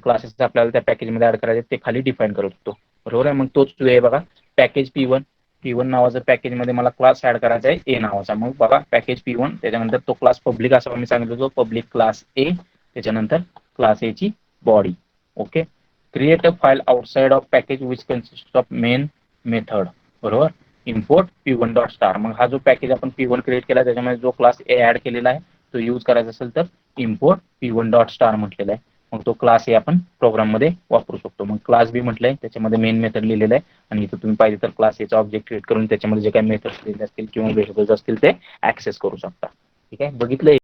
क्लासेस आपल्याला त्या पॅकेजमध्ये ऍड करायचे ते खाली डिफाईन करतो, बरोबर आहे. मग तोच आहे बघा पॅकेज P1 नावाचं पॅकेजमध्ये मला क्लास ऍड करायचा आहे ए नावाचा. मग बघा पॅकेज P1 त्याच्यानंतर तो क्लास पब्लिक असा मी सांगितलं होतो, पब्लिक क्लास ए, त्याच्यानंतर क्लास ए ची body. Okay. Create a file outside of package which consist of main method, बरोबर. इम्पोर्ट P1 डॉट स्टार, मग हा जो पॅकेज आपण P1 क्रिएट केला त्याच्यामध्ये जो क्लास ए ऍड केलेला आहे तो यूज करायचा असेल तर इम्पोर्ट P1 डॉट स्टार म्हटलेला आहे. मग तो क्लास हे आपण प्रोग्राममध्ये वापरू शकतो. मग क्लास बी म्हटलंय त्याच्यामध्ये मेन मेथड लिहिलेलं आहे आणि इथं तुम्ही पाहिजे तर क्लास याचा ऑब्जेक्ट क्रिएट करून त्याच्यामध्ये जे काही मेथड्स दिलेले असतील किंवा व्हेरिएबल्स असतील ते ऍक्सेस करू शकता. ठीक आहे, बघितलं